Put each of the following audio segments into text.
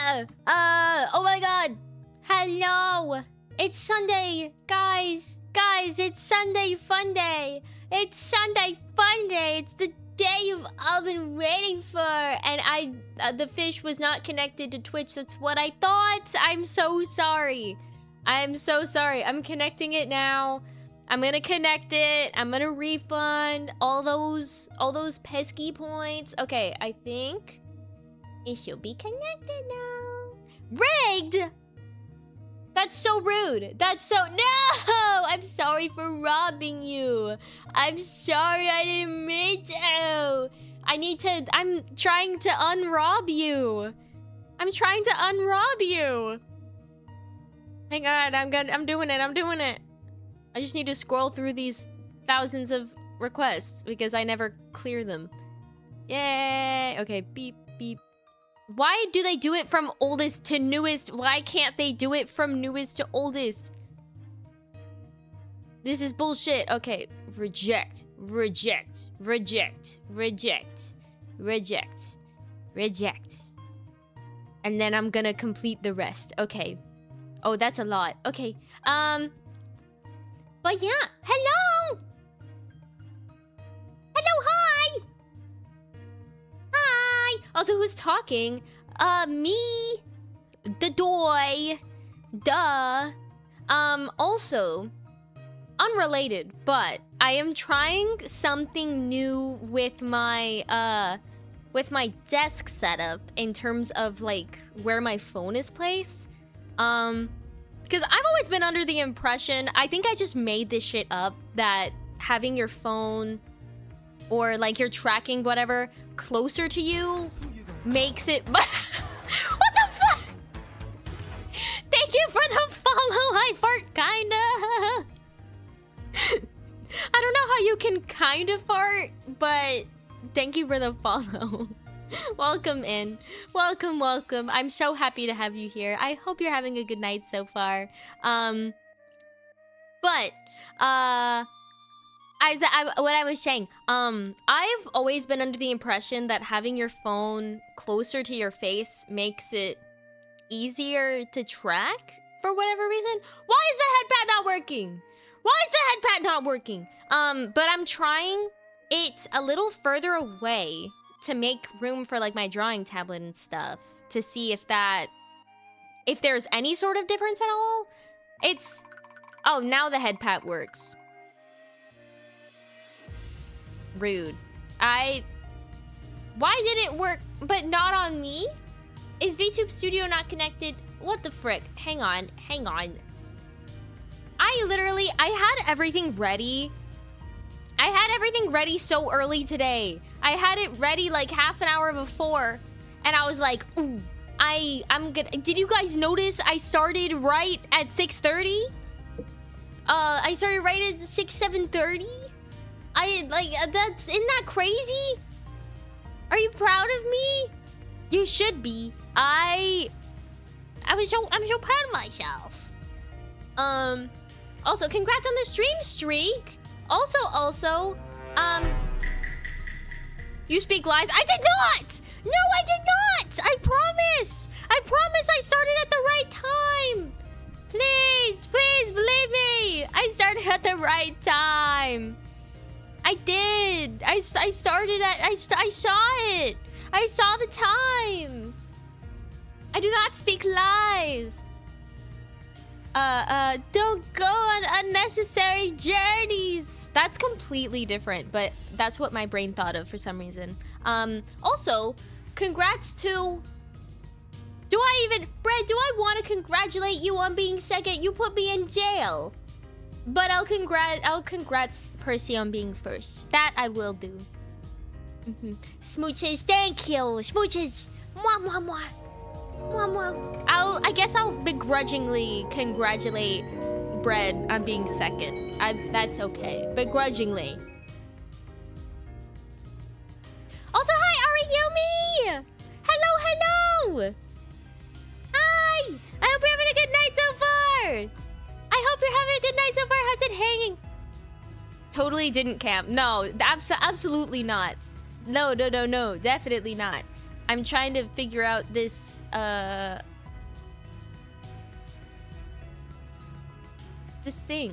Oh my god. Hello. It's Sunday, guys. Guys, it's Sunday Funday. It's Sunday Funday. It's the day I've been waiting for. And the fish was not connected to Twitch. That's what I thought. I'm so sorry. I'm so sorry. I'm connecting it now. I'm gonna connect it. I'm gonna refund all those pesky points. Okay, I think it should be connected now. Rigged! That's so rude. That's so... No! I'm sorry for robbing you. I'm sorry, I didn't mean to. I'm trying to unrob you. I'm trying to unrob you. Hang on, I'm doing it. I just need to scroll through these thousands of requests because I never clear them. Yay! Okay, beep, beep. Why do they do it from oldest to newest? Why can't they do it from newest to oldest? This is bullshit. Okay, reject, reject, reject, reject, reject, reject. And then I'm gonna complete the rest. Okay. Oh, that's a lot. Okay, but yeah, hello! Hello, hi! Hi! Also, who's talking? Me. The doy. Duh. Also, unrelated, but I am trying something new with my desk setup in terms of, like, where my phone is placed. Because I've always been under the impression, I think I just made this shit up, that having your phone or like your tracking, whatever, closer to you makes it... What the fuck? Thank you for the follow, I fart kinda. I don't know how you can kinda fart, but thank you for the follow. Welcome in. Welcome, welcome. I'm so happy to have you here. I hope you're having a good night so far. What I was saying, I've always been under the impression that having your phone closer to your face makes it easier to track for whatever reason. Why is the headpad not working? Why is the headpad not working? But I'm trying it a little further away to make room for like my drawing tablet and stuff, to see if there's any sort of difference at all. Oh, now the headpad works. Rude. Why did it work but not on me? Is VTube Studio not connected? What the frick? Hang on. I had everything ready. I had everything ready so early today. I had it ready like half an hour before. And I was like, ooh, I'm gonna... Did you guys notice I started right at 6:30? I started right at 7:30? Isn't that crazy? Are you proud of me? You should be. I'm so proud of myself. Also, congrats on the stream streak. Also, you speak lies. I did not! No, I did not! I promise! I started at the right time! Please believe me! I started at the right time! I did! I saw it! I saw the time! I do not speak lies! Don't go on unnecessary journeys. That's completely different, but that's what my brain thought of for some reason. Also, congrats to... Brad, do I want to congratulate you on being second? You put me in jail. But I'll congrats Percy on being first. That I will do. Smooches, thank you. Smooches. Mwah, mwah, mwah. Mwah, mwah. I guess I'll begrudgingly congratulate Bread on being second. That's okay. Begrudgingly. Also, hi, Ariyumi! Hello! Hi! I hope you're having a good night so far! I hope you're having a good night so far. How's it hanging? Totally didn't camp. No, absolutely not. No. Definitely not. I'm trying to figure out this, this thing.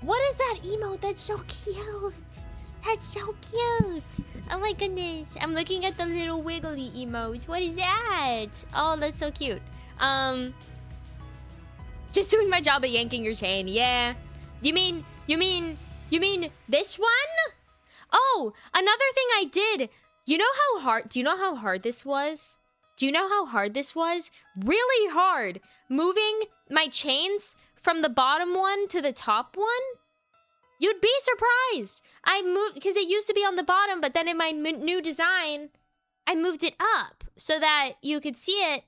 What is that emote? That's so cute. That's so cute. Oh my goodness. I'm looking at the little wiggly emote. What is that? Oh, that's so cute. Just doing my job at yanking your chain. Yeah. You mean this one? Oh, another thing I did. You know how hard, do you know how hard this was? Do you know how hard this was? Really hard. Moving my chains from the bottom one to the top one? You'd be surprised. I moved, because it used to be on the bottom, but then in my new design, I moved it up so that you could see it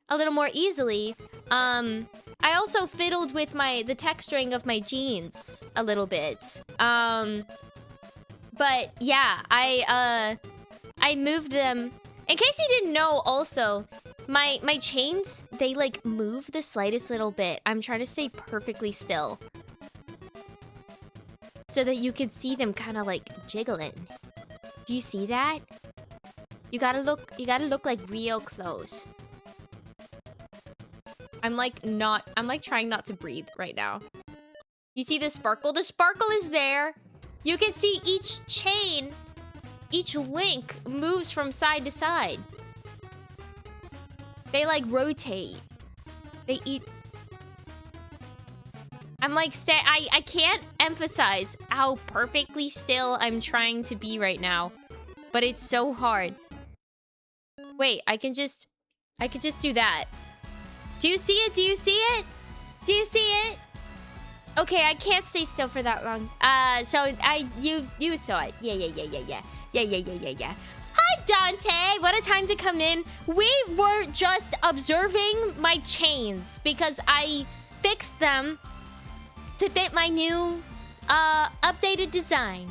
a little more easily. I also fiddled with the texturing of my jeans a little bit. But yeah, I moved them. In case you didn't know, also, my chains, they like move the slightest little bit. I'm trying to stay perfectly still, so that you can see them kind of like jiggling. Do you see that? You gotta look like real close. I'm like trying not to breathe right now. You see the sparkle? The sparkle is there. You can see each chain, each link moves from side to side. They like rotate. They eat. I'm like, I can't emphasize how perfectly still I'm trying to be right now. But it's so hard. Wait, I could just do that. Do you see it? Do you see it? Do you see it? Okay, I can't stay still for that long. So you saw it. Yeah. Hi, Dante. What a time to come in. We were just observing my chains because I fixed them to fit my new updated design.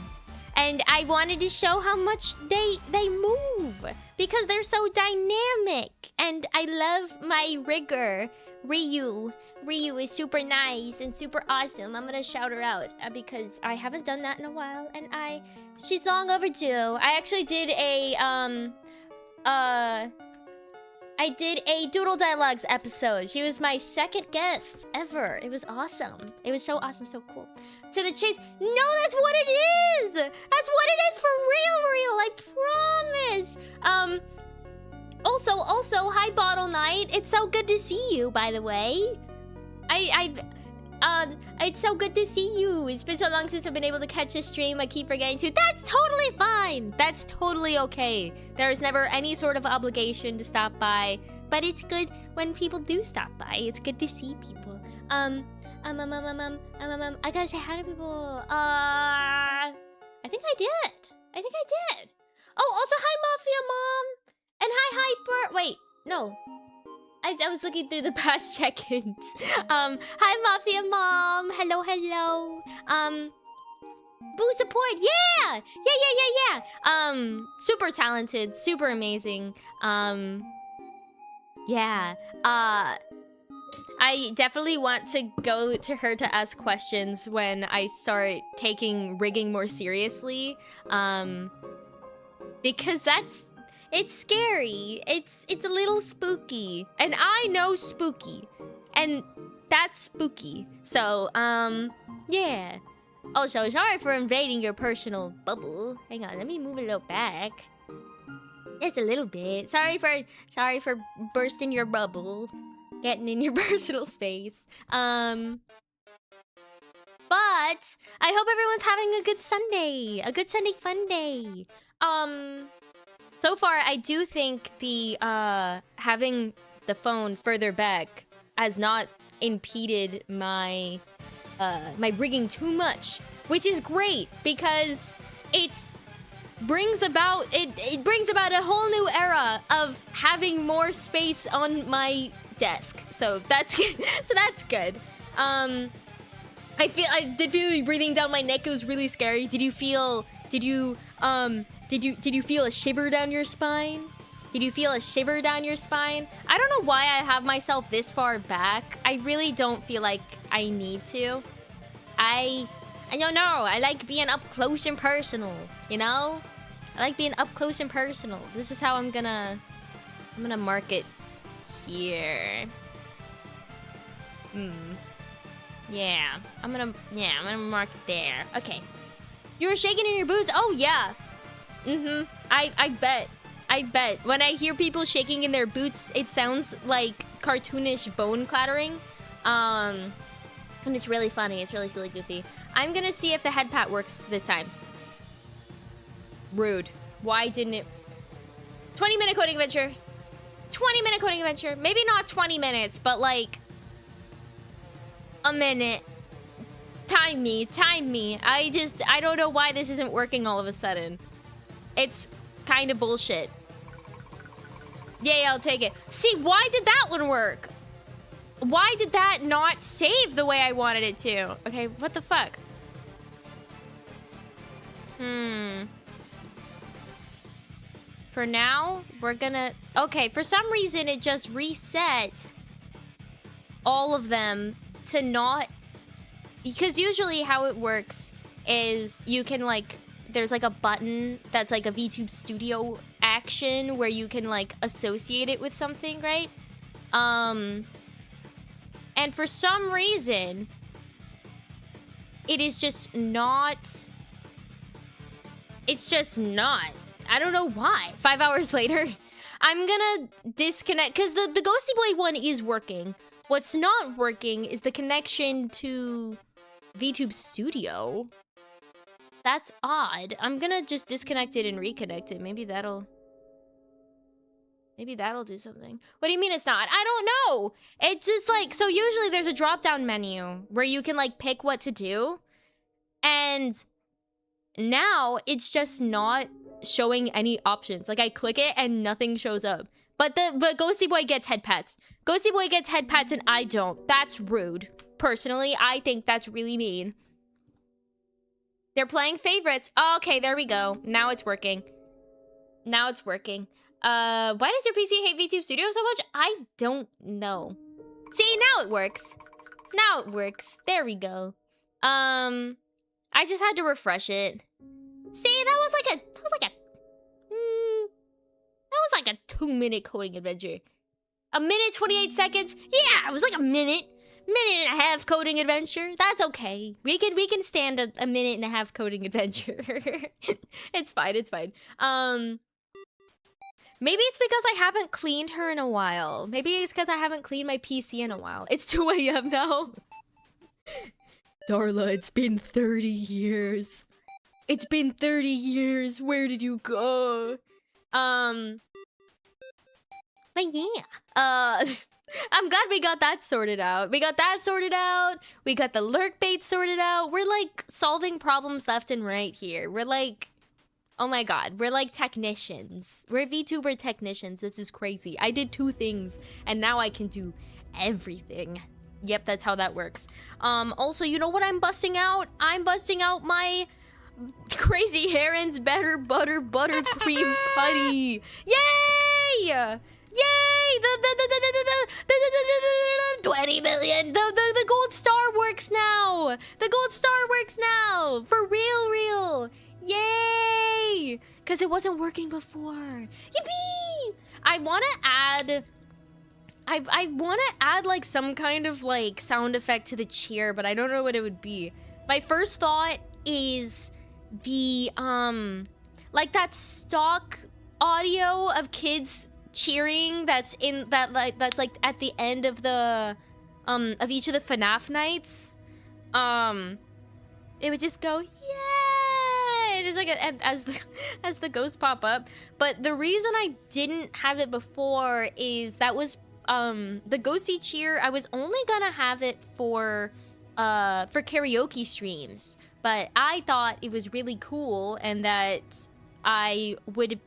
And I wanted to show how much they move because they're so dynamic. And I love my rigger, Ryu. Ryu is super nice and super awesome. I'm gonna shout her out because I haven't done that in a while, and she's long overdue. I actually did I did a Doodle Dialogues episode. She was my second guest ever. It was awesome. It was so awesome, so cool. To the chase. No, that's what it is! That's what it is for real, I promise! Also, hi Bottle Knight. It's so good to see you, by the way. It's so good to see you. It's been so long since I've been able to catch a stream. I keep forgetting to. That's totally fine. That's totally okay. There is never any sort of obligation to stop by, but it's good when people do stop by. It's good to see people. I gotta say hi to people. I think I did. Oh, also hi Mafia Mom and hi Hyper. Wait, no. I was looking through the past check-ins. Hi Mafia Mom. Hello. Boo support. Yeah. Super talented, super amazing. Yeah. I definitely want to go to her to ask questions when I start taking rigging more seriously. Because it's scary. It's a little spooky. And I know spooky. And that's spooky. So, yeah. Also, sorry for invading your personal bubble. Hang on, let me move a little back. Just a little bit. Sorry for bursting your bubble. Getting in your personal space. But I hope everyone's having a good Sunday. A good Sunday fun day. So far, I do think the having the phone further back has not impeded my my rigging too much, which is great because it brings about a whole new era of having more space on my desk. So that's good. I did feel you breathing down my neck. It was really scary. Did you feel a shiver down your spine? Did you feel a shiver down your spine? I don't know why I have myself this far back. I really don't feel like I need to. I don't know. I like being up close and personal, you know? I like being up close and personal. This is how I'm gonna mark it here. Yeah, I'm gonna mark it there. Okay. You were shaking in your boots? Oh yeah. I bet. When I hear people shaking in their boots, it sounds like cartoonish bone clattering. And it's really funny. It's really silly goofy. I'm gonna see if the head pat works this time. Rude. Why didn't it? 20-minute coding adventure. 20-minute coding adventure. Maybe not 20 minutes, but like a minute. Time me. I don't know why this isn't working all of a sudden. It's kind of bullshit. Yay, I'll take it. See, why did that one work? Why did that not save the way I wanted it to? Okay, what the fuck? For now, we're gonna... Okay, for some reason, it just reset all of them to not... Because usually how it works is you can, like... There's, like, a button that's, like, a VTube Studio action where you can, like, associate it with something, right? And for some reason, it is just not... It's just not. I don't know why. 5 hours later, I'm gonna disconnect... Because the Ghosty Boy one is working. What's not working is the connection to VTube Studio. That's odd. I'm gonna just disconnect it and reconnect it. Maybe that'll do something. What do you mean it's not? I don't know. It's just like, so usually there's a drop-down menu where you can like pick what to do. And now it's just not showing any options. Like I click it and nothing shows up. But Ghosty Boy gets head pats. Ghosty Boy gets head pats and I don't. That's rude. Personally, I think that's really mean. They're playing favorites. Oh, okay, there we go. Now it's working. Why does your PC hate VTube Studio so much? I don't know. See, now it works. There we go. I just had to refresh it. See, that was like a 2-minute coding adventure. A minute, 28 seconds? Yeah, it was like a minute and a half coding adventure. That's okay. We can stand a minute and a half coding adventure. It's fine. Maybe it's because I haven't cleaned her in a while. Maybe it's because I haven't cleaned my PC in a while. It's 2 AM now. Darla, it's been 30 years. It's been 30 years. Where did you go? But yeah. I'm glad we got that sorted out. We got the lurk bait sorted out. We're like solving problems left and right here. We're like, oh my god, we're like technicians. We're VTuber technicians. This is crazy. I did 2 things and now I can do everything. Yep, that's how that works. Also, you know what I'm busting out? I'm busting out my Crazy Heron's Better Butter Buttercream Putty. Yay! Yay! The 20 million. The gold star works now. For real. Yay! Because it wasn't working before. Yippee! I want to add like some kind of like sound effect to the cheer, but I don't know what it would be. My first thought is the like that stock audio of kids cheering that's like at the end of the of each of the FNAF nights. It would just go yay. It is like as the ghosts pop up. But the reason I didn't have it before is that was the ghosty cheer. I was only gonna have it for karaoke streams, but I thought it was really cool and that I would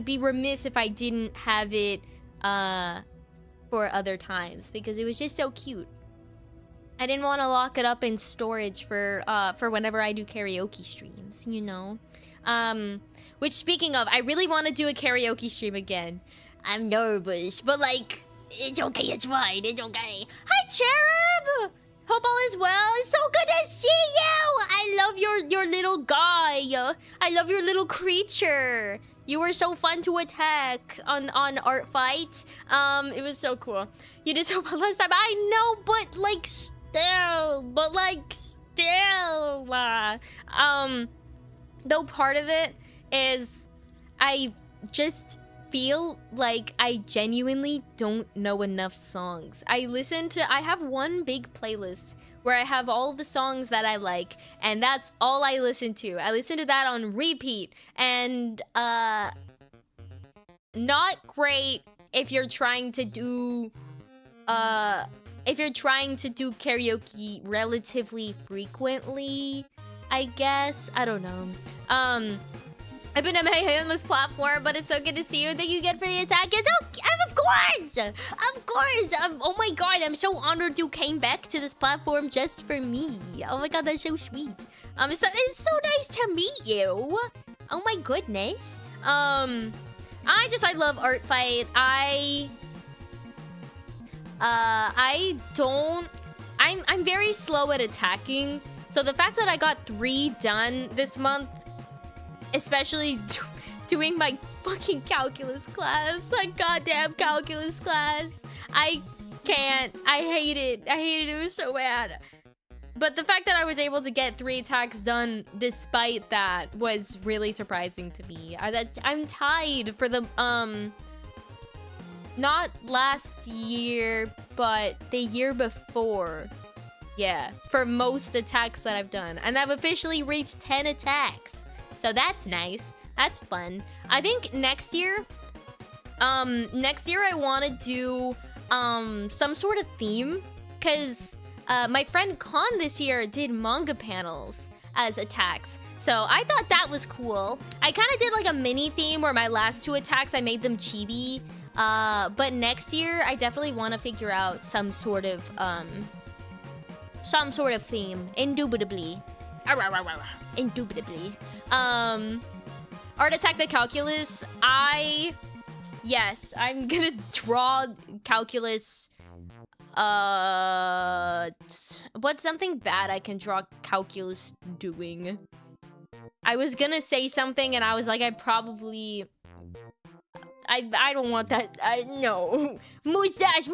be remiss if I didn't have it for other times because it was just so cute. I didn't want to lock it up in storage for whenever I do karaoke streams, you know. Which, speaking of, I really want to do a karaoke stream again. I'm nervous, but like, it's okay, it's fine, it's okay. Hi, Cherub! Hope all is well. It's so good to see you. I love your little guy. I love your little creature. You were so fun to attack on Art Fight. It was so cool. You did so well last time. I know, but like still. Though part of it is I just feel like I genuinely don't know enough songs. I have one big playlist where I have all the songs that I like, and that's all I listen to. I listen to that on repeat, and not great if you're trying to do karaoke relatively frequently, I guess. I don't know. I've been MIA on this platform, but it's so good to see you. Thank you again for the attack. It's okay, of course! Of course! Oh my god, I'm so honored you came back to this platform just for me. Oh my god, that's so sweet. It's so nice to meet you. Oh my goodness. I love Art Fight. I'm very slow at attacking. So the fact that I got 3 done this month, especially doing my fucking calculus class, like goddamn calculus class. I can't. I hate it. It was so bad. But the fact that I was able to get 3 attacks done despite that was really surprising to me. I'm tied for the, not last year, but the year before. Yeah, for most attacks that I've done. And I've officially reached 10 attacks. So that's nice. That's fun. I think next year I want to do some sort of theme, because my friend Khan this year did manga panels as attacks. So I thought that was cool. I kind of did like a mini theme where my last 2 attacks I made them chibi. But next year I definitely want to figure out some sort of theme. Indubitably. Indubitably. Art Attack the Calculus. Yes, I'm gonna draw calculus. What's something bad I can draw calculus doing? I was gonna say something and I was like, I don't want that. No. Mustache!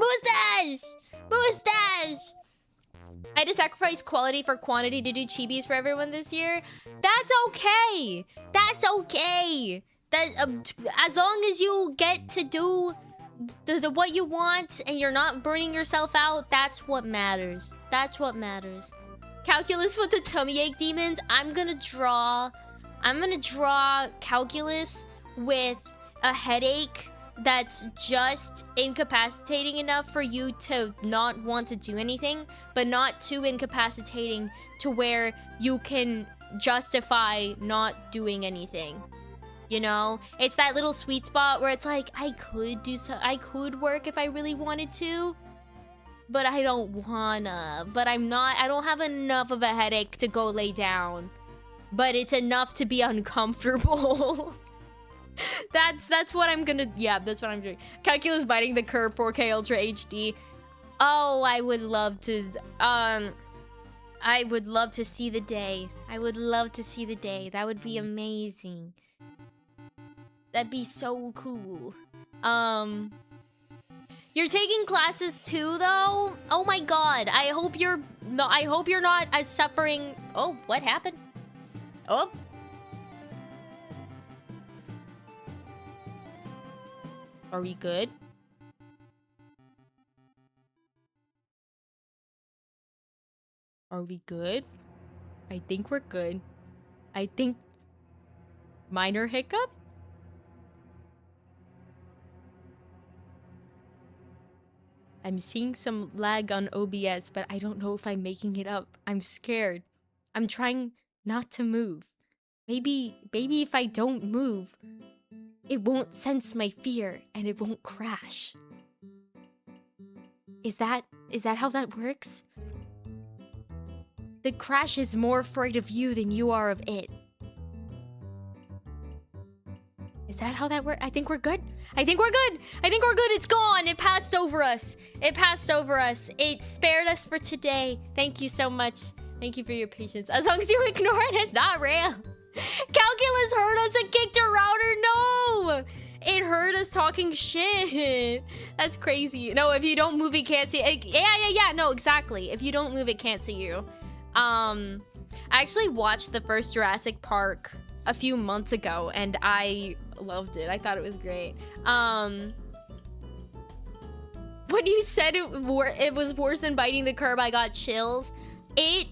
I had to sacrifice quality for quantity to do chibis for everyone this year. That's okay. As long as you get to do the what you want and you're not burning yourself out, that's what matters. Calculus with the tummy ache demons. I'm gonna draw calculus with a headache that's just incapacitating enough for you to not want to do anything, but not too incapacitating to where you can justify not doing anything. You know? It's that little sweet spot where it's like, I could work if I really wanted to, but I don't wanna. But I don't have enough of a headache to go lay down, but it's enough to be uncomfortable. That's what I'm gonna, yeah, that's what I'm doing. Calculus biting the curve 4K Ultra HD. Oh, I would love to see the day. That would be amazing. That'd be so cool. You're taking classes too, though? Oh my god. I hope you're not as suffering. Oh, what happened? Oh. Are we good? Are we good? I think we're good. I think... Minor hiccup? I'm seeing some lag on OBS, but I don't know if I'm making it up. I'm scared. I'm trying not to move. Maybe if I don't move, it won't sense my fear and it won't crash. Is that how that works? The crash is more afraid of you than you are of it. Is that how that works? I think we're good. I think we're good. I think we're good. It's gone. It passed over us. It passed over us. It spared us for today. Thank you so much. Thank you for your patience. As long as you ignore it, it's not real. Calculus hurt us and kicked our router. No! It hurt us talking shit. That's crazy. No, if you don't move, it can't see. Yeah. No, exactly. If you don't move, it can't see you. I actually watched the first Jurassic Park a few months ago, and I loved it. I thought it was great. When you said it was worse than biting the curb, I got chills. It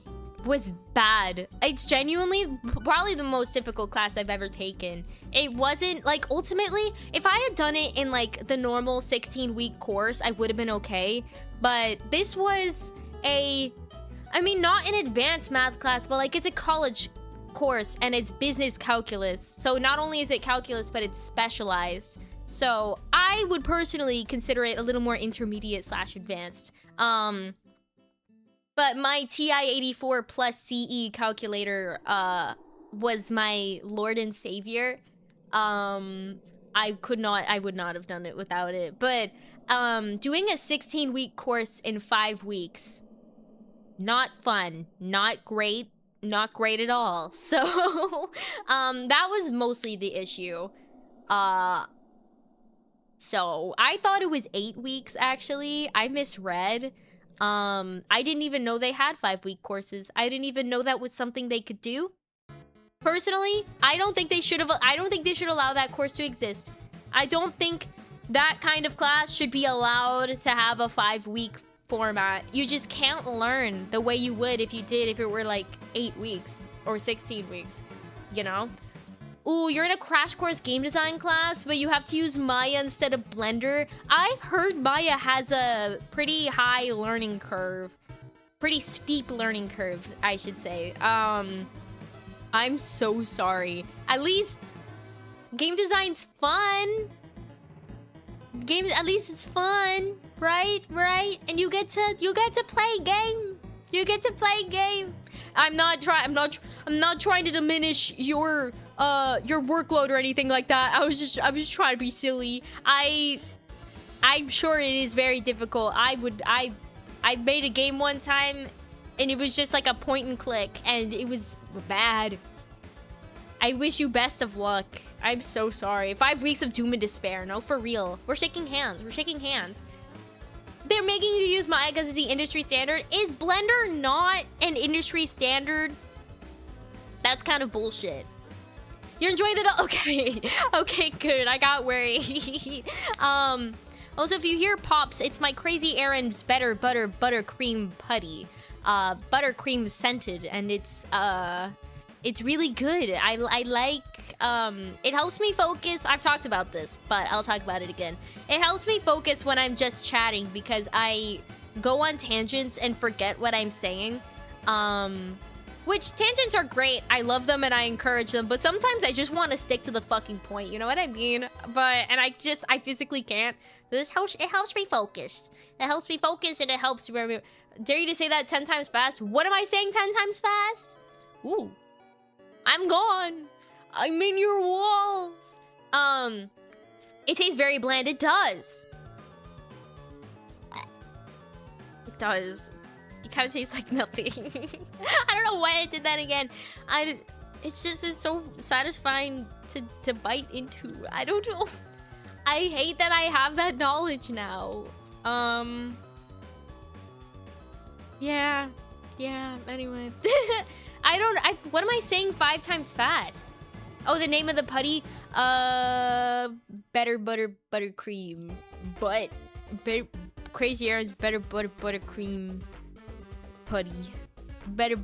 was bad. It's genuinely probably the most difficult class I've ever taken. It wasn't like, ultimately, if I had done it in like the normal 16-week course, I would have been okay. But this was I mean, not an advanced math class, but like it's a college course and it's business calculus. So not only is it calculus, but it's specialized. So I would personally consider it a little more intermediate / advanced. But my TI-84 plus CE calculator was my lord and savior. I would not have done it without it. But doing a 16-week course in 5 weeks, not fun, not great at all. So that was mostly the issue. So I thought it was 8 weeks, actually. I misread. I didn't even know they had 5-week courses. I didn't even know that was something they could do. Personally, I don't think they should allow that course to exist. I don't think that kind of class should be allowed to have a 5-week format. You just can't learn the way you would if it were like 8 weeks or 16 weeks, you know? Ooh, you're in a crash course game design class, but you have to use Maya instead of Blender. I've heard Maya has a pretty high learning curve. Pretty steep learning curve, I should say. I'm so sorry. At least game design's fun. At least it's fun, right? And you get to play game. I'm not trying to diminish your workload or anything like that. I was just trying to be silly. I'm sure it is very difficult. I made a game one time and it was just like a point and click and it was bad. I wish you best of luck. I'm so sorry. 5 weeks of doom and despair. No, for real. We're shaking hands. They're making you use Maya because it's the industry standard. Is Blender not an industry standard? That's kind of bullshit. You're enjoying the... Okay. Okay, good. I got worried. Also, if you hear pops, it's my Crazy Aaron's Better Butter Buttercream Putty. Buttercream scented, and it's really good. I like... it helps me focus. I've talked about this, but I'll talk about it again. It helps me focus when I'm just chatting because I go on tangents and forget what I'm saying. Which tangents are great. I love them and I encourage them, but sometimes I just want to stick to the fucking point. You know what I mean? And I physically can't. It helps me focus. It helps me focus and it helps me. Dare you to say that 10 times fast? What am I saying 10 times fast? Ooh. I'm gone. I'm in your walls. It tastes very bland. It does. It does. It kind of tastes like nothing. I don't know why I did that again. It's so satisfying to bite into. I don't know. I hate that I have that knowledge now. Yeah. Anyway. What am I saying 5 times fast? Oh, the name of the putty? Better buttercream. Crazy Aaron's Better Buttercream Putty. Better.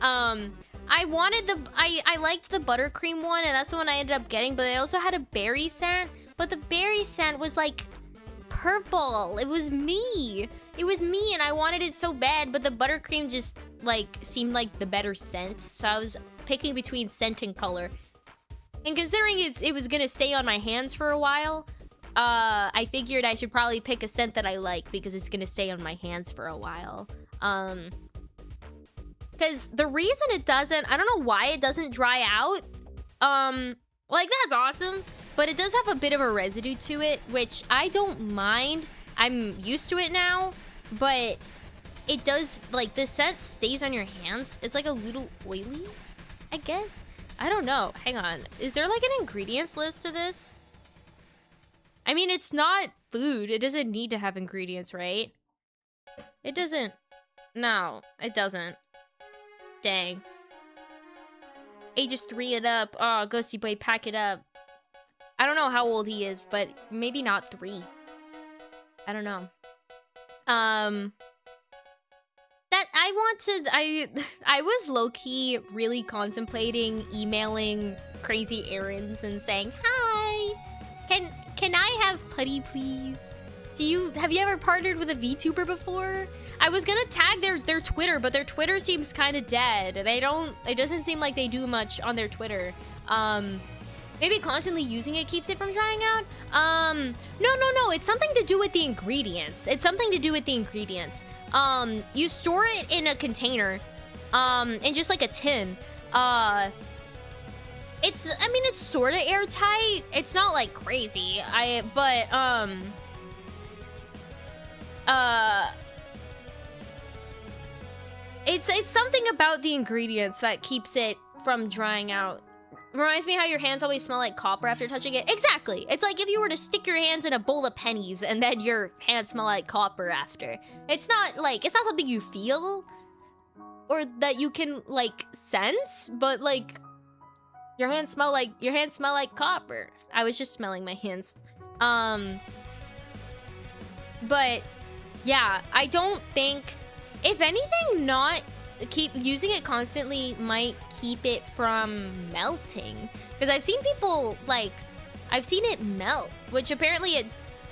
I liked the buttercream one, and that's the one I ended up getting, but I also had a berry scent, but the berry scent was like purple. It was me, and I wanted it so bad, but the buttercream just like seemed like the better scent, so I was picking between scent and color. And considering it was gonna stay on my hands for a while, I figured I should probably pick a scent that I like because it's gonna stay on my hands for a while. Because the reason it doesn't, I don't know why it doesn't dry out. Like, that's awesome. But it does have a bit of a residue to it, which I don't mind. I'm used to it now. But it does, like, the scent stays on your hands. It's like a little oily, I guess. I don't know. Hang on. Is there like an ingredients list to this? I mean, it's not food. It doesn't need to have ingredients, right? It doesn't. No, it doesn't. Dang. Ages 3 and up. Oh, Ghosty Boy, pack it up. I don't know how old he is, but maybe not 3. I don't know. That I was low-key really contemplating emailing crazy errands and saying, hi, can I have putty, please? Have you ever partnered with a VTuber before? I was gonna tag their Twitter, but their Twitter seems kind of dead. It doesn't seem like they do much on their Twitter. Maybe constantly using it keeps it from drying out? No, it's something to do with the ingredients. You store it in a container, in just like a tin. I mean, it's sort of airtight. It's not like crazy. It's something about the ingredients that keeps it from drying out. Reminds me how your hands always smell like copper after touching it. Exactly. It's like if you were to stick your hands in a bowl of pennies and then your hands smell like copper after. It's not something you feel or that you can like sense, but like your hands smell like copper. I was just smelling my hands. But yeah, I don't think, if anything, not keep using it constantly might keep it from melting, because I've seen people I've seen it melt, which apparently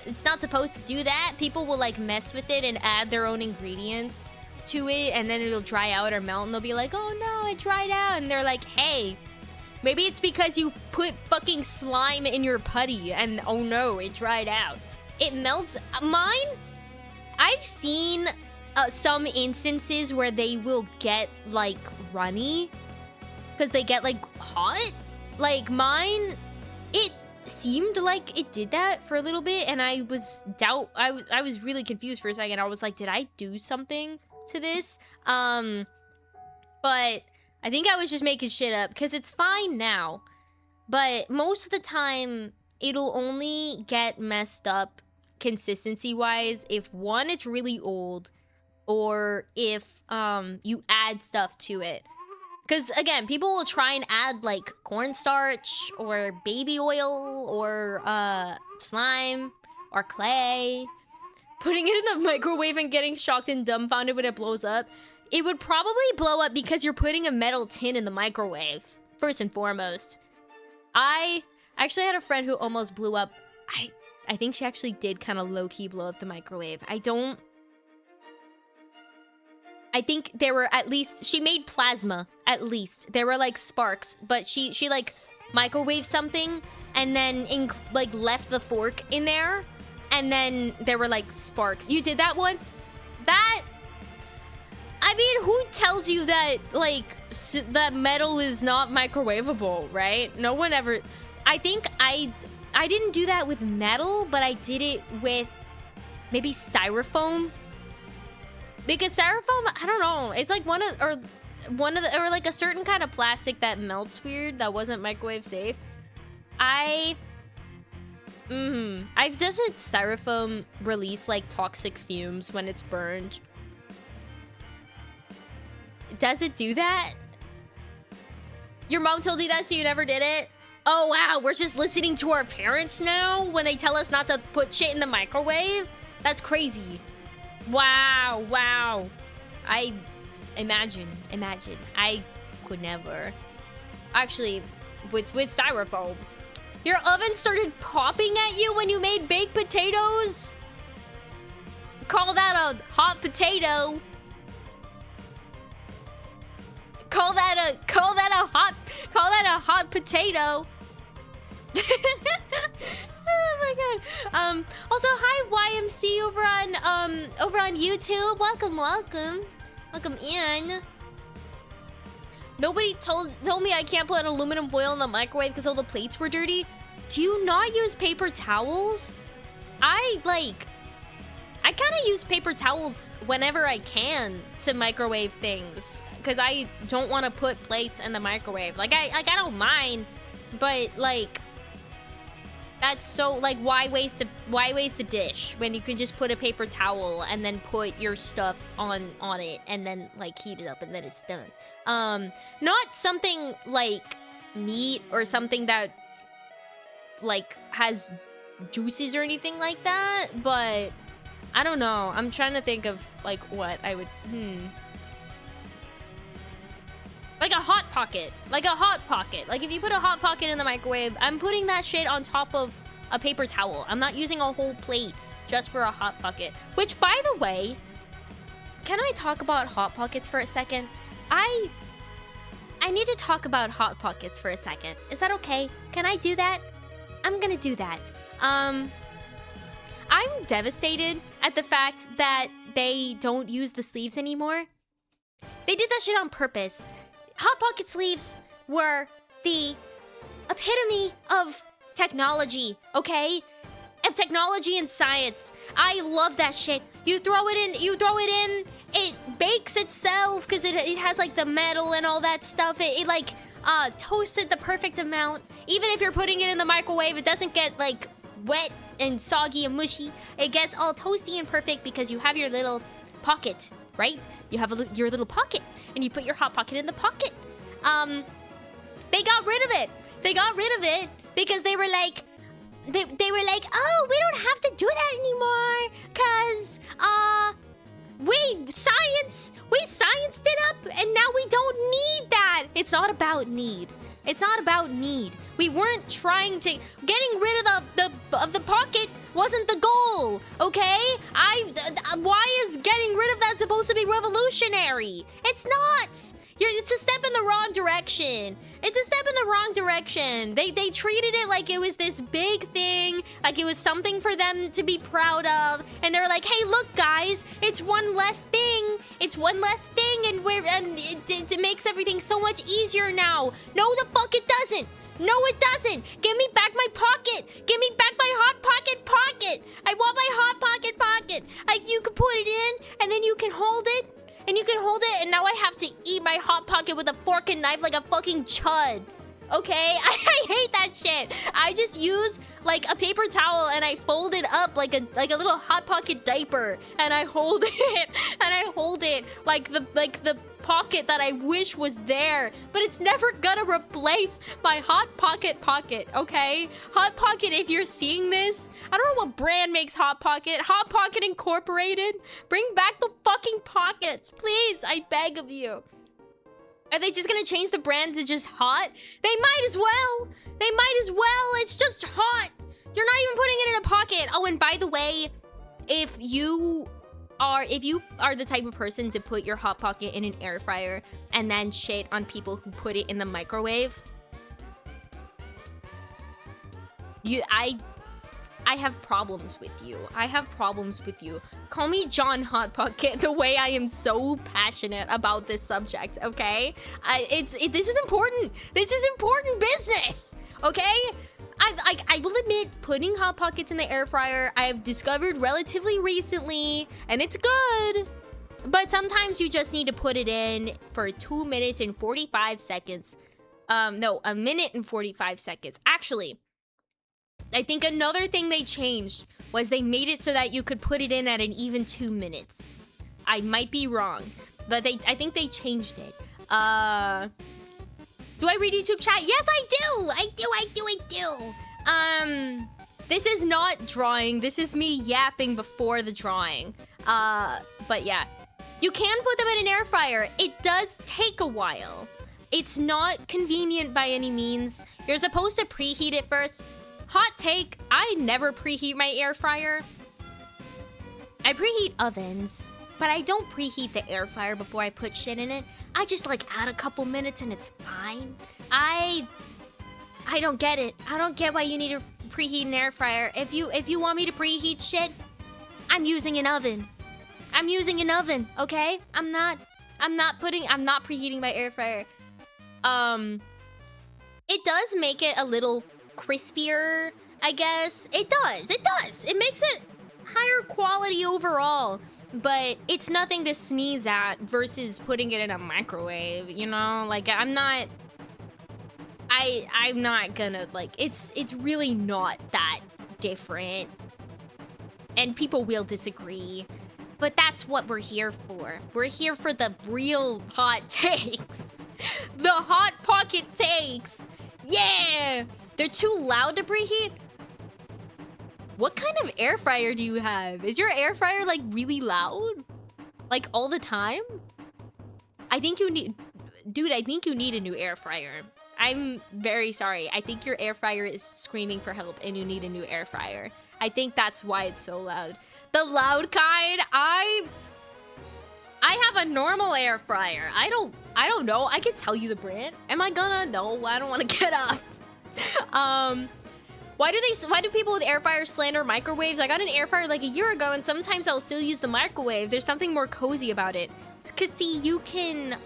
it's not supposed to do that. People will like mess with it and add their own ingredients to it, and then it'll dry out or melt, and they'll be like, oh no, it dried out, and they're like, hey, maybe it's because you put fucking slime in your putty and oh no, it dried out. It melts. Mine, I've seen some instances where they will get like runny because they get like hot. Like mine, it seemed like it did that for a little bit, and I was really confused for a second. I was like, did I do something to this? But I think I was just making shit up because it's fine now. But most of the time, it'll only get messed up consistency-wise if one, it's really old, or if you add stuff to it. Because again, people will try and add like cornstarch or baby oil or slime or clay. Putting it in the microwave and getting shocked and dumbfounded when it blows up. It would probably blow up because you're putting a metal tin in the microwave, first and foremost. I actually had a friend who almost blew up. I think she actually did kind of low-key blow up the microwave. I think there were at least, she made plasma, at least. There were like sparks, but she like microwaved something and then like left the fork in there, and then there were like sparks. You did that once? That, I mean, who tells you that like that metal is not microwavable, right? No one ever. I think I didn't do that with metal, but I did it with maybe styrofoam. Because styrofoam, I don't know, it's like or like a certain kind of plastic that melts weird, that wasn't microwave safe. Doesn't styrofoam release like toxic fumes when it's burned? Does it do that? Your mom told you that, so you never did it? Oh wow, we're just listening to our parents now when they tell us not to put shit in the microwave? That's crazy. Wow. I imagine. I could never. Actually, with styrofoam. Your oven started popping at you when you made baked potatoes? Call that a hot potato. Call that a hot potato. Oh my god. Also, hi YMC over on YouTube. Welcome in. Nobody told me I can't put aluminum foil in the microwave because all the plates were dirty. Do you not use paper towels? I kind of use paper towels whenever I can to microwave things because I don't want to put plates in the microwave. Like I don't mind, but like that's so like why waste a dish when you can just put a paper towel and then put your stuff on it and then like heat it up and then it's done. Not something like meat or something that like has juices or anything like that, but I don't know. I'm trying to think of like what I would like a hot pocket. Like a hot pocket. Like if you put a hot pocket in the microwave, I'm putting that shit on top of a paper towel. I'm not using a whole plate just for a hot pocket. Which, by the way, can I talk about hot pockets for a second? I need to talk about hot pockets for a second. Is that okay? Can I do that? I'm gonna do that. I'm devastated at the fact that they don't use the sleeves anymore. They did that shit on purpose. Hot pocket sleeves were the epitome of technology, okay? Of technology and science. I love that shit. You throw it in, it bakes itself because it has like the metal and all that stuff. It like toasts it the perfect amount. Even if you're putting it in the microwave, it doesn't get like wet and soggy and mushy. It gets all toasty and perfect because you have your little pocket, right? You have your little pocket and you put your hot pocket in the pocket. They got rid of it. They got rid of it because they were like, oh, we don't have to do that anymore because we scienced it up and now we don't need that. It's not about need. It's not about need. We weren't trying to... Getting rid of the pocket wasn't the goal, okay? Why is getting rid of that supposed to be revolutionary? It's not. It's a step in the wrong direction. It's a step in the wrong direction. They treated it like it was this big thing, like it was something for them to be proud of, and they were like, "Hey, look, guys, it's one less thing. It's one less thing, and it makes everything so much easier now." No, the fuck it doesn't. No, it doesn't. Give me back my pocket. Give me back my hot pocket. I want my hot pocket. Like you can put it in, and then you can hold it. And you can hold it, and now I have to eat my hot pocket with a fork and knife like a fucking chud. Okay? I hate that shit. I just use like a paper towel and I fold it up like a little hot pocket diaper, and I hold it and I hold it like the pocket that I wish was there, but it's never gonna replace my hot pocket, okay? Hot Pocket, if you're seeing this, I don't know what brand makes Hot Pocket. Hot Pocket Incorporated, bring back the fucking pockets, please, I beg of you. Are they just gonna change the brand to just Hot? They might as well. They might as well. It's just Hot. You're not even putting it in a pocket. Oh, and by the way, if you are the type of person to put your hot pocket in an air fryer and then shit on people who put it in the microwave, I have problems with you. I have problems with you. Call me John Hot Pocket the way I am so passionate about this subject, okay? This is important. This is important business, okay? I will admit, putting Hot Pockets in the air fryer, I have discovered relatively recently, and it's good. But sometimes you just need to put it in for 2 minutes and 45 seconds. No, 1 minute and 45 seconds. Actually, I think another thing they changed was they made it so that you could put it in at an even 2 minutes. I might be wrong, but I think they changed it. Do I read YouTube chat? Yes, I do! I do. This is not drawing. This is me yapping before the drawing. But yeah. You can put them in an air fryer. It does take a while. It's not convenient by any means. You're supposed to preheat it first. Hot take, I never preheat my air fryer. I preheat ovens, but I don't preheat the air fryer before I put shit in it. I just like add a couple minutes and it's fine. I don't get it. I don't get why you need to preheat an air fryer. If you want me to preheat shit, I'm using an oven. I'm using an oven, okay? I'm not preheating my air fryer. It does make it a little crispier, I guess. It does. It makes it higher quality overall. But it's nothing to sneeze at versus putting it in a microwave, you know? Like, I'm not gonna, like, it's really not that different. And people will disagree. But that's what we're here for. We're here for the real hot takes. The hot pocket takes. Yeah! They're too loud to preheat? What kind of air fryer do you have? Is your air fryer, like, really loud? Like, all the time? I think you need... Dude, I think you need a new air fryer. I'm very sorry. I think your air fryer is screaming for help and you need a new air fryer. I think that's why it's so loud. The loud kind, I have a normal air fryer. I don't know. I can tell you the brand. Am I gonna? No, I don't want to get up. Why do people with air fryers slander microwaves? I got an air fryer like a year ago and sometimes I'll still use the microwave. There's something more cozy about it. Cause see, you can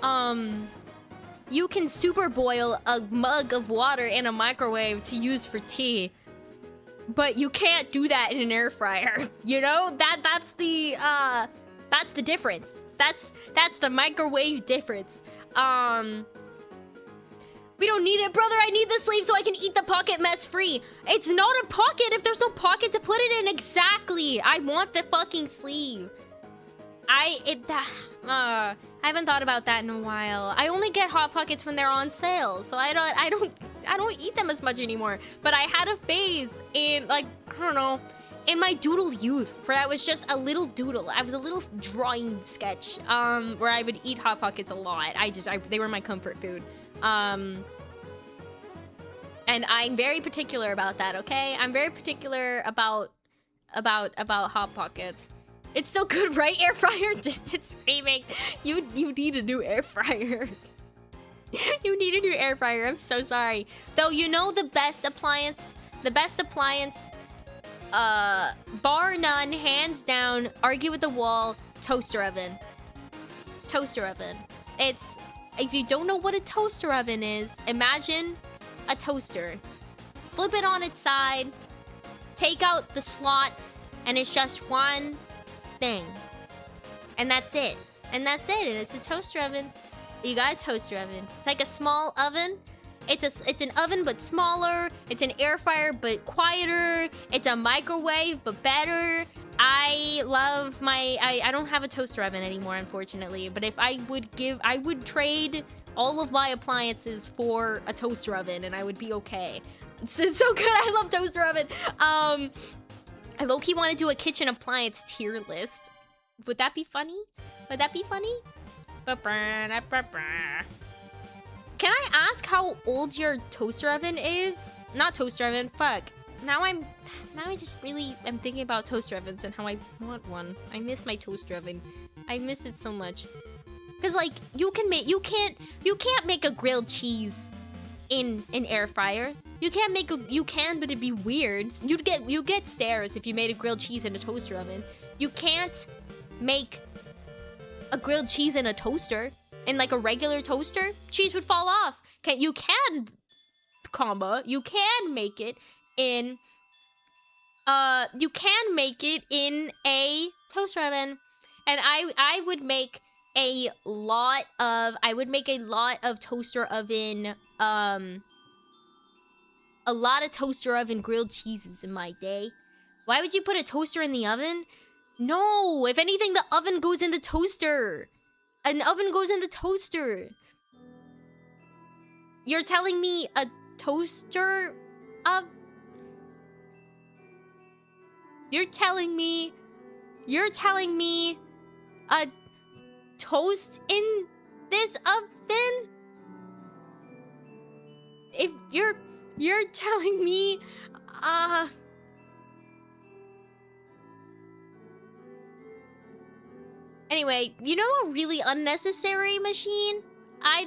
super boil a mug of water in a microwave to use for tea. But you can't do that in an air fryer. You know? That's the difference. That's the microwave difference. We don't need it, brother. I need the sleeve so I can eat the pocket mess free. It's not a pocket if there's no pocket to put it in. Exactly. I want the fucking sleeve. I haven't thought about that in a while. I only get Hot Pockets when they're on sale, so I don't eat them as much anymore. But I had a phase in, like, I don't know, in my doodle youth where I was just a little doodle. I was a little drawing sketch where I would eat Hot Pockets a lot. They were my comfort food. And I'm very particular about that, okay? I'm very particular about Hot Pockets. It's so good, right? Air fryer just it's screaming. You need a new air fryer. You need a new air fryer. I'm so sorry. Though, you know the best appliance, bar none, hands down, argue with the wall, toaster oven. Toaster oven. It's, if you don't know what a toaster oven is, imagine a toaster. Flip it on its side, take out the slots, and it's just one thing. And that's it. And it's a toaster oven. You got a toaster oven. It's like a small oven. It's an oven but smaller. It's an air fryer but quieter. It's a microwave but better. I love my... I don't have a toaster oven anymore, unfortunately. But if I would trade all of my appliances for a toaster oven and I would be okay. It's so good. I love toaster oven. I low-key want to do a kitchen appliance tier list. Would that be funny? Would that be funny? Can I ask how old your toaster oven is? Not toaster oven, fuck. Now I just really am thinking about toaster ovens and how I want one. I miss my toaster oven. I miss it so much. Cause like you can't make a grilled cheese in an air fryer. You can, but it'd be weird. You'd get stares if you made a grilled cheese in a toaster oven. You can't make a grilled cheese in a toaster. In like a regular toaster, cheese would fall off. You can make it in a toaster oven. And I would make a lot of toaster oven a lot of toaster oven grilled cheeses in my day. Why would you put a toaster in the oven? No, if anything, the oven goes in the toaster. An oven goes in the toaster. You're telling me a toaster You're telling me a toast in this oven? If you're telling me Anyway, you know a really unnecessary machine? I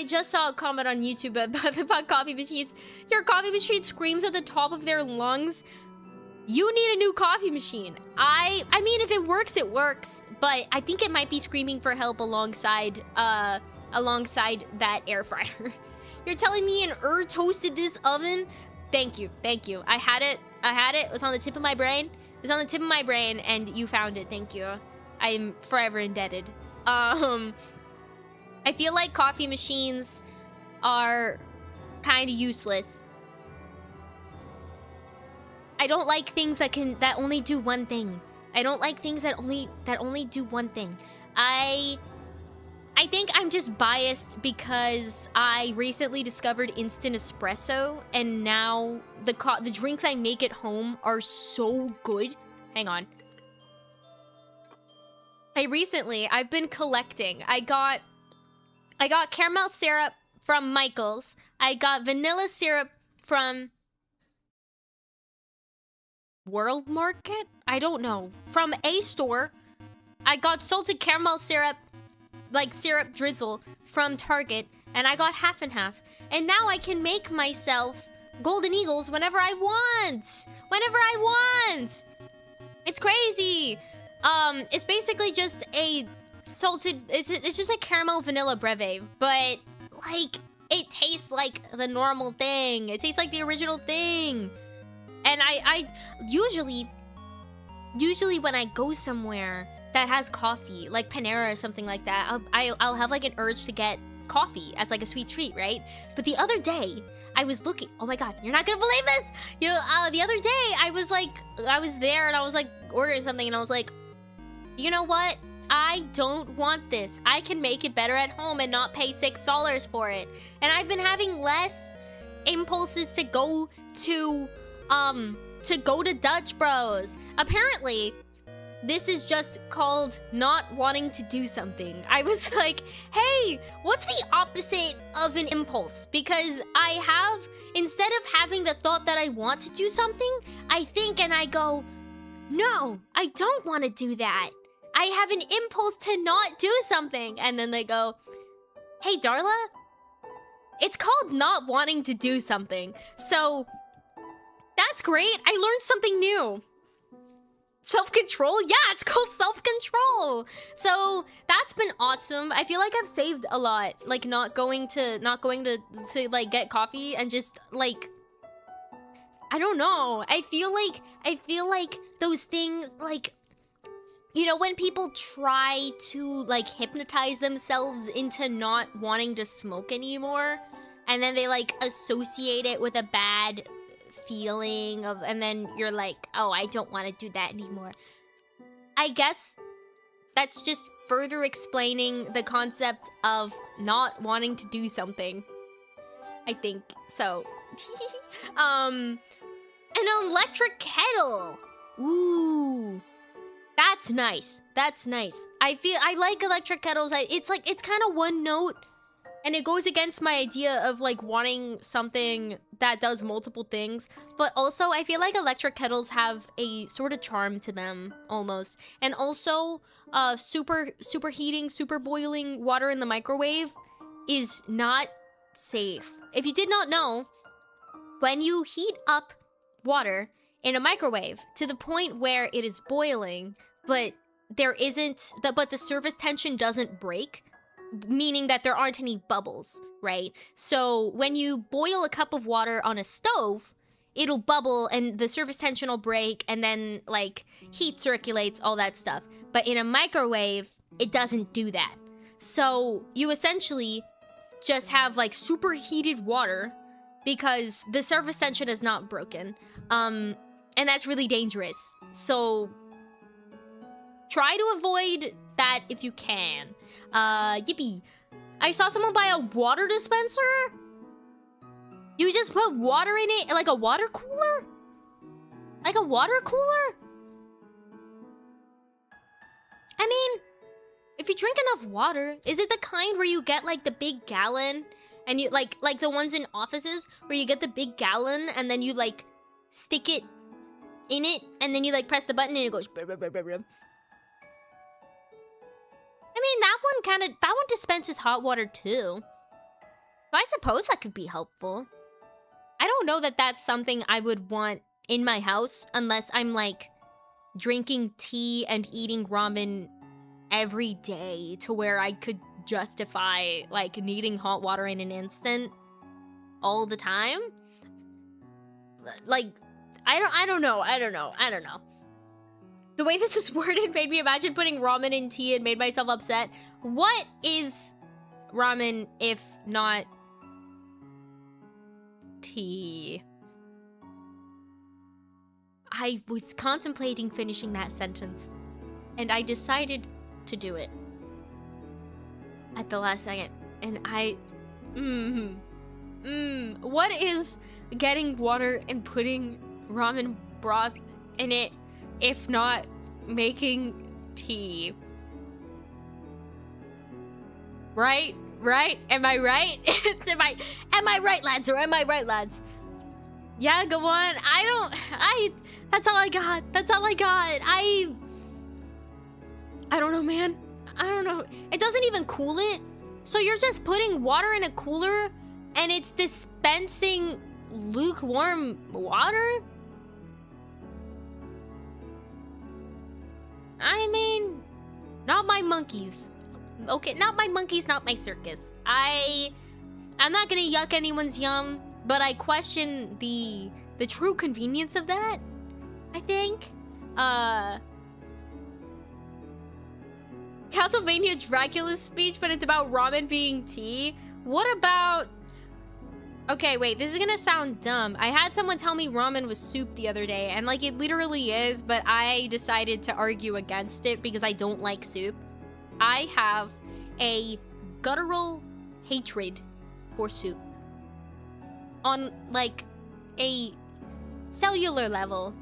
just saw a comment on YouTube about coffee machines. Your coffee machine screams at the top of their lungs. You need a new coffee machine. I mean, if it works, it works. But I think it might be screaming for help alongside alongside that air fryer. You're telling me an toasted this oven? Thank you, thank you. I had it, it was on the tip of my brain. It was on the tip of my brain and you found it, thank you. I'm forever indebted. I feel like coffee machines are kind of useless. I don't like things that only do one thing. I don't like things that only do one thing. I think I'm just biased because I recently discovered instant espresso, and now the drinks I make at home are so good. Hang on. I've been collecting. I got caramel syrup from Michael's. I got vanilla syrup from World Market? I don't know. From a store. I got salted caramel syrup, like syrup drizzle, from Target, and I got half and half. And now I can make myself Golden Eagles whenever I want. Whenever I want. It's crazy. It's basically just a salted, it's just a caramel vanilla breve, but like it tastes like the normal thing. It tastes like the original thing. And I usually when I go somewhere that has coffee, like Panera or something like that, I'll have like an urge to get coffee as like a sweet treat, right? But the other day, I was looking, oh my god, you're not gonna believe this! The other day, I was there and I was like ordering something and I was like, you know what? I don't want this. I can make it better at home and not pay $6 for it. And I've been having less impulses to go to Dutch Bros. Apparently, this is just called not wanting to do something. I was like, hey, what's the opposite of an impulse? Because I have, instead of having the thought that I want to do something, I think and I go, no, I don't want to do that. I have an impulse to not do something. And then they go, hey, Darla, it's called not wanting to do something. So that's great. I learned something new. Self-control? Yeah, it's called self-control. So that's been awesome. I feel like I've saved a lot, like not going to like get coffee and just like, I don't know. I feel like those things, like, you know, when people try to like hypnotize themselves into not wanting to smoke anymore, and then they like associate it with a bad feeling of, and then you're like, oh, I don't want to do that anymore. I guess that's just further explaining the concept of not wanting to do something. I think so. An electric kettle. Ooh, that's nice. That's nice. I like electric kettles. It's kind of one note. And it goes against my idea of like wanting something that does multiple things. But also, I feel like electric kettles have a sort of charm to them, almost. And also, super heating, super boiling water in the microwave is not safe. If you did not know, when you heat up water in a microwave to the point where it is boiling, but the surface tension doesn't break, meaning that there aren't any bubbles, right? So when you boil a cup of water on a stove, it'll bubble and the surface tension will break, and then like heat circulates, all that stuff. But in a microwave, it doesn't do that. So you essentially just have like superheated water because the surface tension is not broken. And that's really dangerous. So try to avoid that if you can. Yippee. I saw someone buy a water dispenser? You just put water in it, like a water cooler? Like a water cooler? I mean, if you drink enough water, is it the kind where you get like the big gallon? And you like the ones in offices where you get the big gallon and then you like stick it in it and then you like press the button and it goes brr, brr, brr, brr, brr. I mean, that one dispenses hot water too. So I suppose that could be helpful. I don't know that that's something I would want in my house unless I'm like drinking tea and eating ramen every day to where I could justify like needing hot water in an instant all the time. Like, I don't know. The way this was worded made me imagine putting ramen in tea and made myself upset. What is ramen if not tea? I was contemplating finishing that sentence, and I decided to do it at the last second. And what is getting water and putting ramen broth in it if not making tea? Right? Am I right? Am I right, lads? Or am I right, lads? Yeah, go on. That's all I got. I don't know, man. I don't know. It doesn't even cool it. So you're just putting water in a cooler and it's dispensing lukewarm water? I mean, not my monkeys. Okay, not my monkeys, not my circus. I'm not gonna yuck anyone's yum, but I question the true convenience of that, I think. Castlevania Dracula's speech, but it's about ramen being tea. What about... Okay, wait, this is gonna sound dumb. I had someone tell me ramen was soup the other day, and like it literally is, but I decided to argue against it because I don't like soup. I have a guttural hatred for soup. On like a cellular level,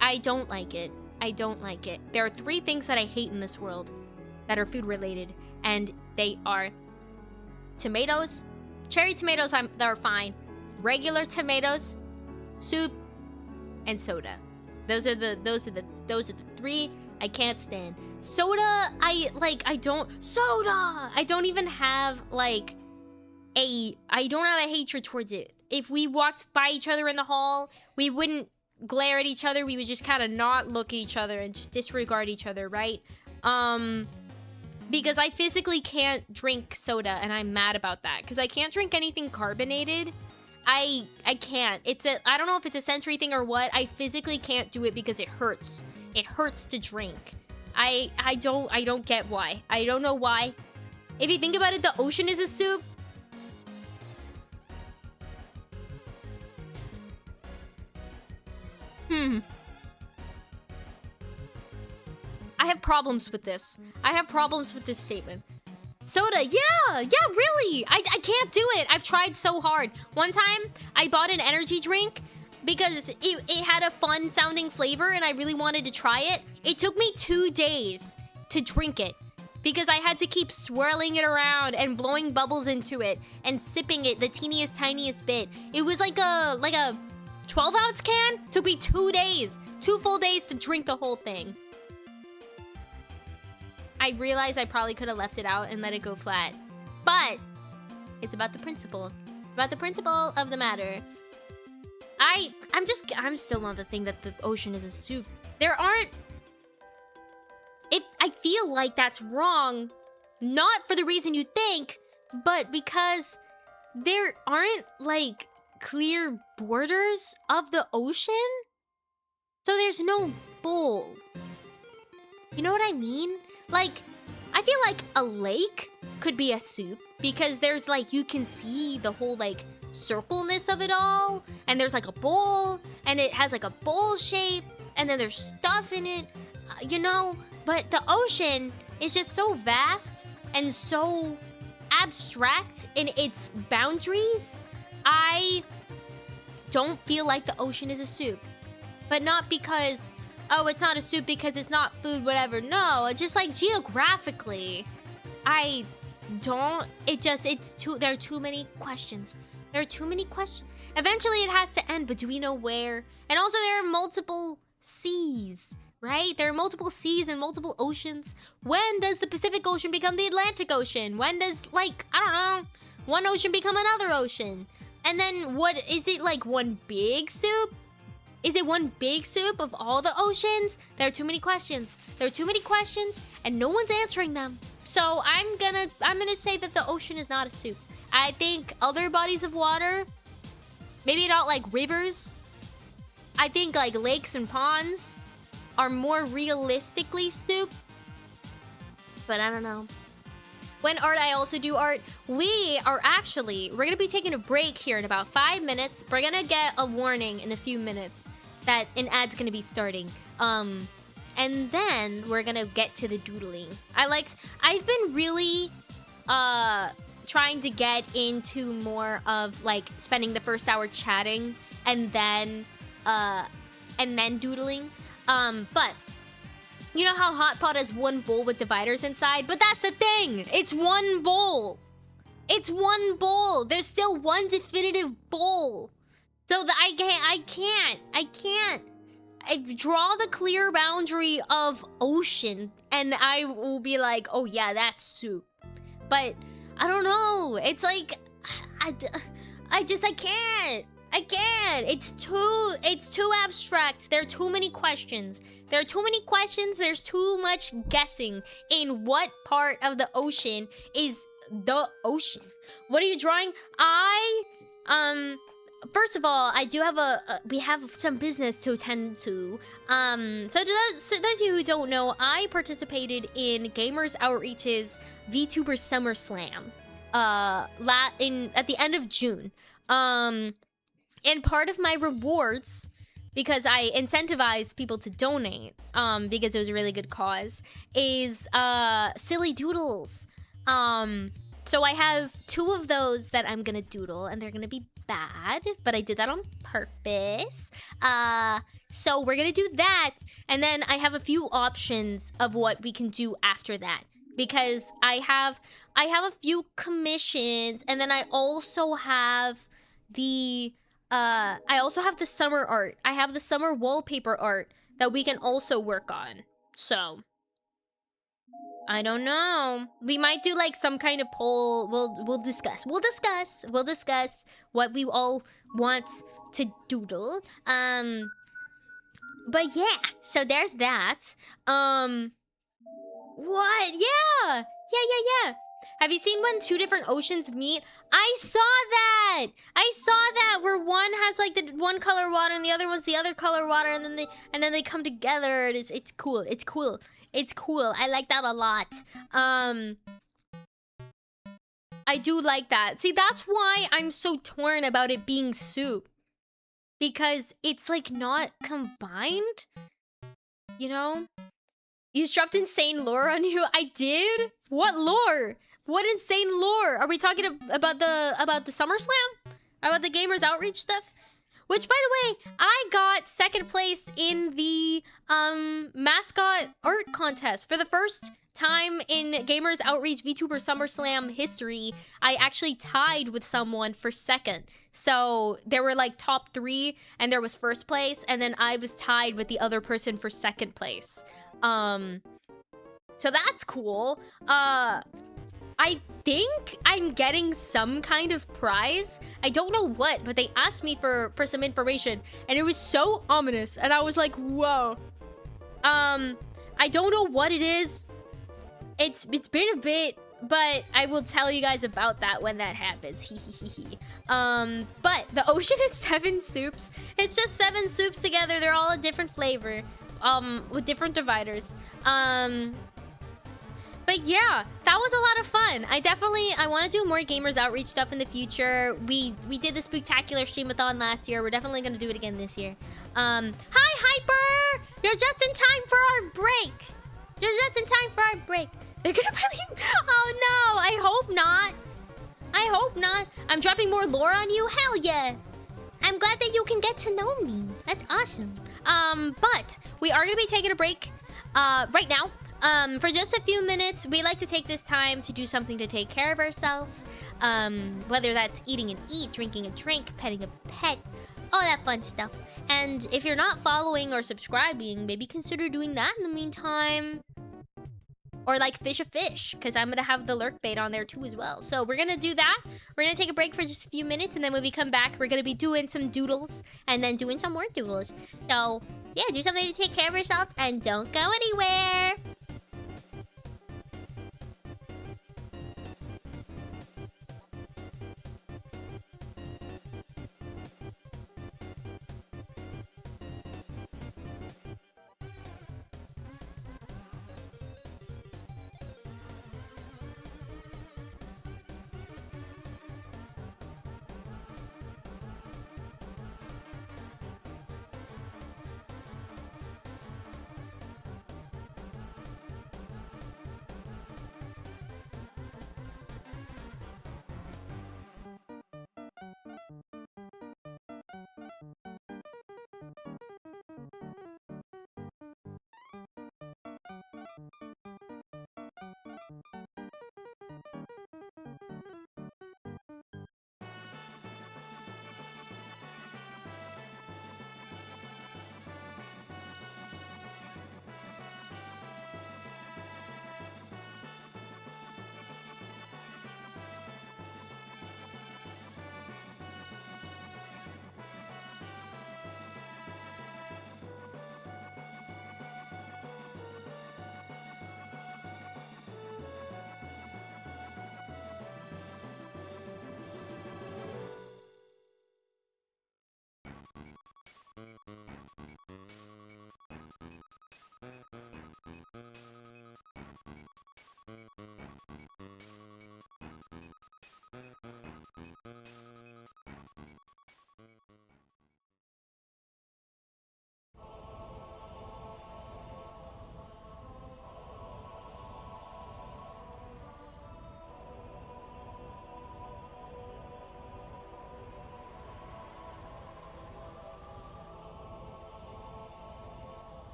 I don't like it. There are 3 things that I hate in this world that are food related, and they are tomatoes, cherry tomatoes they're fine, regular tomatoes, soup, and soda. Those are the 3 I can't stand. Soda, I don't even have like I don't have a hatred towards it. If we walked by each other in the hall, we wouldn't glare at each other. We would just kind of not look at each other and just disregard each other, right? Because I physically can't drink soda, and I'm mad about that. Because I can't drink anything carbonated. I can't. I don't know if it's a sensory thing or what. I physically can't do it because it hurts. It hurts to drink. I don't get why. I don't know why. If you think about it, the ocean is a soup. I have problems with this. I have problems with this statement. Soda, yeah, really. I can't do it. I've tried so hard. One time, I bought an energy drink because it had a fun sounding flavor and I really wanted to try it. It took me 2 days to drink it because I had to keep swirling it around and blowing bubbles into it and sipping it the teeniest, tiniest bit. It was like a 12-ounce can. Took me 2 days. 2 full days to drink the whole thing. I realized I probably could have left it out and let it go flat. But it's about the principle. About the principle of the matter. I'm still on the thing that the ocean is a soup. There aren't... I feel like that's wrong. Not for the reason you think, but because there aren't, like, clear borders of the ocean. So there's no bowl. You know what I mean? Like, I feel like a lake could be a soup because there's like, you can see the whole like circleness of it all. And there's like a bowl and it has like a bowl shape and then there's stuff in it, you know? But the ocean is just so vast and so abstract in its boundaries. I don't feel like the ocean is a soup. But not because... oh, it's not a soup because it's not food, whatever. No, it's just like geographically. I don't... there are too many questions. There are too many questions. Eventually it has to end, but do we know where? And also there are multiple seas, right? There are multiple seas and multiple oceans. When does the Pacific Ocean become the Atlantic Ocean? When does, like, I don't know, one ocean become another ocean? And then what, is it like one big soup? Is it one big soup of all the oceans? There are too many questions. There are too many questions, and no one's answering them. So I'm gonna say that the ocean is not a soup. I think other bodies of water, maybe not like rivers. I think like lakes and ponds are more realistically soup. But I don't know. When art, I also do art. We're gonna be taking a break here in about 5 minutes. We're gonna get a warning in a few minutes that an ad's gonna be starting. And then we're gonna get to the doodling. I've been really trying to get into more of like spending the first hour chatting and then doodling. But you know how Hot Pot has one bowl with dividers inside? But that's the thing! It's one bowl! It's one bowl! There's still one definitive bowl! So that I can't. I draw the clear boundary of ocean, and I will be like, oh yeah, that's soup. But I don't know. It's like, I can't. I can't. It's too abstract. There are too many questions. There are too many questions. There's too much guessing in what part of the ocean is the ocean. What are you drawing? First of all, I do have we have some business to attend to. So those of you who don't know, I participated in Gamers Outreach's Vtuber Summer Slam at the end of June. And part of my rewards, because I incentivize people to donate, because it was a really good cause, is silly doodles. So I have 2 of those that I'm gonna doodle, and they're gonna be bad, but I did that on purpose. So we're gonna do that, and then I have a few options of what we can do after that, because I have a few commissions, and then I also have the summer art. I have the summer wallpaper art that we can also work on. So I don't know. We might do like some kind of poll. We'll discuss what we all want to doodle. But yeah, so there's that. What? Yeah. Have you seen when 2 different oceans meet? I saw that where one has like the one color water and the other one's the other color water, and then they come together. It's cool. I like that a lot. I do like that. See, that's why I'm so torn about it being soup, because it's like not combined, you know? You dropped insane lore on you? I did? What lore? What insane lore? Are we talking about the Summer Slam? About the Gamers Outreach stuff? Which, by the way, I got 2nd place in the mascot art contest. For the first time in Gamers Outreach VTuber Summer Slam history, I actually tied with someone for 2nd. So there were like top 3, and there was 1st place, and then I was tied with the other person for 2nd place. So that's cool. I think I'm getting some kind of prize. I don't know what, but they asked me for some information, and it was so ominous, and I was like, whoa. I don't know what it is. It's been a bit, but I will tell you guys about that when that happens. But the ocean is 7 soups. It's just 7 soups together. They're all a different flavor, with different dividers. But yeah, that was a lot of fun. I want to do more Gamers Outreach stuff in the future. We did the Spooktacular Streamathon last year. We're definitely going to do it again this year. Hi, Hyper! You're just in time for our break. They're gonna believe... Oh no, I hope not. I'm dropping more lore on you? Hell yeah. I'm glad that you can get to know me. That's awesome. But we are gonna be taking a break right now. For just a few minutes. We like to take this time to do something to take care of ourselves. Whether that's eating and eat, drinking a drink, petting a pet, all that fun stuff. And if you're not following or subscribing, maybe consider doing that in the meantime. Or like fish a fish, because I'm gonna have the lurk bait on there too as well. So we're gonna do that. We're gonna take a break for just a few minutes, and then when we come back, we're gonna be doing some doodles and then doing some more doodles. So yeah, do something to take care of yourselves and don't go anywhere.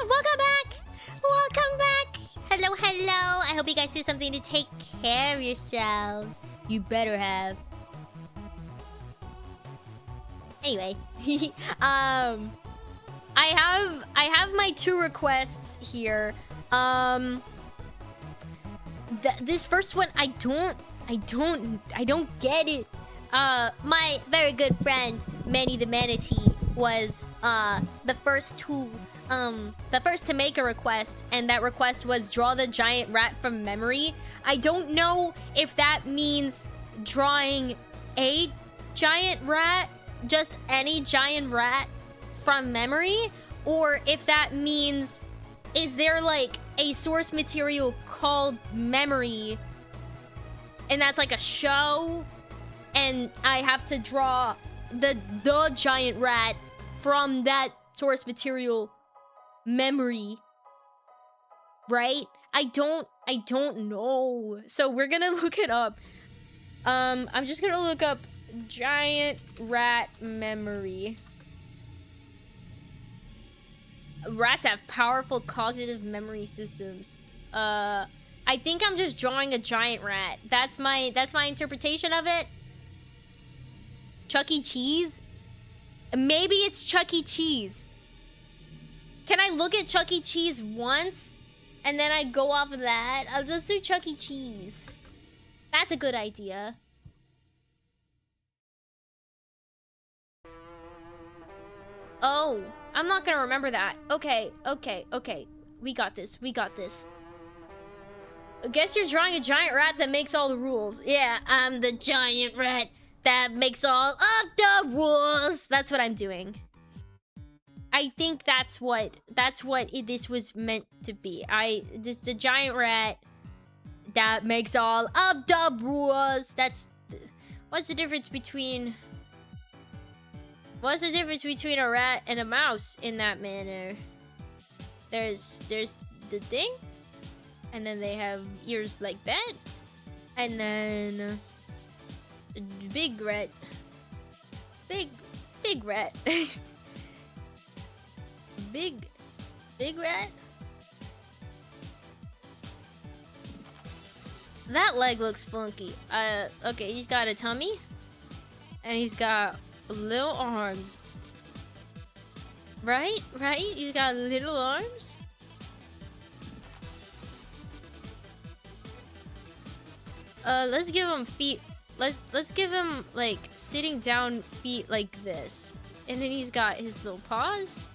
Welcome back! Welcome back! Hello, hello! I hope you guys did something to take care of yourselves. You better have. Anyway, I have my 2 requests here. This first one, I don't get it. My very good friend Manny the Manatee was the first to make a request, and that request was draw the giant rat from memory. I don't know if that means drawing a giant rat, just any giant rat from memory, or if that means, is there like a source material called Memory, and that's like a show, and I have to draw the giant rat from that source material Memory, right? I don't know. So we're gonna look it up. I'm just gonna look up giant rat memory. Rats have powerful cognitive memory systems. I think I'm just drawing a giant rat. That's my interpretation of it. Chuck E. Cheese? Maybe it's Chuck E. Cheese. Can I look at Chuck E. Cheese once? And then I go off of that? Let's do Chuck E. Cheese. That's a good idea. Oh, I'm not gonna remember that. Okay. We got this. I guess you're drawing a giant rat that makes all the rules. Yeah, I'm the giant rat that makes all of the rules. That's what I'm doing. I think that's what this was meant to be. Just a giant rat that makes all of the rules. What's the difference between a rat and a mouse in that manner? There's the thing, and then they have ears like that, and then big rat. Big rat. Big rat? That leg looks funky. Okay, he's got a tummy. And he's got little arms. Right? He's got little arms? Let's give him feet. Let's give him, like, sitting down feet like this. And then he's got his little paws.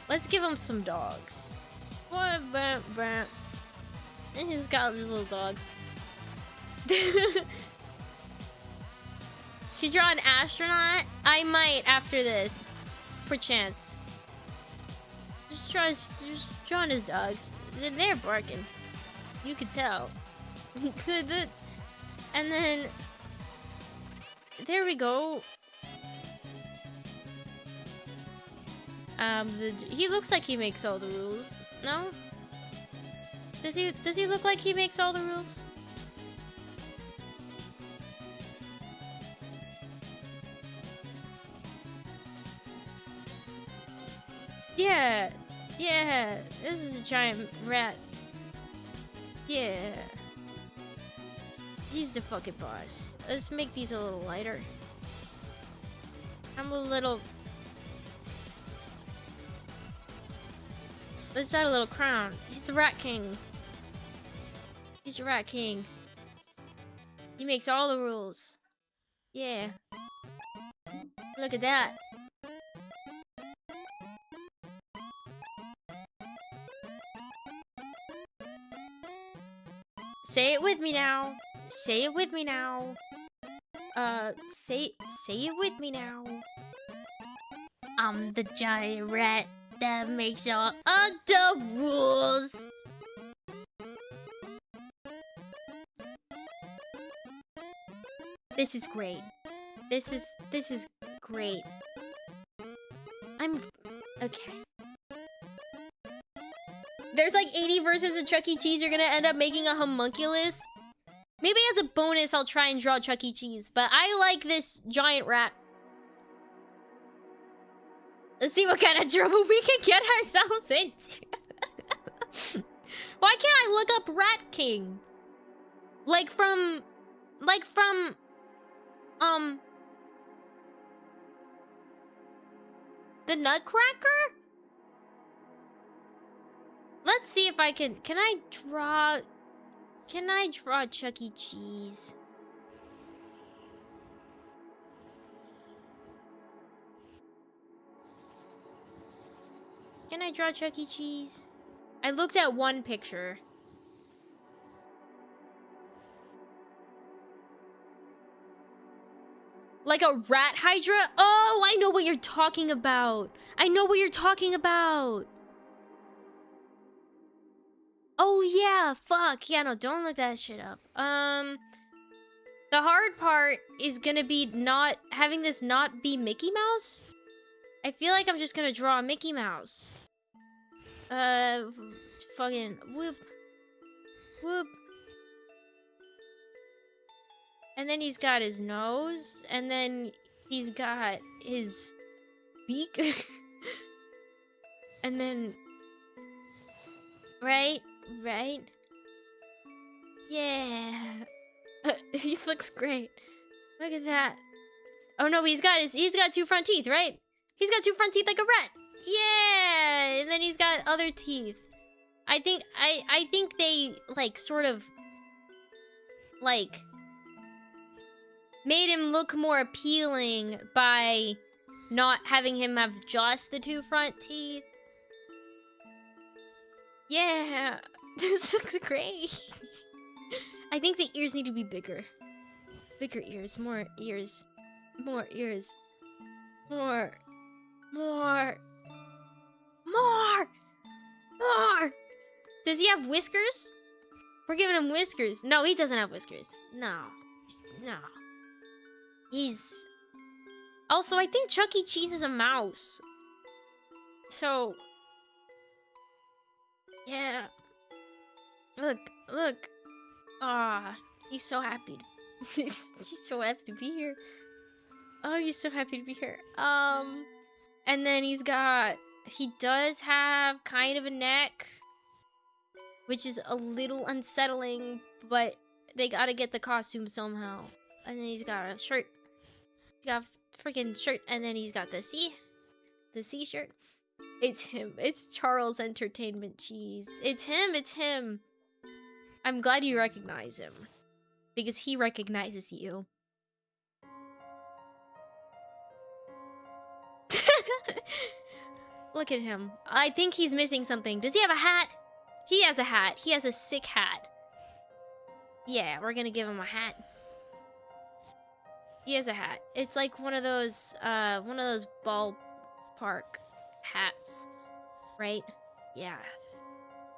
Let's give him some dogs. And he's got his little dogs. Can you draw an astronaut? I might after this. Perchance. Just drawing his dogs. They're barking. You could tell. And then there we go. He looks like he makes all the rules. No? Does he look like he makes all the rules? Yeah. Yeah. This is a giant rat. Yeah. He's the fucking boss. Let's make these a little lighter. I'm a little... Let's add a little crown. He's the Rat King. He's the Rat King. He makes all the rules. Yeah. Look at that. Say it with me now. Say it with me now. Say it with me now. I'm the giant rat that makes all of the rules. This is great. This is great. I'm okay. There's like 80 versions of Chuck E. Cheese. You're gonna end up making a homunculus. Maybe as a bonus, I'll try and draw Chuck E. Cheese. But I like this giant rat. Let's see what kind of trouble we can get ourselves into. Why can't I look up Rat King? Like from... The Nutcracker? Let's see if I can... Can I draw Chuck E. Cheese? Can I draw Chuck E. Cheese? I looked at one picture. Like a rat hydra? Oh, I know what you're talking about. I know what you're talking about. Oh yeah, fuck. Yeah, no, don't look that shit up. The hard part is gonna be not having this not be Mickey Mouse. I feel like I'm just gonna draw a Mickey Mouse. Fucking whoop. Whoop. And then he's got his nose, and then he's got his beak. And then... Right? Yeah. He looks great. Look at that. Oh no, he's got two front teeth, right? He's got two front teeth like a rat. Yeah! And then he's got other teeth. I think they, like, sort of... Like... made him look more appealing by not having him have just the two front teeth. Yeah, this looks great. I think the ears need to be bigger. Bigger ears, more ears. More ears. More. Does he have whiskers? We're giving him whiskers. No, he doesn't have whiskers. No. He's... Also, I think Chuck E. Cheese is a mouse. So... Yeah. Look. Ah, he's so happy. He's so happy to be here. Oh, he's so happy to be here. And then he does have kind of a neck, which is a little unsettling, but they gotta get the costume somehow. And then he's got a shirt. He's got a freaking shirt, and then he's got the C shirt. It's him. It's Charles Entertainment Cheese. It's him. I'm glad you recognize him. Because he recognizes you. Look at him. I think he's missing something. Does he have a hat? He has a hat. He has a sick hat. Yeah, we're gonna give him a hat. He has a hat. It's like one of those ballpark hats, right? Yeah.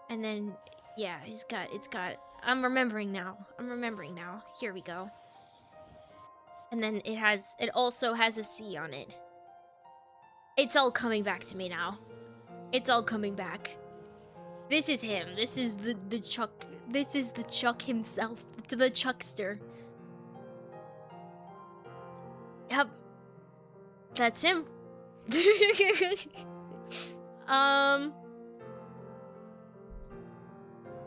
And then, yeah, it's got, I'm remembering now. Here we go. And then it also has a C on it. It's all coming back to me now. It's all coming back. This is him. This is the Chuck. This is the Chuck himself. The Chuckster. Yep. That's him.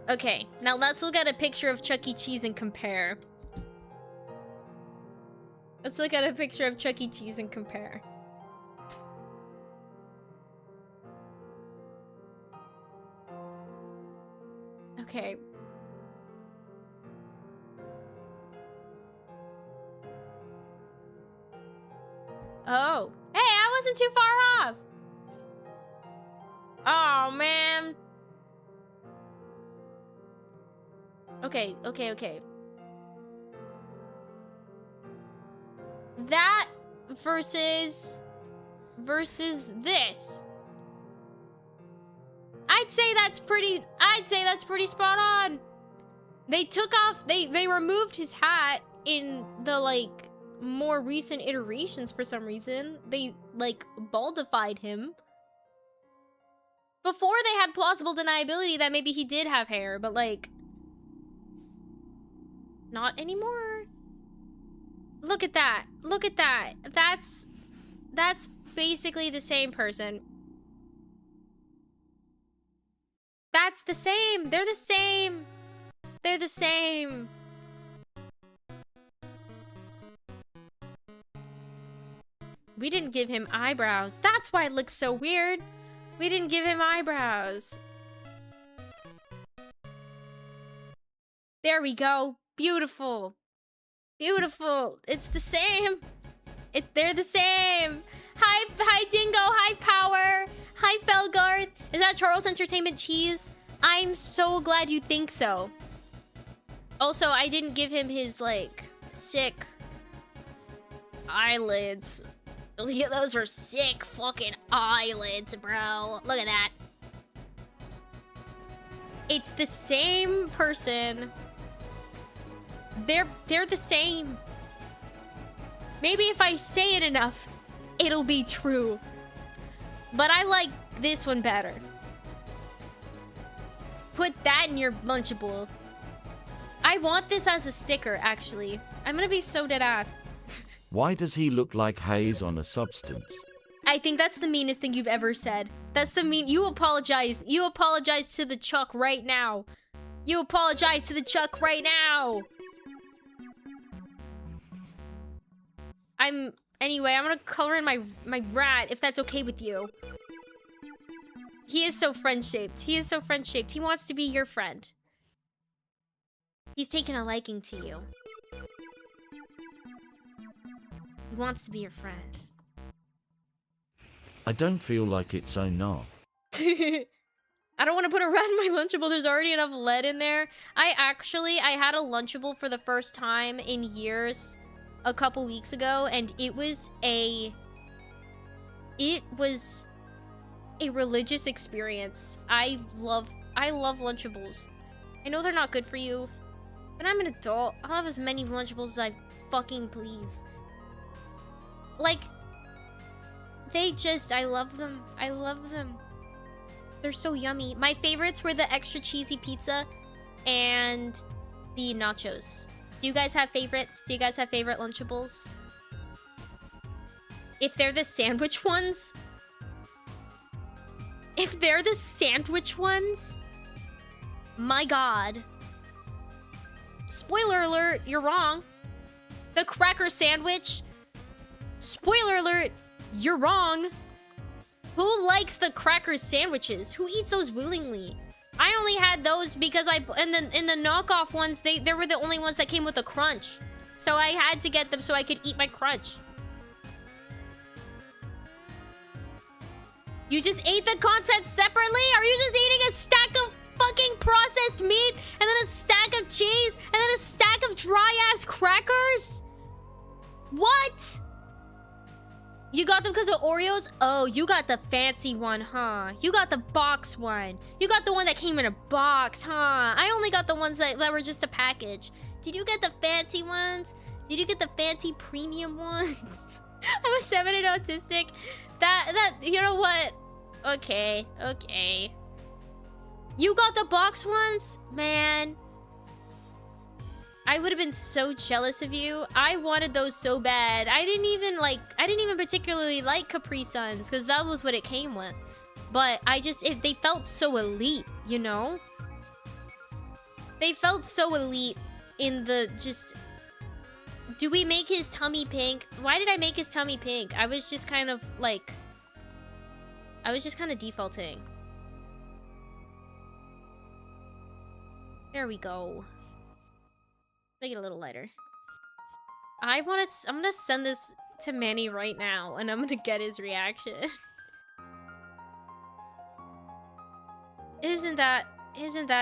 Okay, now let's look at a picture of Chuck E. Cheese and compare. Let's look at a picture of Chuck E. Cheese and compare. Okay. Oh. Hey, I wasn't too far off. Oh, man. Okay. That versus this. I'd say that's pretty spot on. They took off, they removed his hat in the, like, more recent iterations for some reason. They, like, baldified him. Before they had plausible deniability that maybe he did have hair, but, like, not anymore. Look at that. Look at that. That's basically the same person. That's the same. They're the same. They're the same. We didn't give him eyebrows. That's why it looks so weird. We didn't give him eyebrows. There we go. Beautiful. Beautiful. It's the same. They're the same. Hi Dingo. Hi Power. Hi Felgarth. Is that Charles Entertainment Cheese? I'm so glad you think so. Also, I didn't give him his, like, sick eyelids. Yeah, those are sick fucking eyelids, bro. Look at that. It's the same person. They're the same. Maybe if I say it enough, it'll be true. But I like this one better. Put that in your Lunchable. I want this as a sticker, actually. I'm gonna be so dead ass. Why does he look like haze on a substance? I think that's the meanest thing you've ever said. That's the mean. You apologize. You apologize to the Chuck right now. You apologize to the Chuck right now. Anyway, I'm gonna color in my rat if that's okay with you. He is so friend-shaped. He is so friend-shaped. He wants to be your friend. He's taken a liking to you. He wants to be your friend. I don't feel like it's so enough. I don't want to put a rat in my Lunchable. There's already enough lead in there. I had a Lunchable for the first time in years a couple weeks ago, and it was a religious experience. I love Lunchables. I know they're not good for you, but I'm an adult. I'll have as many Lunchables as I fucking please. Like, I love them. I love them. They're so yummy. My favorites were the extra cheesy pizza and the nachos. Do you guys have favorites? Do you guys have favorite Lunchables? If they're the sandwich ones... If they're the sandwich ones... My god. Spoiler alert, you're wrong. The cracker sandwich... Spoiler alert, you're wrong. Who likes the cracker sandwiches? Who eats those willingly? I only had those because in the knockoff ones, they were the only ones that came with a crunch. So I had to get them so I could eat my crunch. You just ate the content separately? Are you just eating a stack of fucking processed meat and then a stack of cheese and then a stack of dry-ass crackers? What? You got them because of Oreos? Oh, you got the fancy one, huh? You got the box one. You got the one that came in a box, huh? I only got the ones that were just a package. Did you get the fancy ones? Did you get the fancy premium ones? I'm a 7 and autistic. You know what? Okay, okay. You got the box ones? Man. I would have been so jealous of you. I wanted those so bad. I didn't even particularly like Capri Suns because that was what it came with. But they felt so elite, you know? They felt so elite in the just... Do we make his tummy pink? Why did I make his tummy pink? I was just kind of like... I was just kind of defaulting. There we go. Make it a little lighter. I'm gonna send this to Manny right now, and I'm gonna get his reaction. Isn't that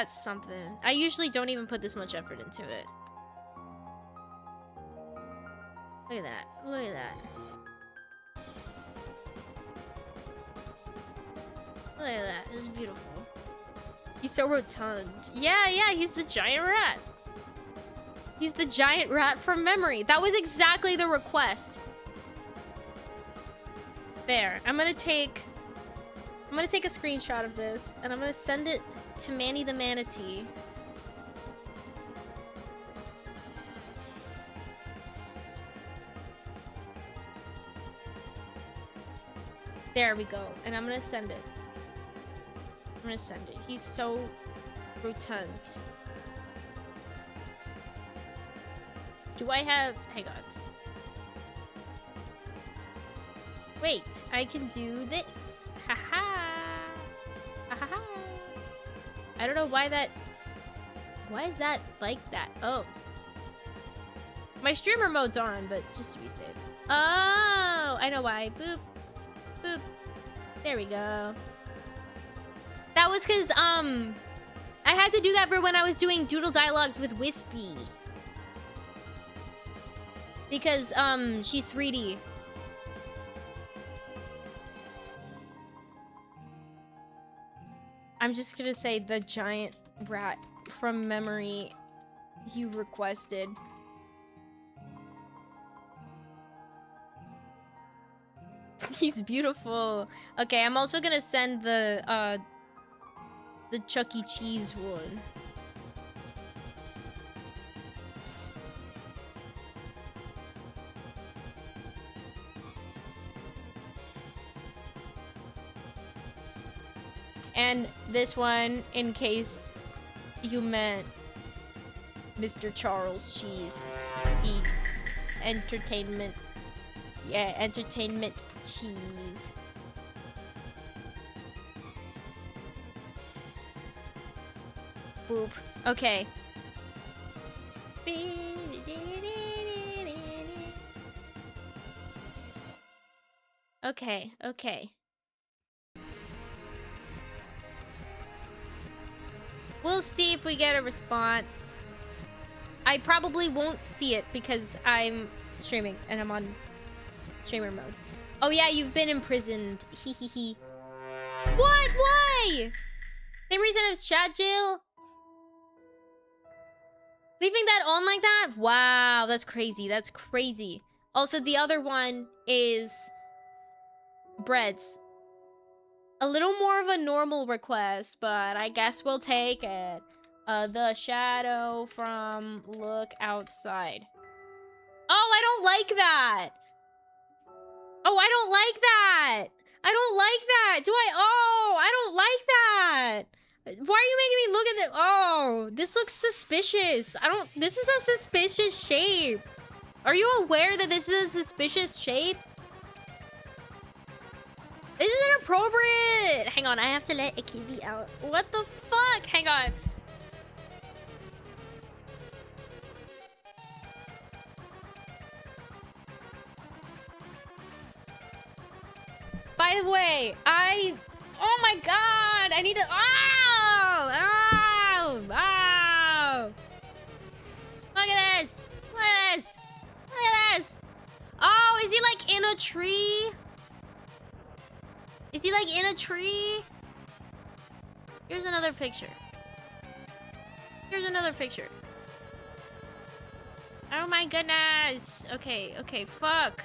something? I usually don't even put this much effort into it. Look at that. Look at that. Look at that. This is beautiful. He's so rotund. Yeah, he's the giant rat. He's the giant rat from memory. That was exactly the request. There. I'm gonna take a screenshot of this, and I'm gonna send it to Manny the Manatee. There we go. And I'm gonna send it. I'm gonna send it. He's so rotund. Do I have... Hang on. Wait, I can do this. Haha. Haha. I don't know why that... Why is that like that? Oh. My streamer mode's on, but just to be safe. Oh, I know why. Boop. Boop. There we go. That was because, I had to do that for when I was doing doodle dialogues with Wispy. Because, she's 3D. I'm just gonna say the giant rat from memory you requested. He's beautiful. Okay, I'm also gonna send the Chuck E. Cheese one. And this one, in case you meant Mr. Charles Cheese. Eat entertainment. Yeah, entertainment cheese. Boop. Okay. Okay, okay. We'll see if we get a response. I probably won't see it because I'm streaming and I'm on streamer mode. Oh yeah, you've been imprisoned. Hee hee hee. What? Why? Same reason as chat jail? Leaving that on like that? Wow, that's crazy. That's crazy. Also, the other one is breads. A little more of a normal request, but I guess we'll take it. The shadow from Look Outside. Oh, I don't like that. Oh, I don't like that. I don't like that. Do I? Oh, I don't like that. Why are you making me look at that? Oh, this looks suspicious. This is a suspicious shape. Are you aware that this is a suspicious shape? This is inappropriate. Hang on, I have to let Akibi out. What the fuck? Hang on. By the way, oh my god, I need to, ow! Look at this, look at this, look at this. Oh, is he like in a tree? Is he like in a tree? Here's another picture. Here's another picture. Oh my goodness. Okay, okay, fuck.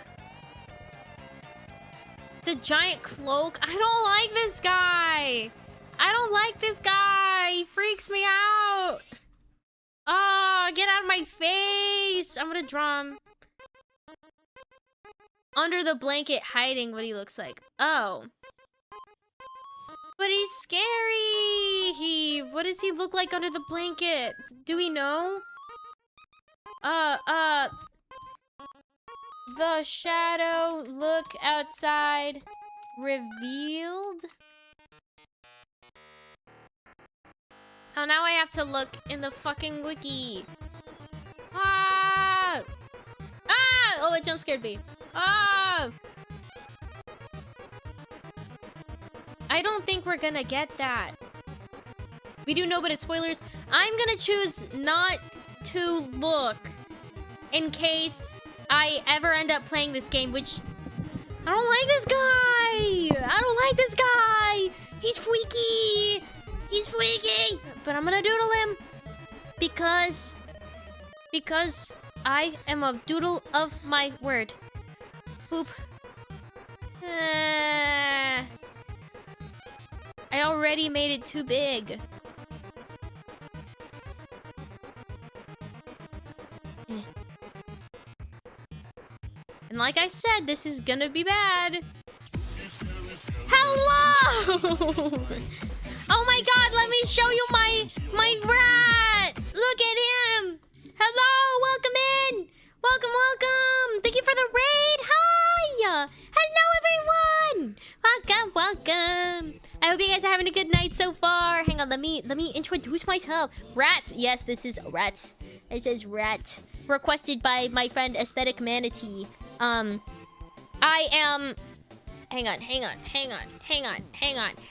the giant cloak. I don't like this guy. I don't like this guy. He freaks me out. Oh, get out of my face. I'm gonna draw him. Under the blanket, hiding what he looks like. Oh. But he's scary. What does he look like under the blanket? Do we know? The shadow look outside revealed. Oh, now I have to look in the fucking wiki. Ah! Ah! Oh, it jump scared me. Ah! I don't think we're gonna get that. We do know, but it's spoilers. I'm gonna choose not to look in case I ever end up playing this game, which I don't like this guy. I don't like this guy. He's freaky. He's freaky. But I'm gonna doodle him because I am a doodle of my word. Boop. I already made it too big. And like I said, this is gonna be bad. Hello! Oh my god, let me show you my rat! Look at him! Hello, welcome in! Welcome, welcome! Thank you for the raid! Hi! Hello, everyone! Welcome, welcome! I hope you guys are having a good night so far. Hang on, let me introduce myself. Rat! Yes, this is Rat. This is Rat. Requested by my friend Aesthetic Manatee. I am... Hang on.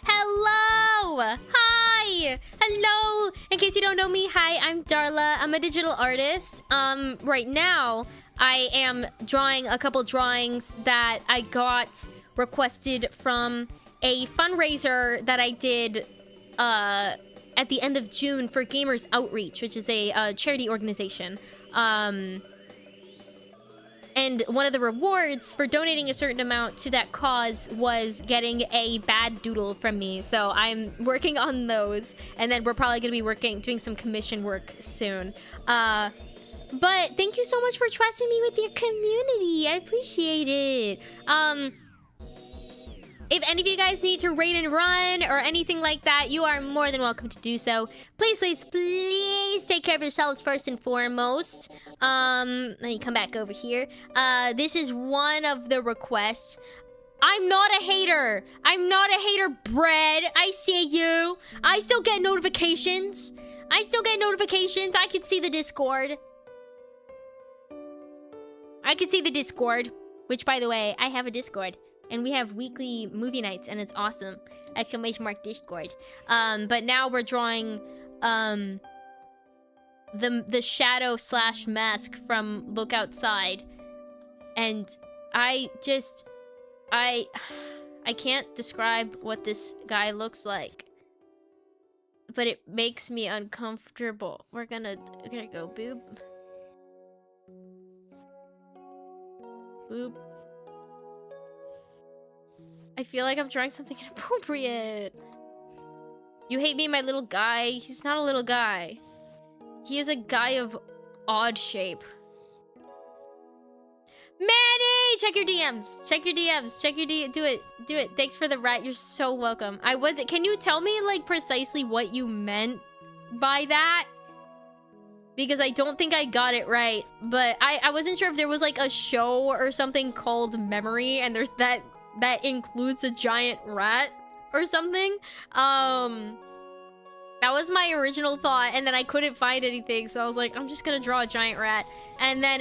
Hello! Hi! Hello! In case you don't know me, hi, I'm Darla. I'm a digital artist. Right now, I am drawing a couple drawings that I got requested from a fundraiser that I did, at the end of June for Gamers Outreach, which is a charity organization. And one of the rewards for donating a certain amount to that cause was getting a bad doodle from me. So I'm working on those. And then we're probably going to be doing some commission work soon. But thank you so much for trusting me with your community. I appreciate it. If any of you guys need to raid and run or anything like that, you are more than welcome to do so. Please, please, please take care of yourselves first and foremost. Let me come back over here. This is one of the requests. I'm not a hater. I'm not a hater, Bread. I see you. I still get notifications. I can see the Discord. Which, by the way, I have a Discord. And we have weekly movie nights, and it's awesome. Exclamation mark Discord. But now we're drawing the shadow / mask from Look Outside. And I can't describe what this guy looks like. But it makes me uncomfortable. We're gonna go boop. Boop. I feel like I'm drawing something inappropriate. You hate me, my little guy. He's not a little guy. He is a guy of odd shape. Manny! Check your DMs. Do it. Thanks for the rat. You're so welcome. Can you tell me, like, precisely what you meant by that? Because I don't think I got it right. But I wasn't sure if there was, like, a show or something called Memory, and there's that includes a giant rat or something. That was my original thought, and then I couldn't find anything, so I was like, I'm just gonna draw a giant rat. And then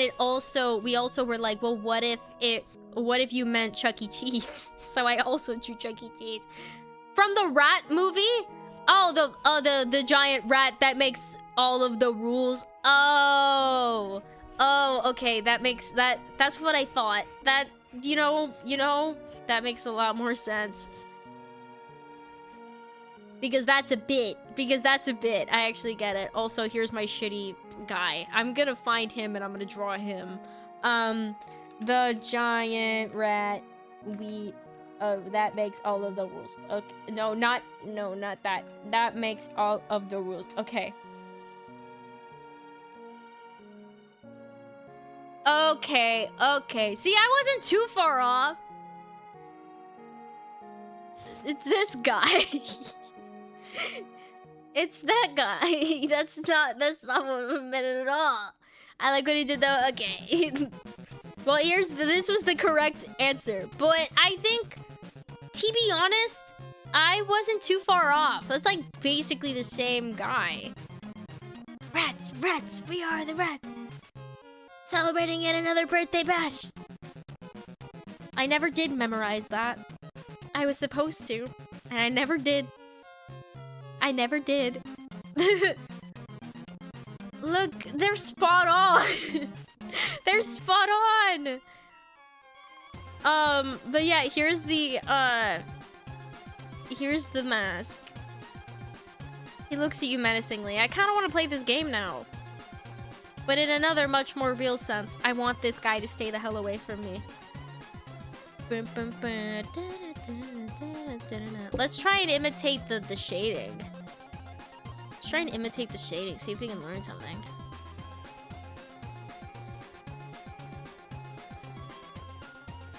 we also were like, well, what if you meant Chuck E. Cheese? So I also drew Chuck E. Cheese. From the Rat movie? Oh, the giant rat that makes all of the rules. Oh, okay, that's what I thought. That, you know, that makes a lot more sense. Because that's a bit. I actually get it. Also, here's my shitty guy. I'm gonna find him and I'm gonna draw him. The giant rat That makes all of the rules. Okay, no, not that. That makes all of the rules. Okay. Okay, okay. See, I wasn't too far off. It's this guy. It's that guy. That's not what I meant at all. I like what he did though. Okay. Well, this was the correct answer. But I think, to be honest, I wasn't too far off. That's like basically the same guy. Rats, rats, we are the rats. Celebrating yet another birthday bash. I never did memorize that. I was supposed to, and I never did. I never did. Look, they're spot on. They're spot on. But yeah, here's the mask. He looks at you menacingly. I kind of want to play this game now. But in another much more real sense, I want this guy to stay the hell away from me. Let's try and imitate the shading. Let's try and imitate the shading, see if we can learn something.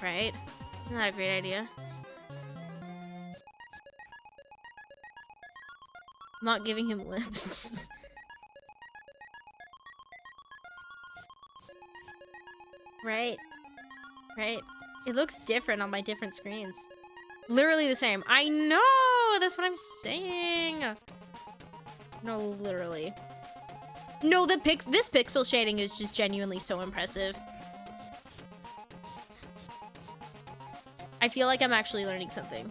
Right? Isn't that a great idea? I'm not giving him lips. Right? Right? It looks different on my different screens. Literally the same. I know! That's what I'm saying! No, literally. No, this pixel shading is just genuinely so impressive. I feel like I'm actually learning something.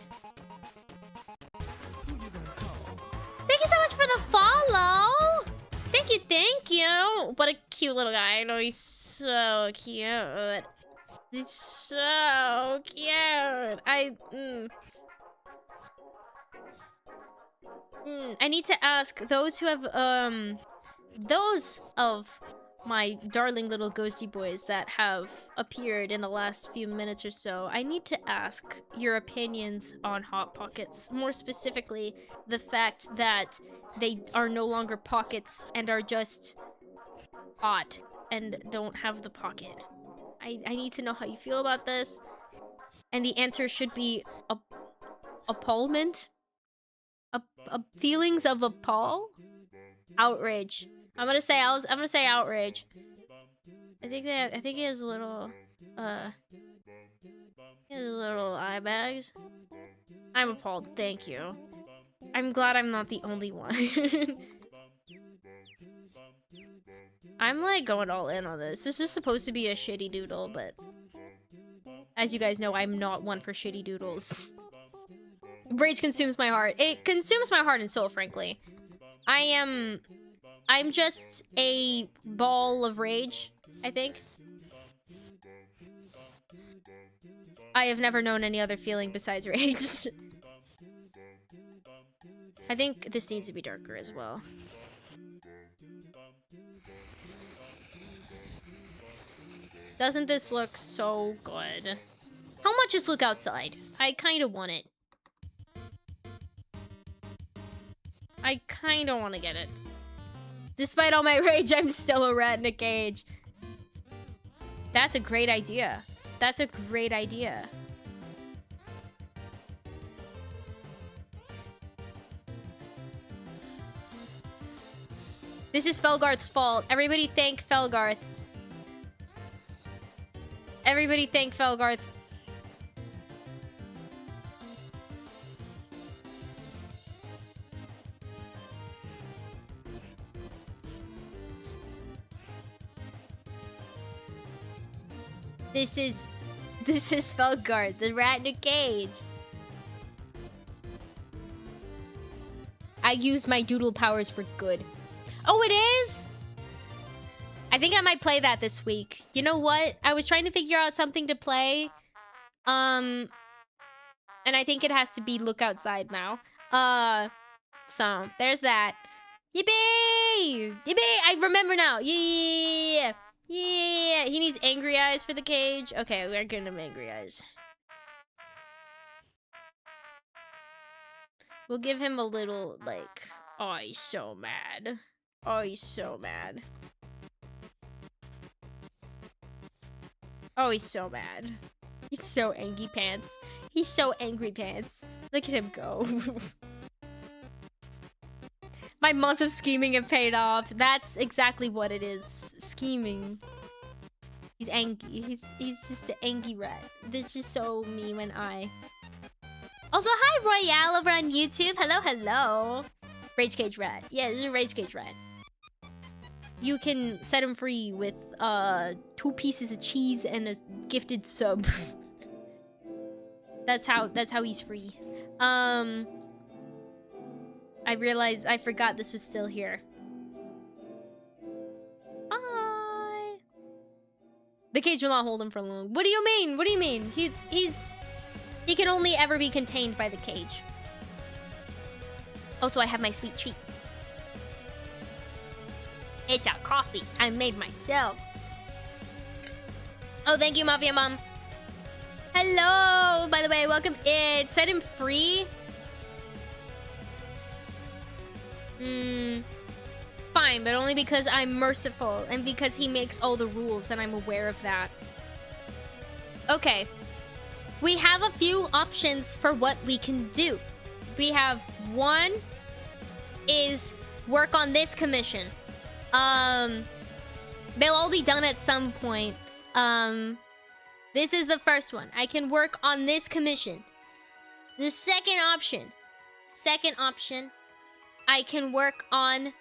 Thank you so much for the follow! Thank you, thank you! What a cute little guy. I know he's so cute. He's so cute. I need to ask those who have, those of my darling little ghosty boys that have appeared in the last few minutes or so, I need to ask your opinions on Hot Pockets. More specifically, the fact that they are no longer pockets and are just hot and don't have the pocket. I need to know how you feel about this. And the answer should be appallment? Feelings of appall? Outrage. I'm gonna say outrage. I think he has a little eye bags. I'm appalled, thank you. I'm glad I'm not the only one. I'm like going all in on this. This is supposed to be a shitty doodle, but as you guys know, I'm not one for shitty doodles. Rage consumes my heart. It consumes my heart and soul, frankly. I'm just a ball of rage, I think. I have never known any other feeling besides rage. I think this needs to be darker as well. Doesn't this look so good? How much is Look Outside? I kind of want it. I kind of want to get it. Despite all my rage, I'm still a rat in a cage. That's a great idea. That's a great idea. This is Felgarth's fault. Everybody thank Felgarth. Everybody thank Felgarth. This is Felgarth, the rat in a cage. I use my doodle powers for good. Oh, it is? I think I might play that this week. You know what? I was trying to figure out something to play. And I think it has to be Look Outside now. So, there's that. Yippee! Yippee! I remember now. Yeah! Yeah! He needs angry eyes for the cage. Okay, we're gonna have angry eyes. We'll give him a little, like... Oh, he's so mad. Oh, he's so mad. Oh, he's so mad. He's so angry pants. He's so angry pants. Look at him go. My months of scheming have paid off. That's exactly what it is. Scheming. He's angry. He's just an angry rat. This is so me when I... Also, hi Royale over on YouTube. Hello, hello. Rage Cage Rat. Yeah, this is a Rage Cage Rat. You can set him free with 2 pieces of cheese and a gifted sub. That's how he's free. I realized I forgot this was still here. Bye. The cage will not hold him for long. What do you mean? What do you mean? He can only ever be contained by the cage. Also, I have my sweet treat. It's a coffee I made myself. Oh, thank you, Mafia Mom. Hello, by the way, welcome in. Set him free. Fine, but only because I'm merciful and because he makes all the rules and I'm aware of that. Okay. We have a few options for what we can do. We have one is work on this commission. They'll all be done at some point. This is the first one. I can work on this commission. The second option, I can work on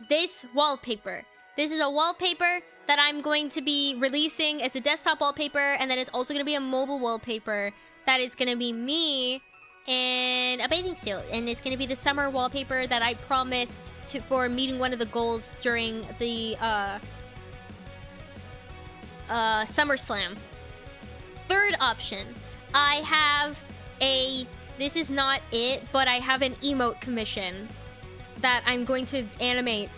this wallpaper. This is a wallpaper that I'm going to be releasing. It's a desktop wallpaper, and then it's also going to be a mobile wallpaper that is going to be me in a bathing suit. And it's going to be the summer wallpaper that I promised for meeting one of the goals during the SummerSlam. Third option, I have this is not it, but I have an emote commission that I'm going to animate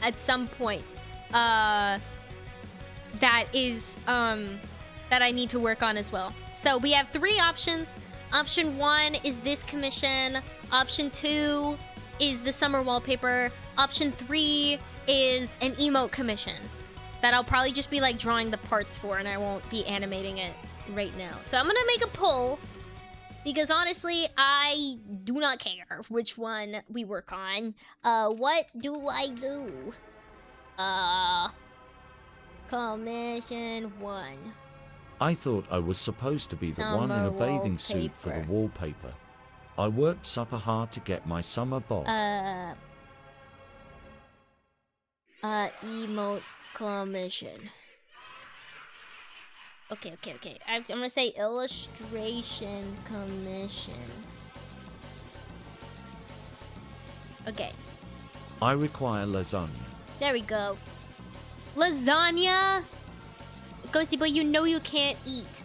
at some point. That is, that I need to work on as well. So we have 3 options. Option 1 is this commission. Option 2 is the summer wallpaper. Option 3 is an emote commission that I'll probably just be like drawing the parts for, and I won't be animating it right now. So I'm gonna make a poll because honestly, I do not care which one we work on. What do I do? Commission 1. I thought I was supposed to be the one in a bathing suit for the wallpaper. I worked super hard to get my summer bob. Emote commission. Okay. I'm gonna say illustration commission. Okay. I require lasagna. There we go. Lasagna? Ghosty boy, you know you can't eat.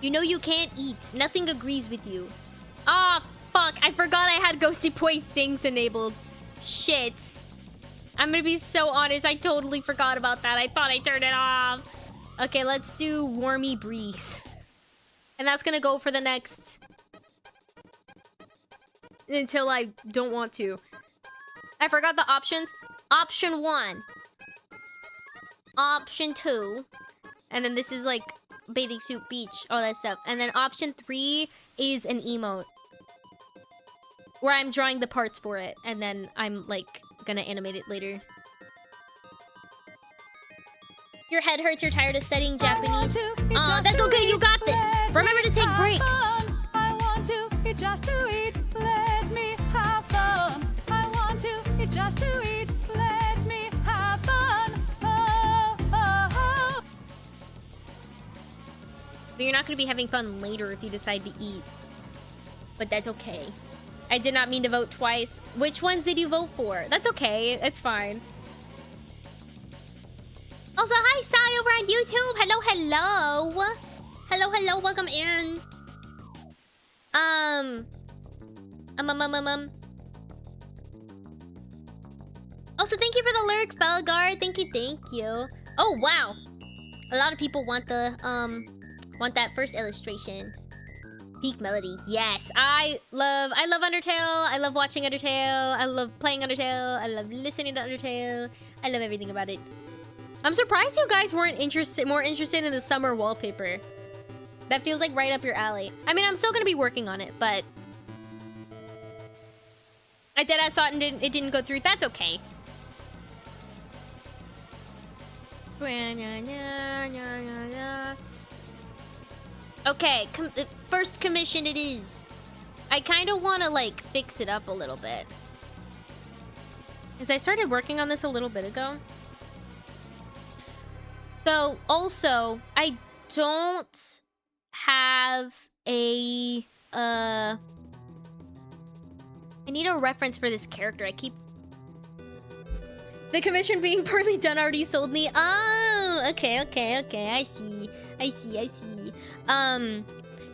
You know you can't eat. Nothing agrees with you. Ah, fuck. I forgot I had Ghosty boy sings enabled. Shit. I'm gonna be so honest. I totally forgot about that. I thought I turned it off. Okay, let's do Warmy Breeze. And that's gonna go for the next... until I don't want to. I forgot the options. Option 1. Option 2. And then this is like bathing suit beach, all that stuff. And then option 3 is an emote. Where I'm drawing the parts for it. And then I'm like gonna animate it later. Your head hurts, you're tired of studying Japanese. That's okay, you got this. Remember to take breaks. I want to eat just to eat. Let me have fun. I want to eat just to eat. Let me have fun. Oh, oh, oh. But you're not going to be having fun later if you decide to eat. But that's okay. I did not mean to vote twice. Which ones did you vote for? That's okay. It's fine. Also, hi, Sai over on YouTube. Hello. Hello. Welcome in. Also, thank you for the lyric, Felgar. Thank you. Oh, wow. A lot of people want the, want that first illustration. Peak Melody. Yes, I love Undertale. I love watching Undertale. I love playing Undertale. I love listening to Undertale. I love everything about it. I'm surprised you guys weren't more interested in the summer wallpaper. That feels like right up your alley. I mean, I'm still gonna be working on it, but I deadass saw it and it didn't go through. That's okay. Okay, first commission it is. I kind of want to like fix it up a little bit, because I started working on this a little bit ago. So also, I don't have a I need a reference for this character. I keep the commission being poorly done already sold me. Oh, okay. I see.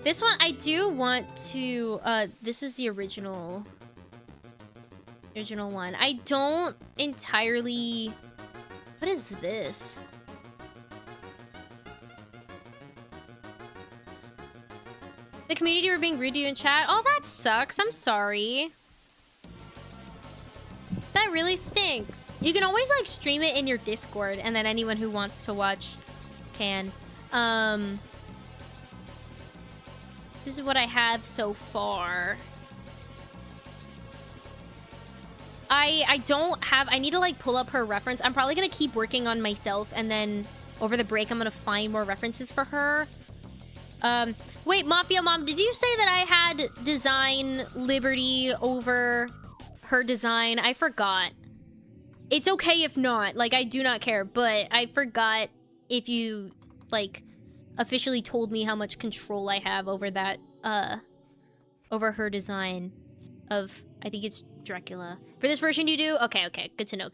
This one I do want to. This is the original one. I don't entirely. What is this? The community were being rude to you in chat. Oh, that sucks. I'm sorry. That really stinks. You can always like stream it in your Discord, and then anyone who wants to watch can. This is what I have so far. I don't have. I need to like pull up her reference. I'm probably gonna keep working on myself, and then over the break, I'm gonna find more references for her. Wait, Mafia Mom, did you say that I had design liberty over her design? I forgot. It's okay if not. Like, I do not care, but I forgot if you, like, officially told me how much control I have over that, over her design of, I think it's Dracula. For this version you do? Okay. Good to know.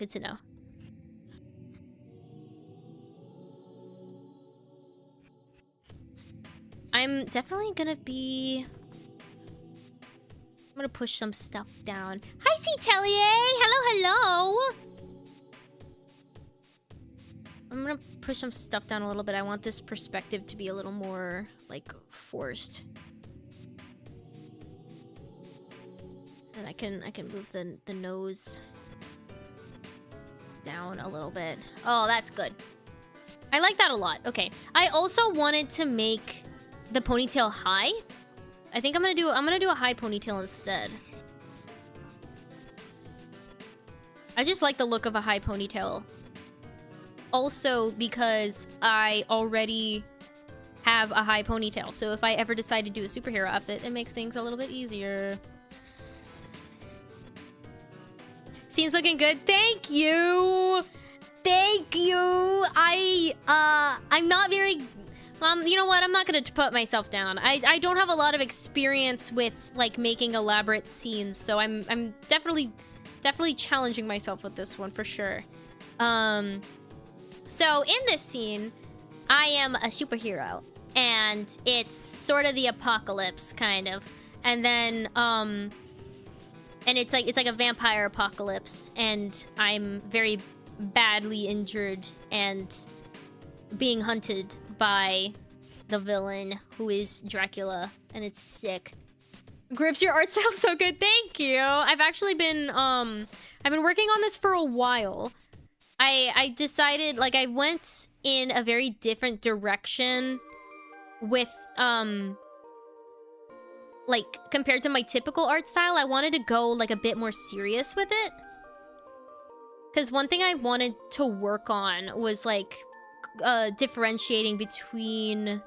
I'm definitely gonna be... I'm gonna push some stuff down. Hi, C-Tellier! Hello! I'm gonna push some stuff down a little bit. I want this perspective to be a little more, like, forced. And I can move the nose down a little bit. Oh, that's good. I like that a lot. Okay. I also wanted to make the ponytail high. I think I'm gonna do a high ponytail instead. I just like the look of a high ponytail. Also because I already have a high ponytail, so if I ever decide to do a superhero outfit, it makes things a little bit easier. Scene's looking good. Thank you. I'm not very... you know what? I'm not gonna put myself down. I don't have a lot of experience with like making elaborate scenes, so I'm definitely challenging myself with this one for sure. So in this scene, I am a superhero, and it's sort of the apocalypse kind of, and then and it's like a vampire apocalypse, and I'm very badly injured and being hunted by the villain, who is Dracula, and it's sick. Grips, your art style so good. Thank you. I've actually been I've been working on this for a while. I decided, like, I went in a very different direction with like compared to my typical art style. I wanted to go like a bit more serious with it, because one thing I wanted to work on was like differentiating between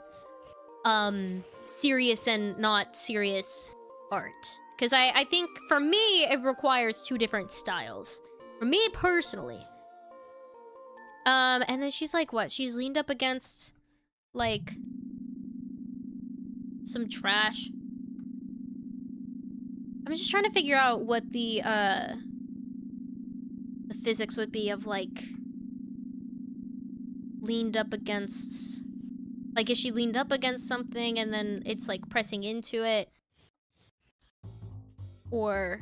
serious and not serious art, because I think for me it requires two different styles for me personally. And then she's like, what? She's leaned up against like some trash. I'm just trying to figure out what the physics would be of like leaned up against, like, is she leaned up against something and then it's like pressing into it, or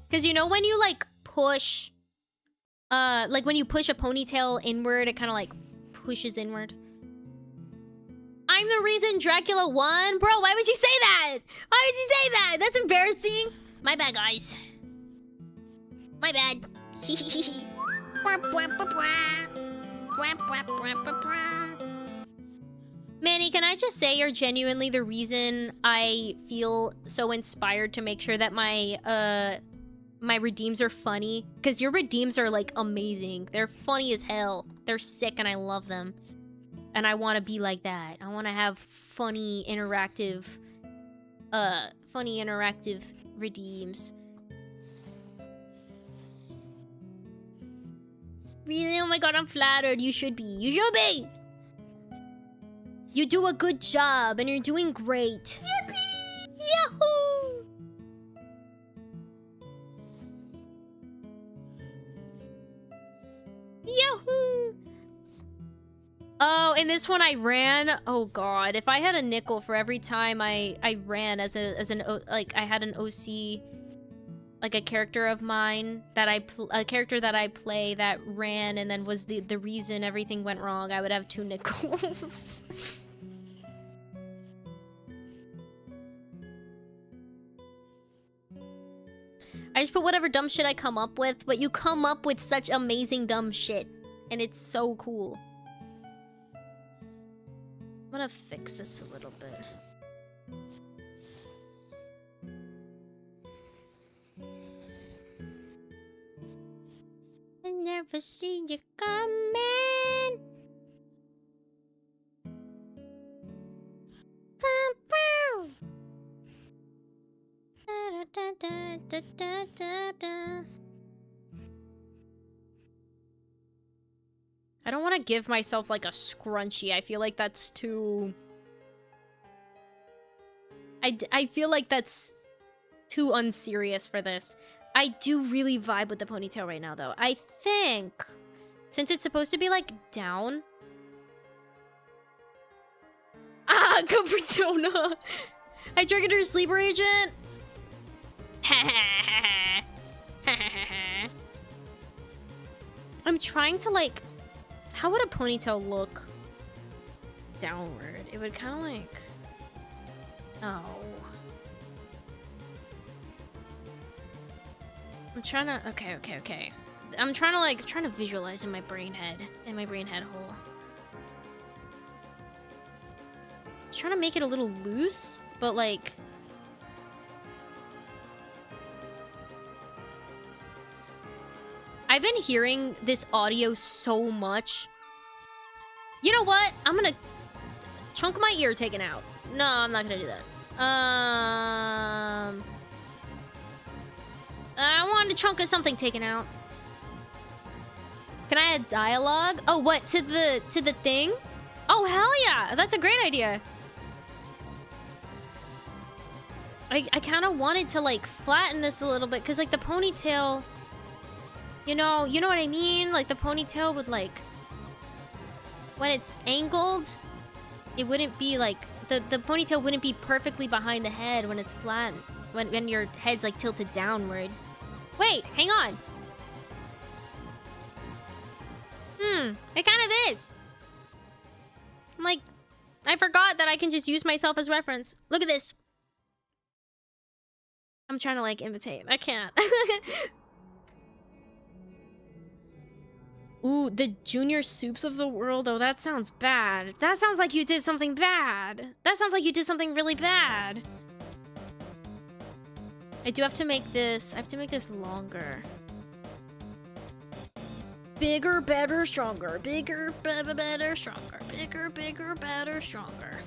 because you know when you like push like when you push a ponytail inward, it kind of like pushes inward. I'm the reason Dracula won? Bro, why would you say that? Why would you say that? That's embarrassing. My bad, guys. My bad. Manny, can I just say you're genuinely the reason I feel so inspired to make sure that my my redeems are funny? Because your redeems are, like, amazing. They're funny as hell. They're sick and I love them. And I want to be like that. I want to have funny, interactive redeems. Really? Oh my god, I'm flattered. You should be. You should be! You do a good job, and you're doing great. Yippee! Yahoo! Yahoo! Oh, in this one I ran. Oh god, if I had a nickel for every time I ran as I had an OC, like a character of mine that I play that ran and then was the reason everything went wrong, I would have 2 nickels. I just put whatever dumb shit I come up with, but you come up with such amazing dumb shit, and it's so cool. I'm gonna fix this a little bit. I never seen you coming. Bow, bow. Da, da, da, da, da, da, da. I don't want to give myself like a scrunchie. I feel like that's too... I feel like that's too unserious for this. I do really vibe with the ponytail right now, though. I think, since it's supposed to be, like, down... Ah, go Persona! I triggered her sleeper agent! I'm trying to, like... How would a ponytail look downward? It would kind of, like... Oh... I'm trying to... Okay. I'm trying to visualize in my brain head hole. I'm trying to make it a little loose, but like... I've been hearing this audio so much. You know what? I'm gonna... Chunk of my ear taken out. No, I'm not gonna do that. I wanted a chunk of something taken out. Can I add dialogue? Oh, what? To the thing? Oh, hell yeah! That's a great idea. I kind of wanted to, like, flatten this a little bit, because, like, the ponytail... You know what I mean? Like, the ponytail would, like... When it's angled, it wouldn't be, like... The ponytail wouldn't be perfectly behind the head when it's flat. When your head's, like, tilted downward. Wait, hang on. It kind of is. I'm like, I forgot that I can just use myself as reference. Look at this. I'm trying to, like, imitate. I can't. Ooh, the junior soups of the world. Oh, that sounds bad. That sounds like you did something bad. That sounds like you did something really bad. I do have to make this... I have to make this longer. Bigger, better, stronger. Bigger, better, stronger. Bigger, better, stronger.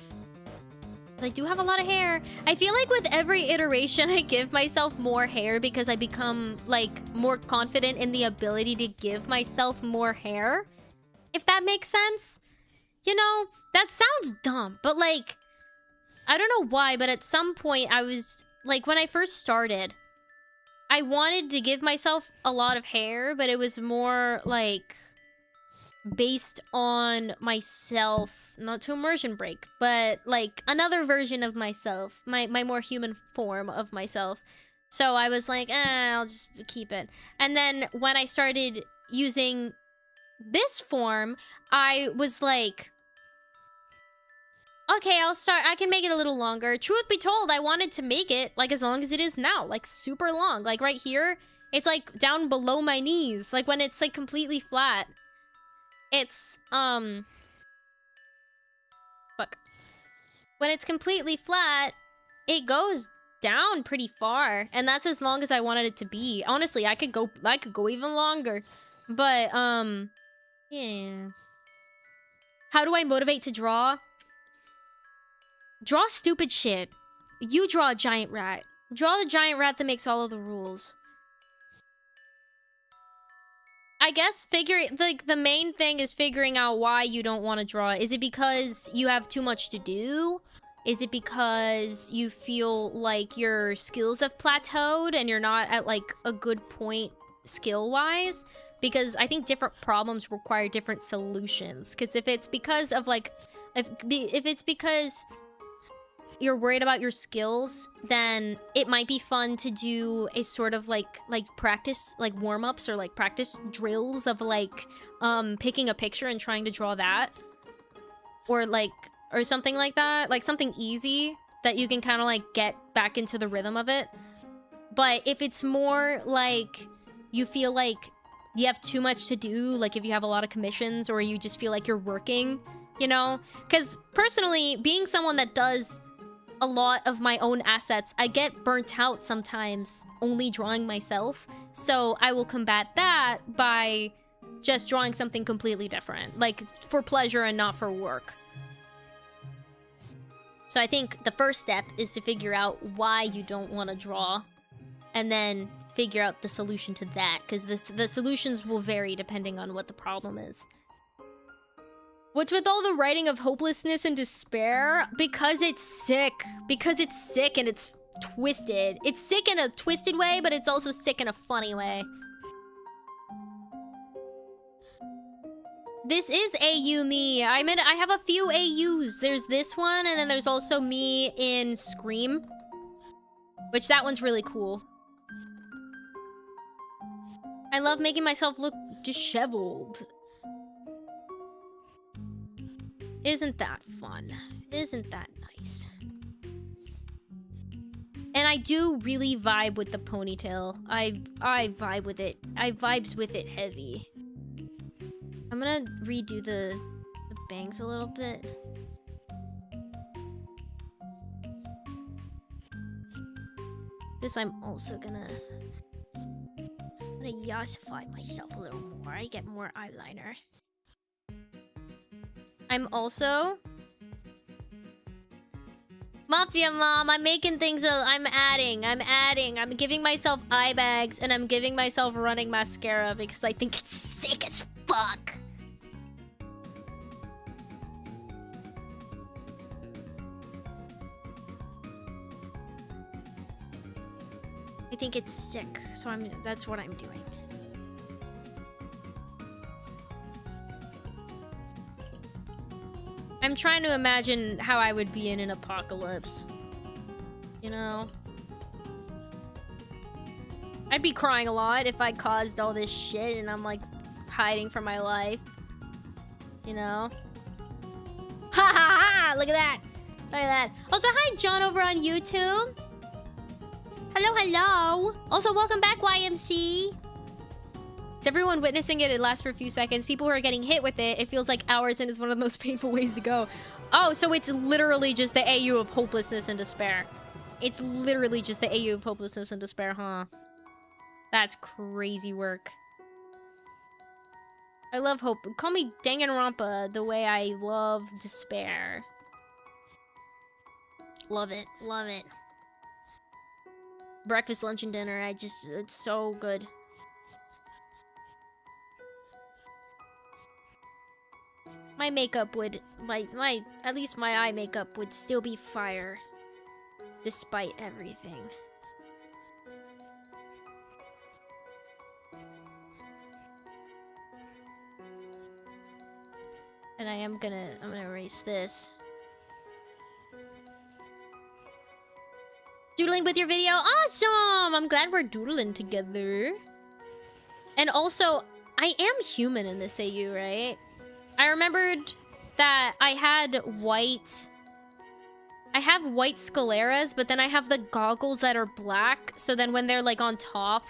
I do have a lot of hair. I feel like with every iteration, I give myself more hair because I become, like, more confident in the ability to give myself more hair. If that makes sense. You know, that sounds dumb, but, like, I don't know why, but at some point I was... Like, when I first started, I wanted to give myself a lot of hair, but it was more, like, based on myself. Not to immersion break, but, like, another version of myself. My more human form of myself. So I was like, I'll just keep it. And then when I started using this form, I was like... Okay, I'll start. I can make it a little longer. Truth be told, I wanted to make it like as long as it is now, like super long. Like right here, it's like down below my knees. Like when it's like completely flat. It's fuck. When it's completely flat, it goes down pretty far, and that's as long as I wanted it to be. Honestly, I could go even longer. But yeah. How do I motivate to draw? Draw stupid shit. You draw a giant rat. Draw the giant rat that makes all of the rules. I guess the main thing is figuring out why you don't want to draw. Is it because you have too much to do? Is it because you feel like your skills have plateaued and you're not at like a good point skill-wise? Because I think different problems require different solutions. Because if it's because of like, if it's because you're worried about your skills, then it might be fun to do a sort of like practice, like warm-ups or like practice drills of like picking a picture and trying to draw that, or something like that, like something easy that you can kind of like get back into the rhythm of it. But if it's more like you feel like you have too much to do, like if you have a lot of commissions or you just feel like you're working, you know? Because personally, being someone that does a lot of my own assets, I get burnt out sometimes only drawing myself. So I will combat that by just drawing something completely different, like for pleasure and not for work. So I think the first step is to figure out why you don't want to draw, and then figure out the solution to that, because the solutions will vary depending on what the problem is. What's with all the writing of hopelessness and despair? Because it's sick. Because it's sick and it's twisted. It's sick in a twisted way, but it's also sick in a funny way. This is AU me. I have a few AUs. There's this one, and then there's also me in Scream. Which, that one's really cool. I love making myself look disheveled. Isn't that fun? Isn't that nice? And I do really vibe with the ponytail. I vibe with it. I vibes with it heavy. I'm gonna redo the bangs a little bit. This I'm also gonna yassify myself a little more. I get more eyeliner. I'm also... Mafia Mom, I'm making things... I'm adding. I'm giving myself eye bags, and I'm giving myself running mascara because I think it's sick as fuck. I think it's sick, so that's what I'm doing. I'm trying to imagine how I would be in an apocalypse. You know? I'd be crying a lot if I caused all this shit and I'm like hiding from my life. You know? Ha ha ha! Look at that! Look at that. Also, hi John over on YouTube. Hello, hello. Also, welcome back, YMC. Is everyone witnessing it? It lasts for a few seconds. People who are getting hit with it, it feels like hours and is one of the most painful ways to go. Oh, so it's literally just the AU of hopelessness and despair. It's literally just the AU of hopelessness and despair, huh? That's crazy work. I love hope. Call me Danganronpa the way I love despair. Love it. Love it. Breakfast, lunch, and dinner. It's so good. My makeup would, at least my eye makeup would still be fire. Despite everything. And I'm gonna erase this. Doodling with your video? Awesome! I'm glad we're doodling together. And also, I am human in this AU, right? I remembered that I had white I have white scleras, but then I have the goggles that are black. So then when they're like on top,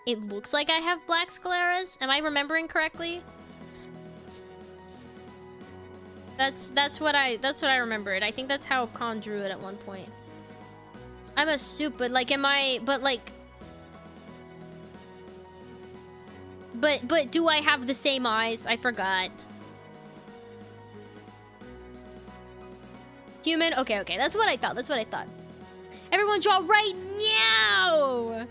it looks like I have black scleras. Am I remembering correctly? That's what I remembered. I think that's how Khan drew it at one point. I'm a soup, but like But do I have the same eyes? I forgot. Human? Okay, that's what I thought. Everyone draw right now!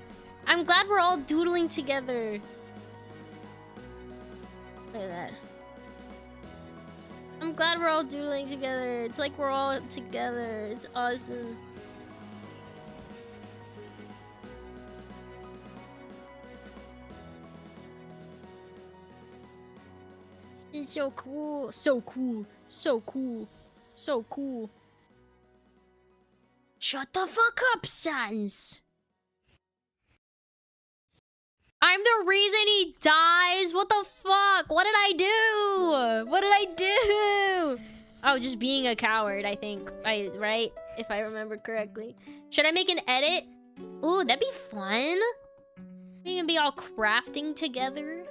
I'm glad we're all doodling together. Look at that. I'm glad we're all doodling together. It's like we're all together. It's awesome. It's so cool. So cool. Shut the fuck up, Sans. I'm the reason he dies. What the fuck? What did I do? Oh, just being a coward, I think. Right? If I remember correctly. Should I make an edit? Ooh, that'd be fun. We can be all crafting together.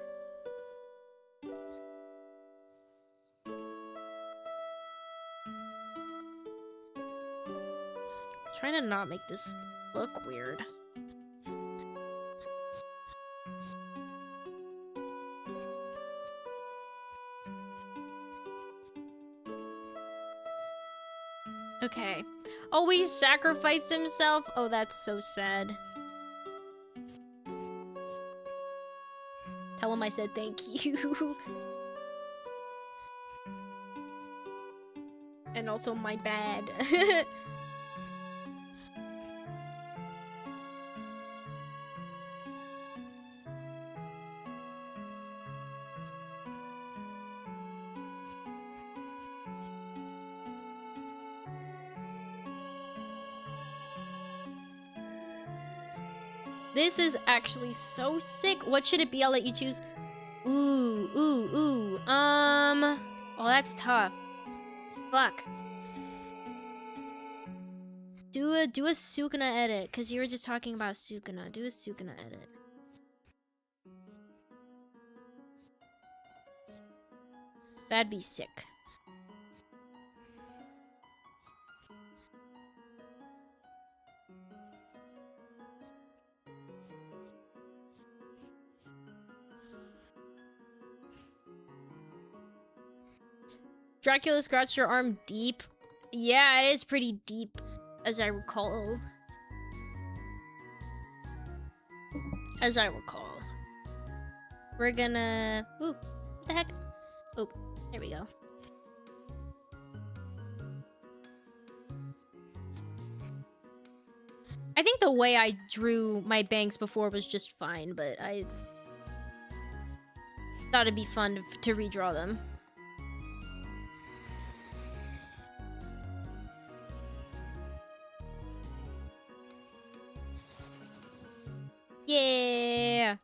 Trying to not make this look weird. Okay. Always sacrifice himself. Oh, that's so sad. Tell him I said thank you. And also my bad. This is actually so sick. What should it be? I'll let you choose. Ooh. Oh, that's tough. Fuck. Do a Sukuna edit, because you were just talking about Sukuna. Do a Sukuna edit. That'd be sick. Dracula scratched your arm deep. Yeah, it is pretty deep, as I recall. We're gonna... Ooh, what the heck? Oh, there we go. I think the way I drew my banks before was just fine, but I thought it'd be fun to redraw them. Yeah.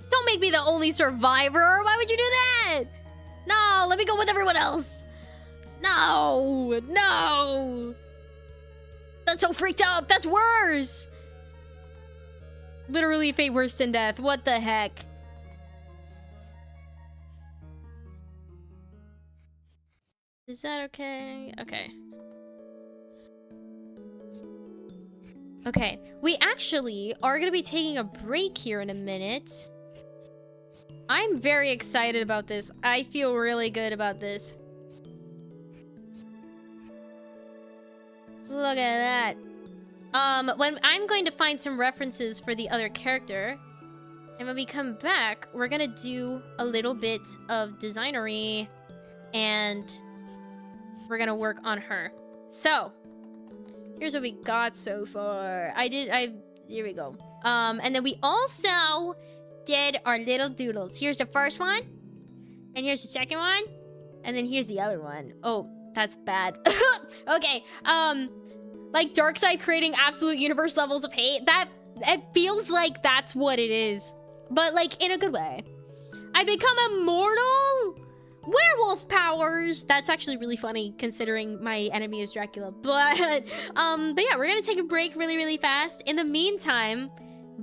Don't make me the only survivor. Why would you do that? No, let me go with everyone else. No. That's so freaked up. That's worse. Literally fate worse than death. What the heck? Is that okay? Okay, we actually are gonna be taking a break here in a minute. I'm very excited about this. I feel really good about this. Look at that. When I'm going to find some references for the other character, and when we come back, we're gonna do a little bit of designery, and we're gonna work on her. So, here's what we got so far. Here we go. And then we also did our little doodles. Here's the first one, and here's the second one, and then here's the other one. Oh, that's bad. Okay, like Darkseid creating absolute universe levels of hate. It feels like that's what it is. but like in a good way. I become immortal? Werewolf powers! That's actually really funny considering my enemy is Dracula. But yeah, we're gonna take a break really, really fast. In the meantime,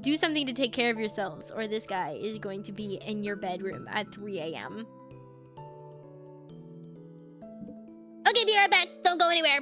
do something to take care of yourselves, or this guy is going to be in your bedroom at 3 a.m. Okay, be right back. Don't go anywhere.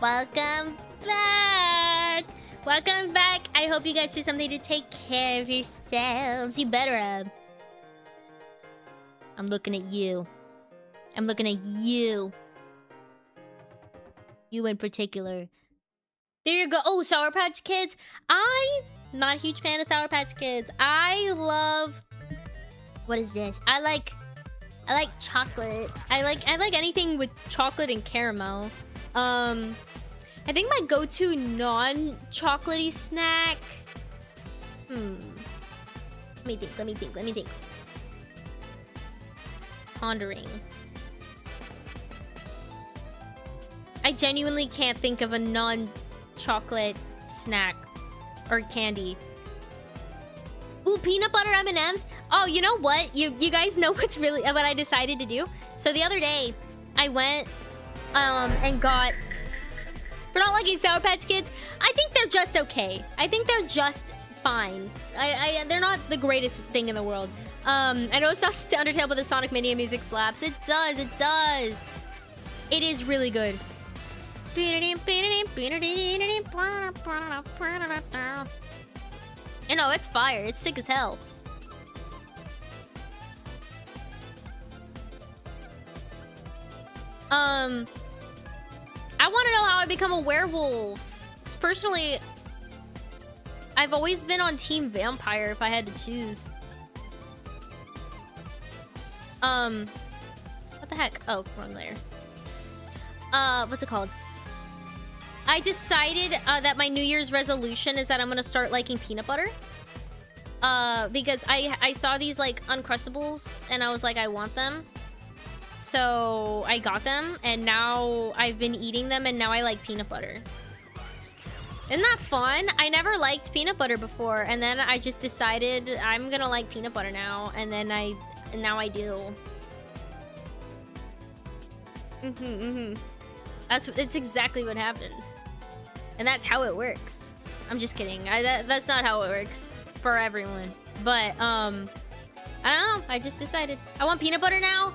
Welcome back. Welcome back. I hope you guys did something to take care of yourselves. You better have. I'm looking at you. I'm looking at you. You in particular. There you go. Oh, Sour Patch Kids. I'm not a huge fan of Sour Patch Kids. I love... What is this? I like chocolate. I like anything with chocolate and caramel. I think my go-to non-chocolatey snack... Let me think. Pondering. I genuinely can't think of a non-chocolate snack or candy. Ooh, peanut butter M&Ms. Oh, you know what? You guys know what I decided to do? So the other day, I went and got... For not liking Sour Patch Kids, I think they're just okay. I think they're just fine. They're not the greatest thing in the world. I know it's not Undertale, but the Sonic Mania music slaps. It does. It is really good. You know, it's fire. It's sick as hell. I want to know how I become a werewolf. Because personally, I've always been on Team Vampire if I had to choose. What the heck? Oh, wrong layer. What's it called? I decided that my New Year's resolution is that I'm gonna start liking peanut butter. Because I saw these like Uncrustables and I was like, I want them. So I got them and now I've been eating them and now I like peanut butter. Isn't that fun? I never liked peanut butter before and then I just decided I'm gonna like peanut butter now and then now I do. It's exactly what happened. And that's how it works. I'm just kidding. That's not how it works for everyone. But I don't know. I just decided. I want peanut butter now.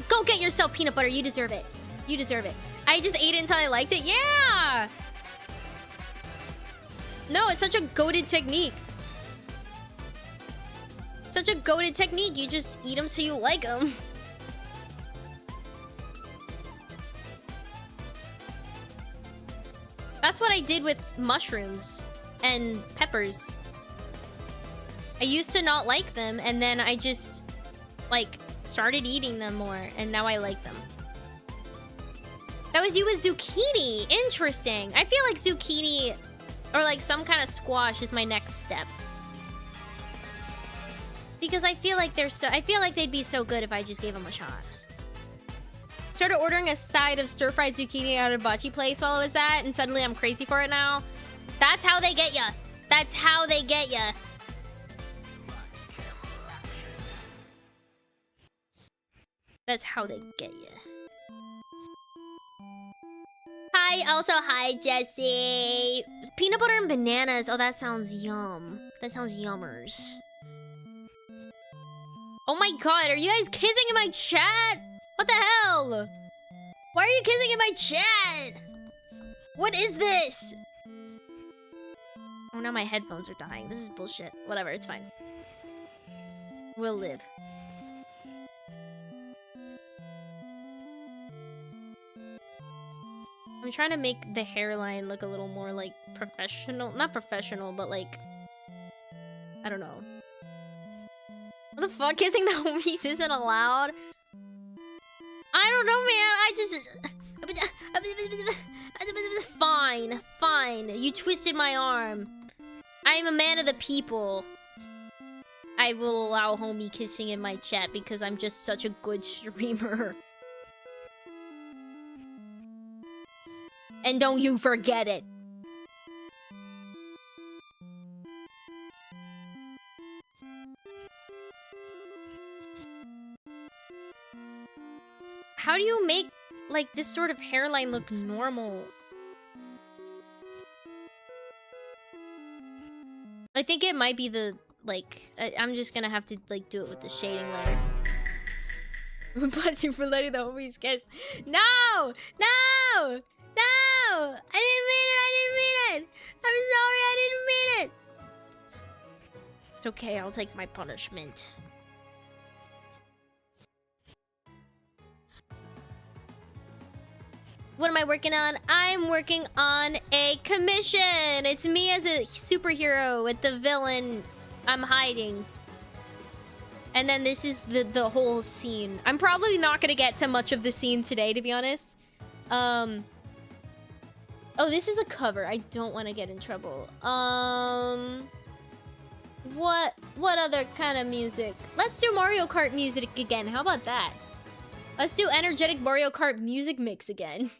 Go get yourself peanut butter. You deserve it. You deserve it. I just ate it until I liked it. Yeah! No, it's such a goated technique. Such a goated technique. You just eat them so you like them. That's what I did with mushrooms and peppers. I used to not like them, and then I just, like, started eating them more, and now I like them. That was you with zucchini. Interesting. I feel like zucchini or, like, some kind of squash is my next step. Because I feel like they'd be so good if I just gave them a shot. Started ordering a side of stir-fried zucchini at a bocce place while I was at, and suddenly I'm crazy for it now. That's how they get ya. That's how they get ya. That's how they get ya. Hi, Jesse. Peanut butter and bananas. Oh, that sounds yum. That sounds yummers. Oh my god, are you guys kissing in my chat? What the hell? Why are you kissing in my chat? What is this? Oh, now my headphones are dying. This is bullshit. Whatever, it's fine. We'll live. I'm trying to make the hairline look a little more, like, professional. Not professional, but, like... I don't know. What the fuck? Kissing the homies isn't allowed? I don't know, man. Fine. You twisted my arm. I am a man of the people. I will allow homie kissing in my chat because I'm just such a good streamer. And don't you forget it. How do you make, like, this sort of hairline look normal? I think it might be the, like... I'm just gonna have to, like, do it with the shading layer. Bless you for letting the homies kiss. No! No! No! I didn't mean it. I didn't mean it. I'm sorry. I didn't mean it. It's okay. I'll take my punishment. What am I working on? I'm working on a commission. It's me as a superhero with the villain I'm hiding. And then this is the whole scene. I'm probably not gonna get to much of the scene today, to be honest. Oh, this is a cover. I don't want to get in trouble. What other kind of music? Let's do Mario Kart music again. How about that? Let's do energetic Mario Kart music mix again.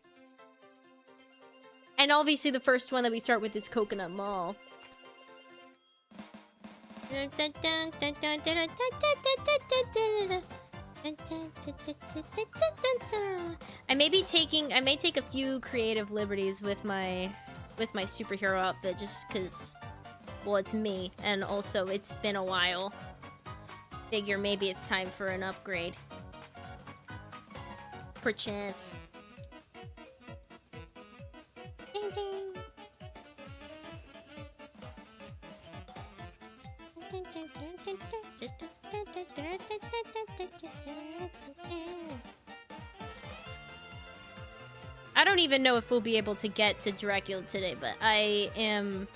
And obviously the first one that we start with is Coconut Mall. I may take a few creative liberties with my superhero outfit just cuz well, it's me and also it's been a while. Figure maybe it's time for an upgrade. Perchance. Ding ding. I don't even know if we'll be able to get to Dracula today, but I'm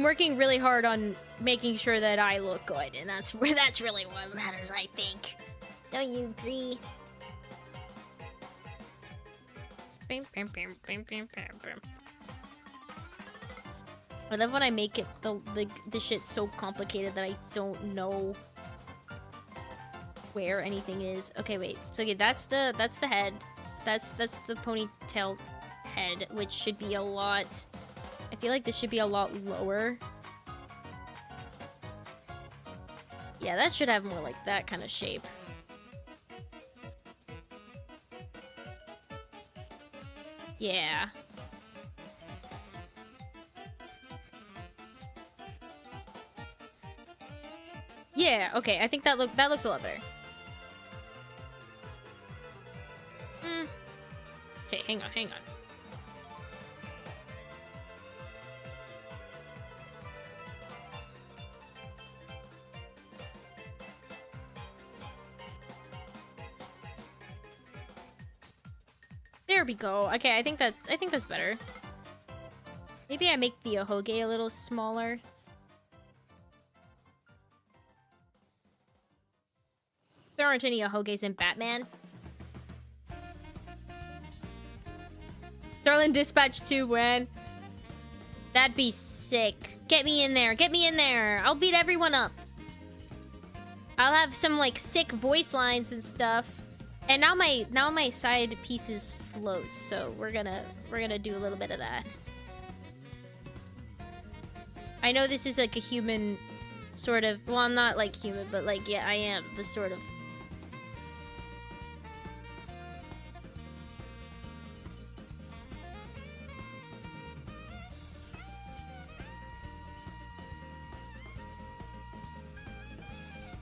working really hard on making sure that I look good, and that's really what matters, I think. Don't you agree? I love when I make it the shit so complicated that I don't know where anything is. Okay, wait. So okay, that's the head. That's the ponytail head, which should be a lot. I feel like this should be a lot lower. Yeah, that should have more like that kind of shape. Yeah. Yeah, okay, I think that looks a lot better. Okay, hang on. There we go. Okay, I think that's better. Maybe I make the Ahoge a little smaller. There aren't any Ahoges in Batman. Darlin Dispatch 2 when? That'd be sick. Get me in there. Get me in there. I'll beat everyone up. I'll have some like sick voice lines and stuff. And now my side pieces float, so we're gonna do a little bit of that. I know this is like a human sort of, well, I'm not like human, but like yeah, I am the sort of.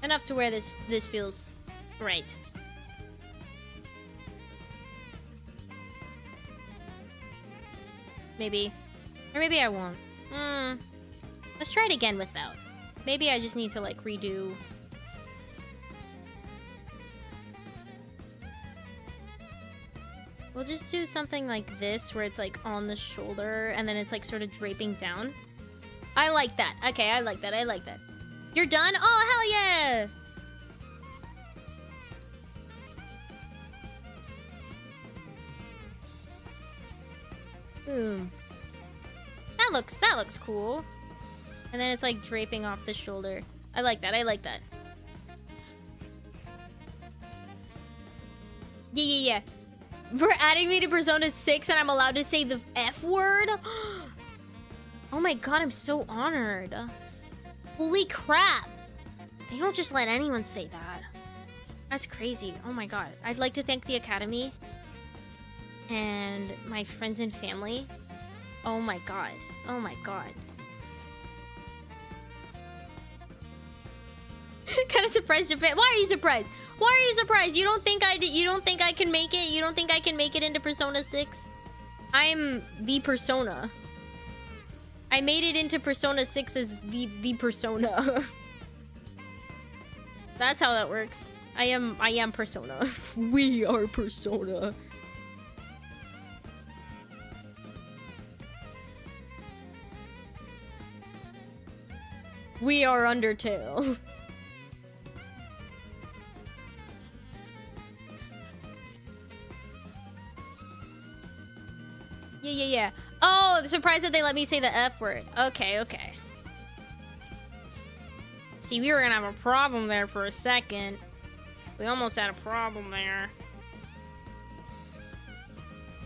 Enough to where this feels right. Maybe. Or maybe I won't. Let's try it again without. Maybe I just need to like redo. We'll just do something like this where it's like on the shoulder and then it's like sort of draping down. I like that. Okay, I like that. I like that. You're done? Oh, hell yeah! Boom. That looks cool. And then it's like draping off the shoulder. I like that. I like that. Yeah. We're adding me to Persona 6 and I'm allowed to say the F word? Oh my god, I'm so honored. Holy crap. They don't just let anyone say that. That's crazy. Oh my god. I'd like to thank the Academy and my friends and family. Oh my god. Oh my god. Kind of surprised Japan. Why are you surprised? Why are you surprised? You don't think you don't think I can make it? You don't think I can make it into Persona 6? I'm the Persona. I made it into Persona 6 as the Persona. That's how that works. I am Persona. We are Persona. We are Undertale. Yeah. Oh, surprised that they let me say the F word. Okay. See, we were gonna have a problem there for a second. We almost had a problem there.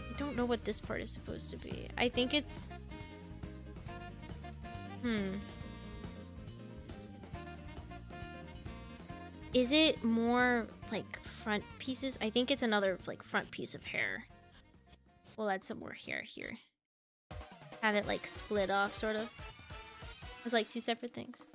I don't know what this part is supposed to be. I think it's... Is it more, like, front pieces? I think it's another, like, front piece of hair. We'll add some more hair here. Have it, like, split off, sort of. It's like 2 separate things.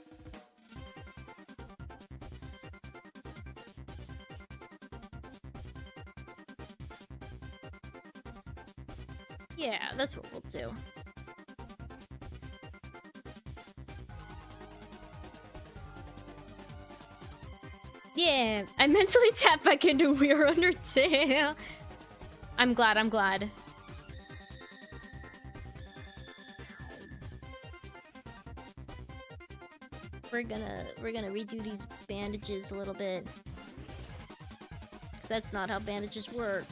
Yeah, that's what we'll do. Yeah, I mentally tapped back into We're Undertale. I'm glad. We're gonna redo these bandages a little bit. 'Cause that's not how bandages work.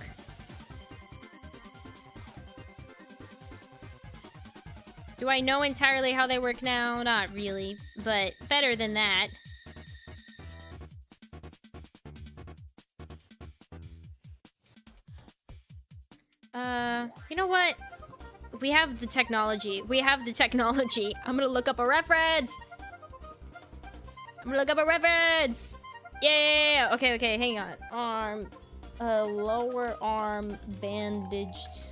Do I know entirely how they work now? Not really, but better than that. You know what? We have the technology. I'm gonna look up a reference. Yeah. Okay, hang on. Arm, lower arm bandaged.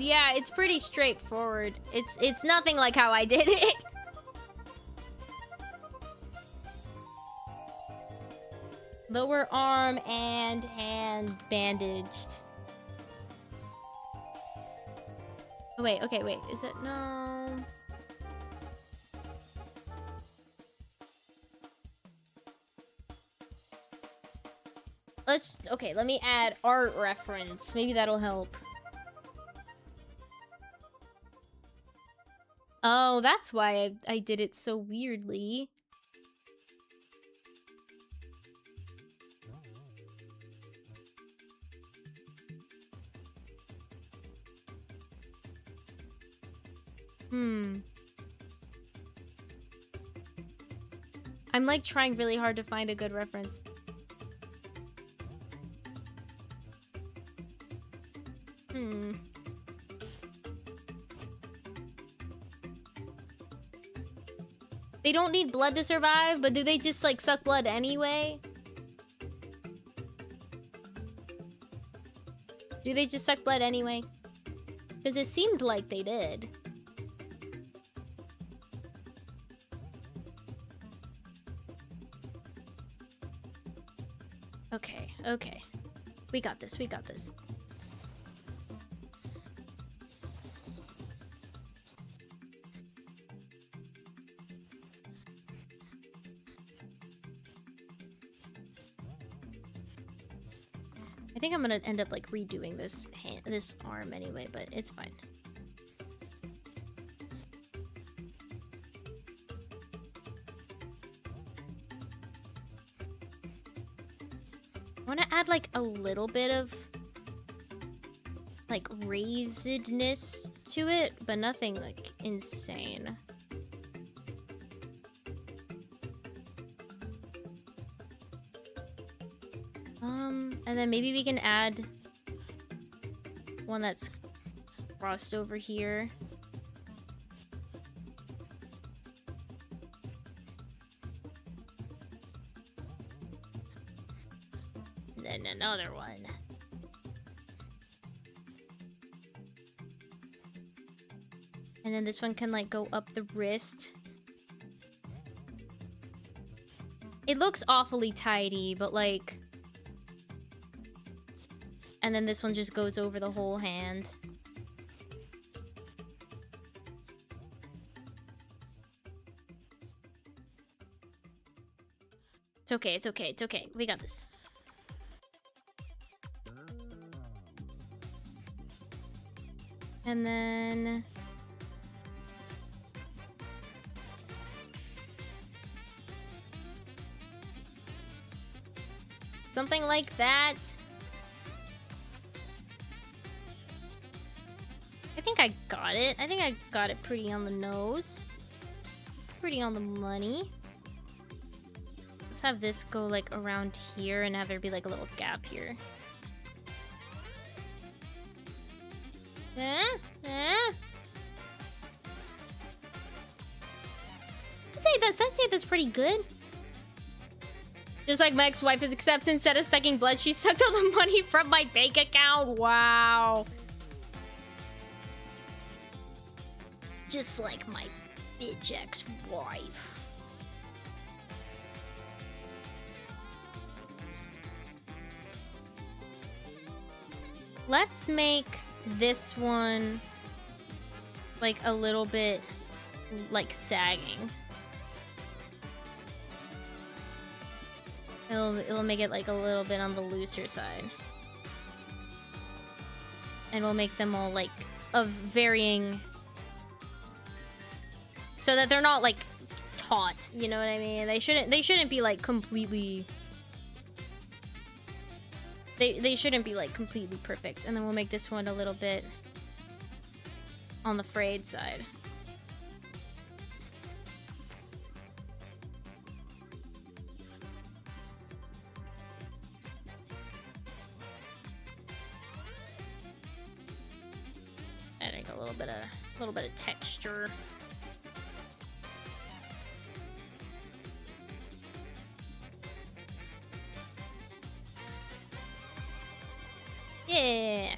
Yeah, it's pretty straightforward. It's nothing like how I did it. Lower arm and hand bandaged. Oh, wait. Is it? No. Let me add art reference. Maybe that'll help. Oh, that's why I did it so weirdly. I'm like trying really hard to find a good reference. They don't need blood to survive, but do they just like suck blood anyway? Do they just suck blood anyway? Because it seemed like they did. Okay. We got this. I think I'm gonna end up like redoing this arm anyway, but it's fine. I want to add like a little bit of like raisedness to it, but nothing like insane. And then maybe we can add one that's crossed over here. then another one. And then this one can like go up the wrist. It looks awfully tidy, but like... And then this one just goes over the whole hand. It's okay, it's okay, it's okay. We got this. And then... something like that. I think I got it. I think I got it pretty on the nose. Pretty on the money. Let's have this go like around here and have there be like a little gap here. I'd say that's pretty good. Just like my ex-wife's acceptance, instead of sucking blood, she sucked all the money from my bank account. Wow. Just like my bitch ex-wife. Let's make this one like a little bit like sagging. It'll make it like a little bit on the looser side. And we'll make them all like of varying, so that they're not like taut, you know what I mean? They shouldn't be like completely, they shouldn't be like completely perfect. And then we'll make this one a little bit on the frayed side. Adding a little bit of texture. Yeah.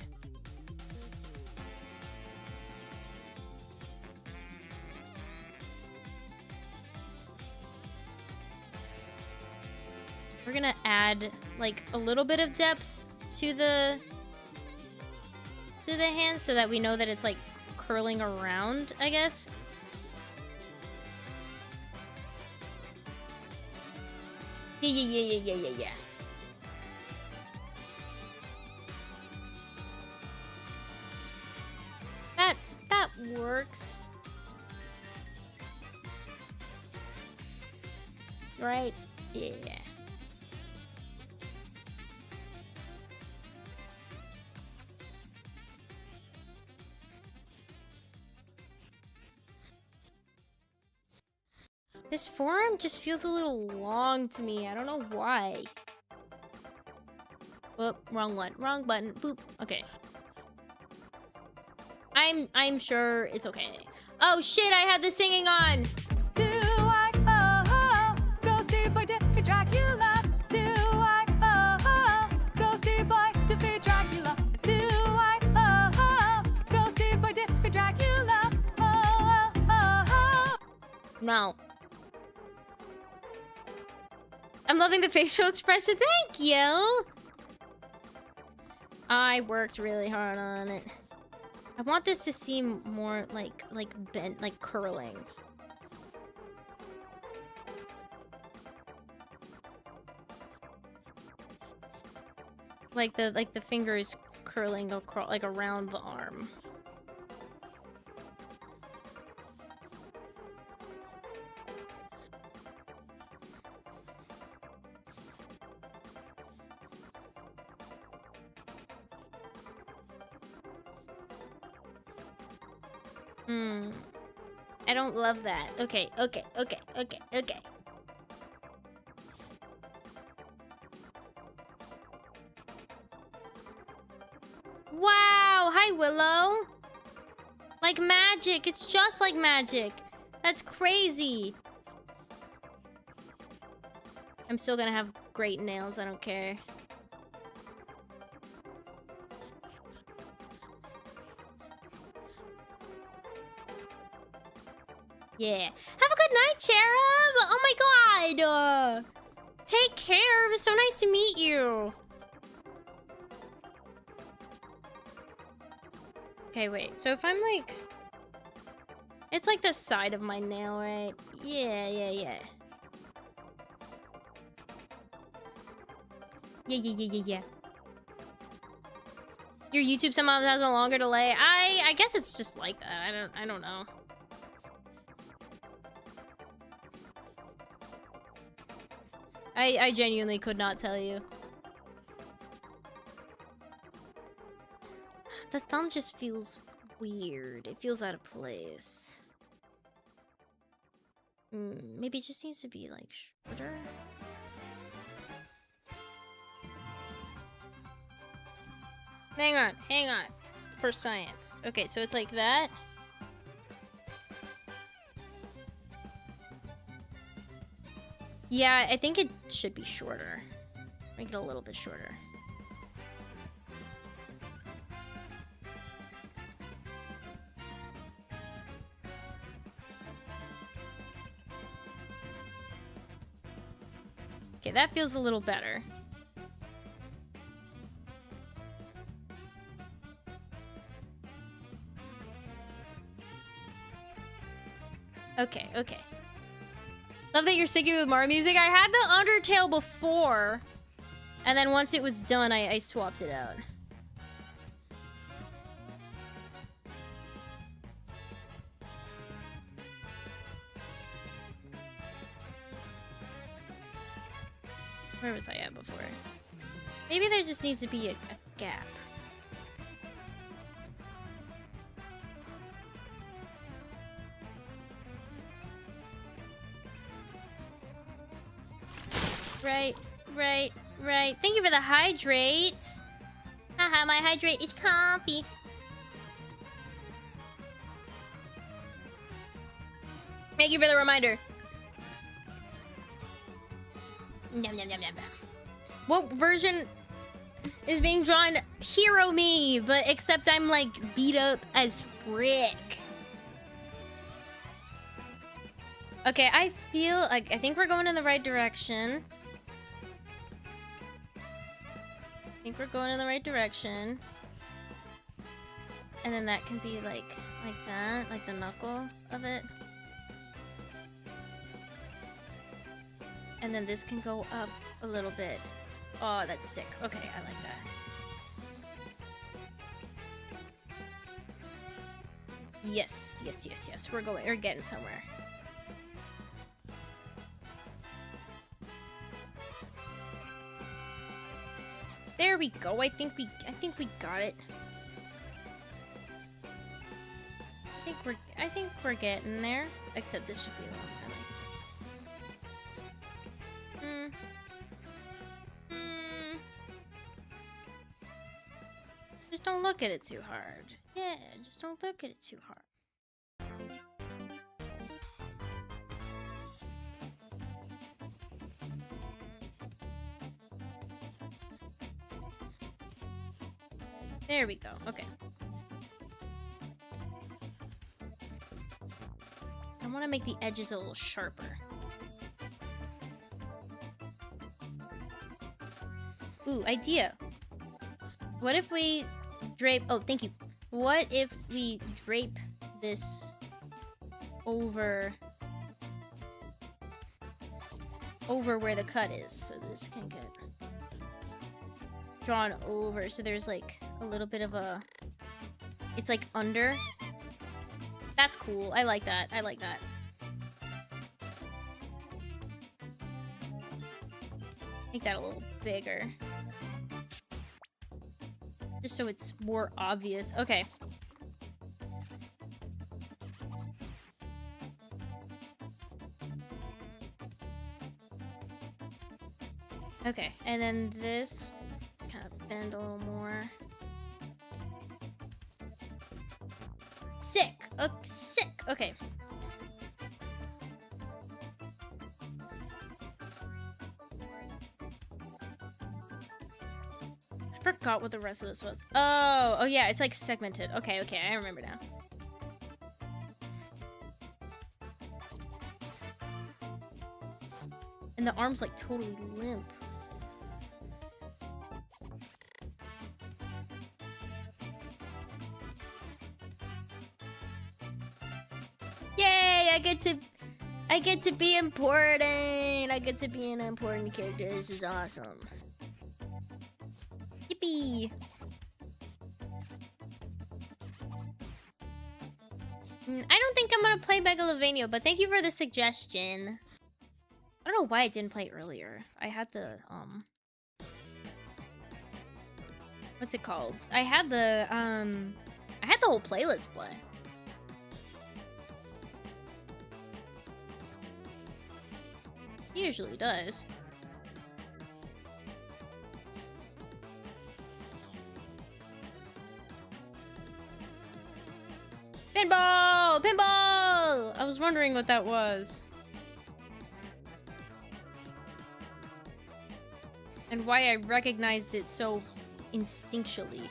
We're gonna add like a little bit of depth to the hand so that we know that it's like curling around, I guess. Yeah. That works. Right? Yeah. This forearm just feels a little long to me. I don't know why. Whoop, wrong one. Wrong button. Boop. Okay. I'm sure it's okay. Oh shit, I had the singing on! Do I, ghosty boy, defeat Dracula? Do I, ghosty boy, defeat Dracula? Do I, ghosty boy, defeat Dracula? No. I'm loving the facial expression. Thank you! I worked really hard on it. I want this to seem more like bent, like curling. Like the fingers curling across, like around the arm. I don't love that. Okay. Wow! Hi, Willow! Like magic! It's just like magic! That's crazy! I'm still gonna have great nails, I don't care. Yeah. Have a good night, Cherub. Oh my god. Take care. It was so nice to meet you. Okay, wait. So if I'm like... It's like the side of my nail, right? Yeah. Yeah. Your YouTube somehow has a longer delay. I guess it's just like that. I don't know. I genuinely could not tell you. The thumb just feels weird. It feels out of place. Maybe it just needs to be like shorter. Hang on. For science. Okay, so it's like that. Yeah, I think it should be shorter. Make it a little bit shorter. Okay, that feels a little better. Okay. Love that you're sticking with Mario music. I had the Undertale before, and then once it was done, I swapped it out. Where was I at before? Maybe there just needs to be a gap. Right. Thank you for the hydrates. Haha, my hydrate is comfy. Thank you for the reminder. Yum. What version is being drawn? Hero me, but except I'm like beat up as frick. Okay, I feel like I think we're going in the right direction. And then that can be like that, like the knuckle of it. And then this can go up a little bit. Oh, that's sick. Okay, I like that. Yes. We're getting somewhere. There we go. I think we got it. I think we're getting there. Except this should be long. Just don't look at it too hard. Yeah, just don't look at it too hard. There we go. Okay. I want to make the edges a little sharper. Ooh, idea. What if we drape... Oh, thank you. What if we drape this over where the cut is? So this can get drawn over. So there's like a little bit of a... It's like under. That's cool. I like that. Make that a little bigger. Just so it's more obvious. Okay. Okay, and then this kind of bend a little more. Sick. Sick. Okay. I forgot what the rest of this was. Oh yeah, it's like segmented. Okay, I remember now. And the arm's like totally limp. Yay! I get to be important. I get to be an important character. This is awesome. Yippee! I don't think I'm gonna play Megalovania, but thank you for the suggestion. I don't know why I didn't play earlier. I had the what's it called? I had the whole playlist play. He usually does. Pinball! Pinball! I was wondering what that was. And why I recognized it so instinctually.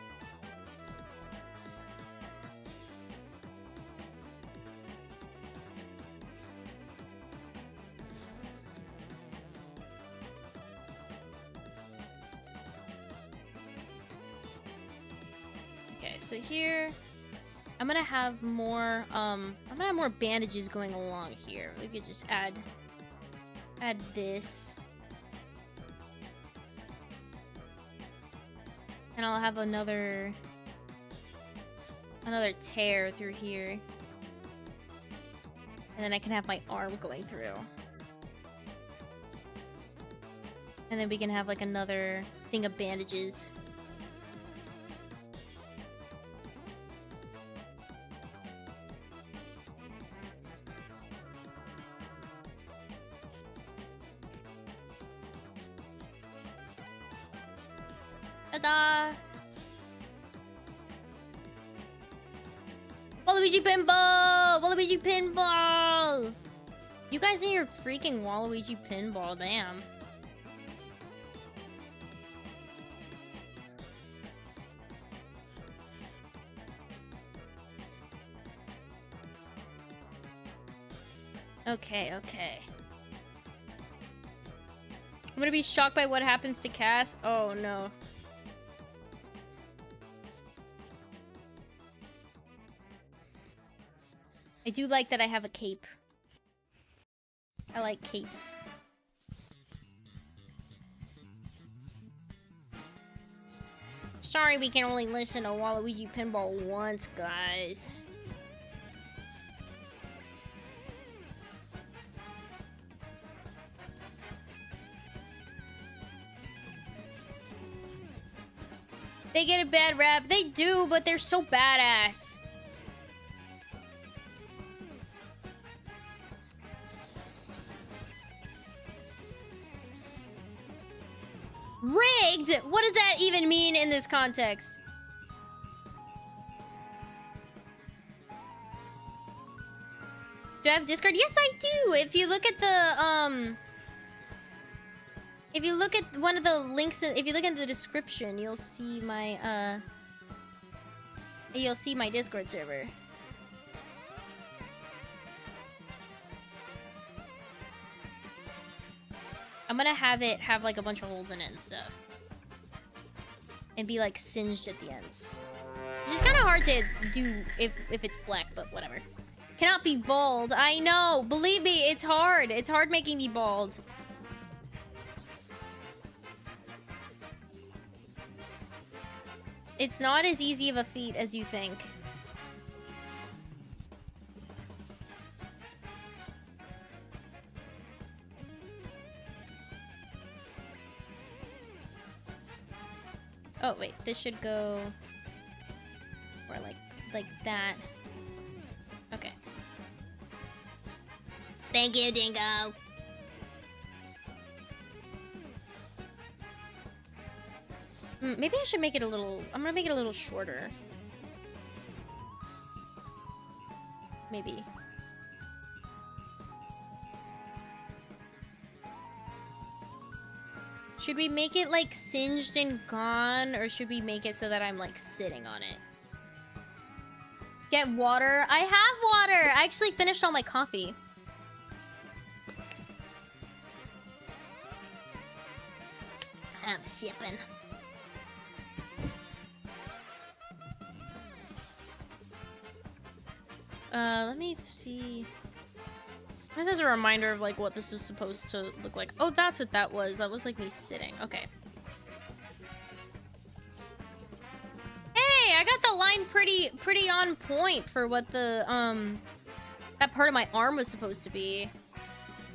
Okay, so here I'm gonna have more bandages going along here. We could just add this. And I'll have another tear through here. And then I can have my arm going through. And then we can have like another thing of bandages. Ta-da! Waluigi pinball! Waluigi pinball! You guys in your freaking Waluigi pinball, damn. Okay, okay. I'm gonna be shocked by what happens to Cass. Oh no. I do like that I have a cape. I like capes. Sorry we can only listen to Waluigi Pinball once, guys. They get a bad rap. They do, but they're so badass. Rigged? What does that even mean in this context? Do I have Discord? Yes, I do. If you look at the if you look at one of the links, if you look at the description, you'll see my Discord server. I'm gonna have it have like a bunch of holes in it and stuff. And be like singed at the ends. Which is kind of hard to do if it's black, but whatever. Cannot be bald. I know. Believe me, it's hard. It's hard making me bald. It's not as easy of a feat as you think. Oh wait, this should go or like that. Okay. Thank you, Dingo. Maybe I should make it a little... I'm gonna make it a little shorter. Maybe. Should we make it like singed and gone, or should we make it so that I'm like sitting on it? Get water? I have water! I actually finished all my coffee. I'm sipping. Let me see. This is a reminder of like what this was supposed to look like. Oh, that's what that was. That was like me sitting. Okay. Hey, I got the line pretty on point for what the that part of my arm was supposed to be.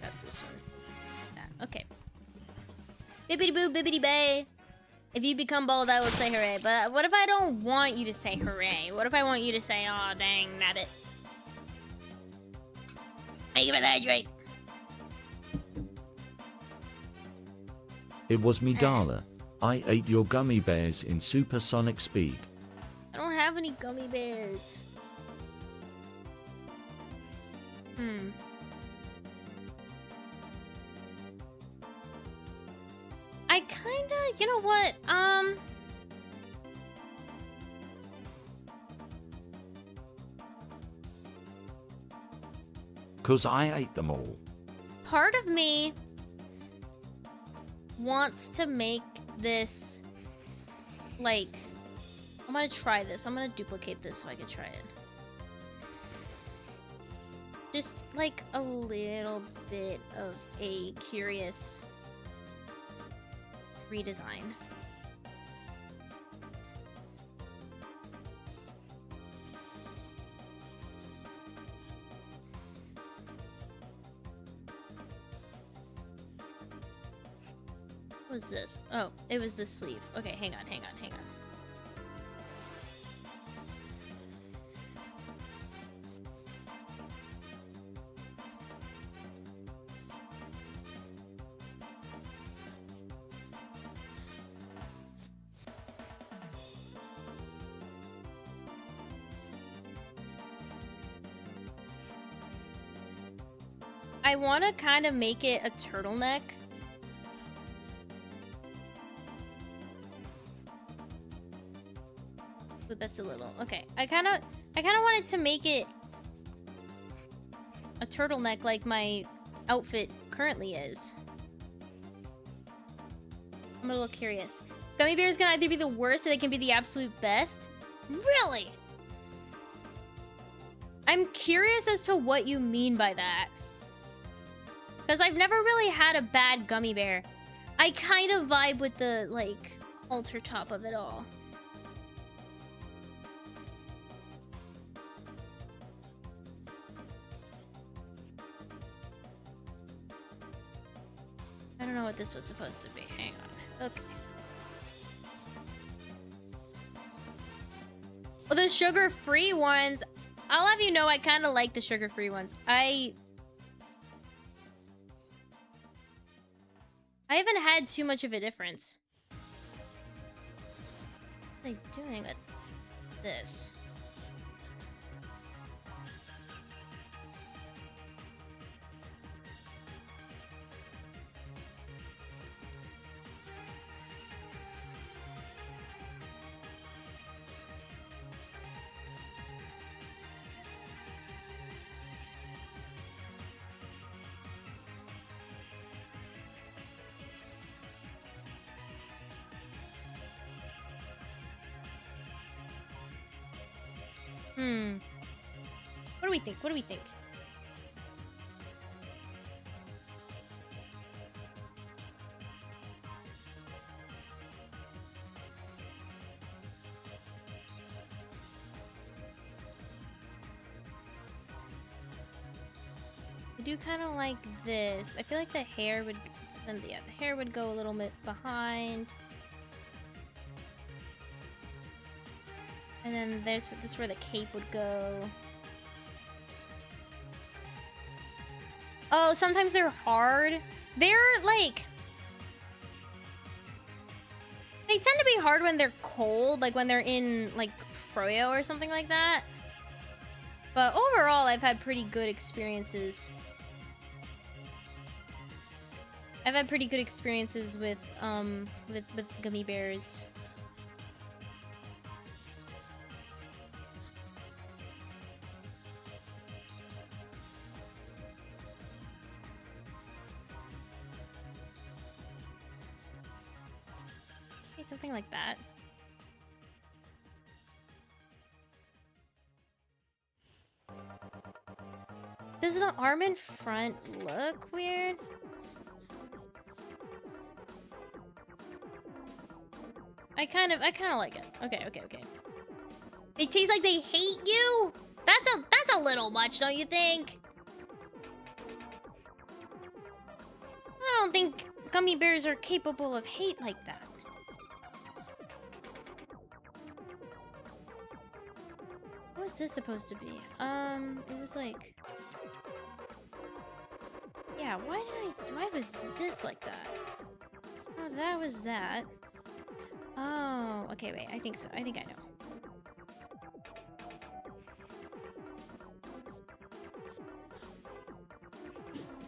Got this one. Yeah, okay. Bibbidi boo, bibbidi bay. If you become bald, I will say hooray. But what if I don't want you to say hooray? What if I want you to say, oh dang, not it. Thank you for that, Drake. It was me, Darla. I ate your gummy bears in supersonic speed. I don't have any gummy bears. I kinda, you know what, Cause I ate them all. part of me wants to make this, like, I'm gonna try this. I'm gonna duplicate this so I can try it. Just, like, a little bit of a curious redesign. What was this? Oh, it was the sleeve. Okay, hang on. I want to kind of make it a turtleneck. But that's a little okay. I kind of wanted to make it a turtleneck like my outfit currently is. I'm a little curious. Gummy bears can either be the worst or they can be the absolute best. Really? I'm curious as to what you mean by that. Because I've never really had a bad gummy bear. I kind of vibe with the, like, halter top of it all. I don't know what this was supposed to be. Hang on. Okay. Well, the sugar-free ones, I'll have you know I kind of like the sugar-free ones. I haven't had too much of a difference. What are they doing with this? What do we think? What do we think? I do kind of like this. I feel like the hair would, then yeah, the hair would go a little bit behind. And then this is where the cape would go. Oh, sometimes they're hard. They're like... They tend to be hard when they're cold, like when they're in like froyo or something like that. But overall, I've had pretty good experiences. I've had pretty good experiences with gummy bears. something like that. Does the arm in front look weird? I kind of like it. Okay. They taste like they hate you? That's a little much, don't you think? I don't think gummy bears are capable of hate like that. What was this supposed to be? It was like... Yeah, why was this like that? Oh, that was that. Oh, okay, wait, I think so. I think I know.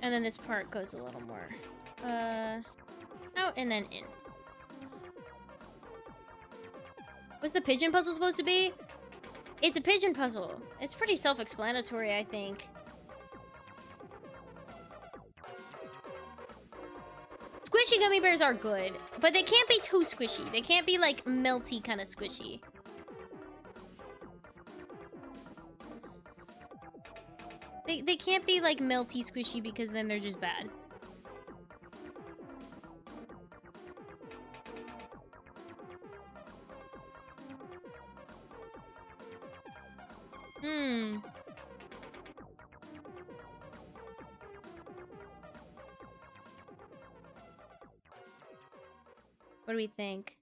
And then this part goes a little more, out and then in. What's the pigeon puzzle supposed to be? It's a pigeon puzzle. It's pretty self-explanatory, I think. Squishy gummy bears are good, but they can't be too squishy. They can't be like melty kind of squishy. They can't be like melty squishy because then they're just bad. What do we think?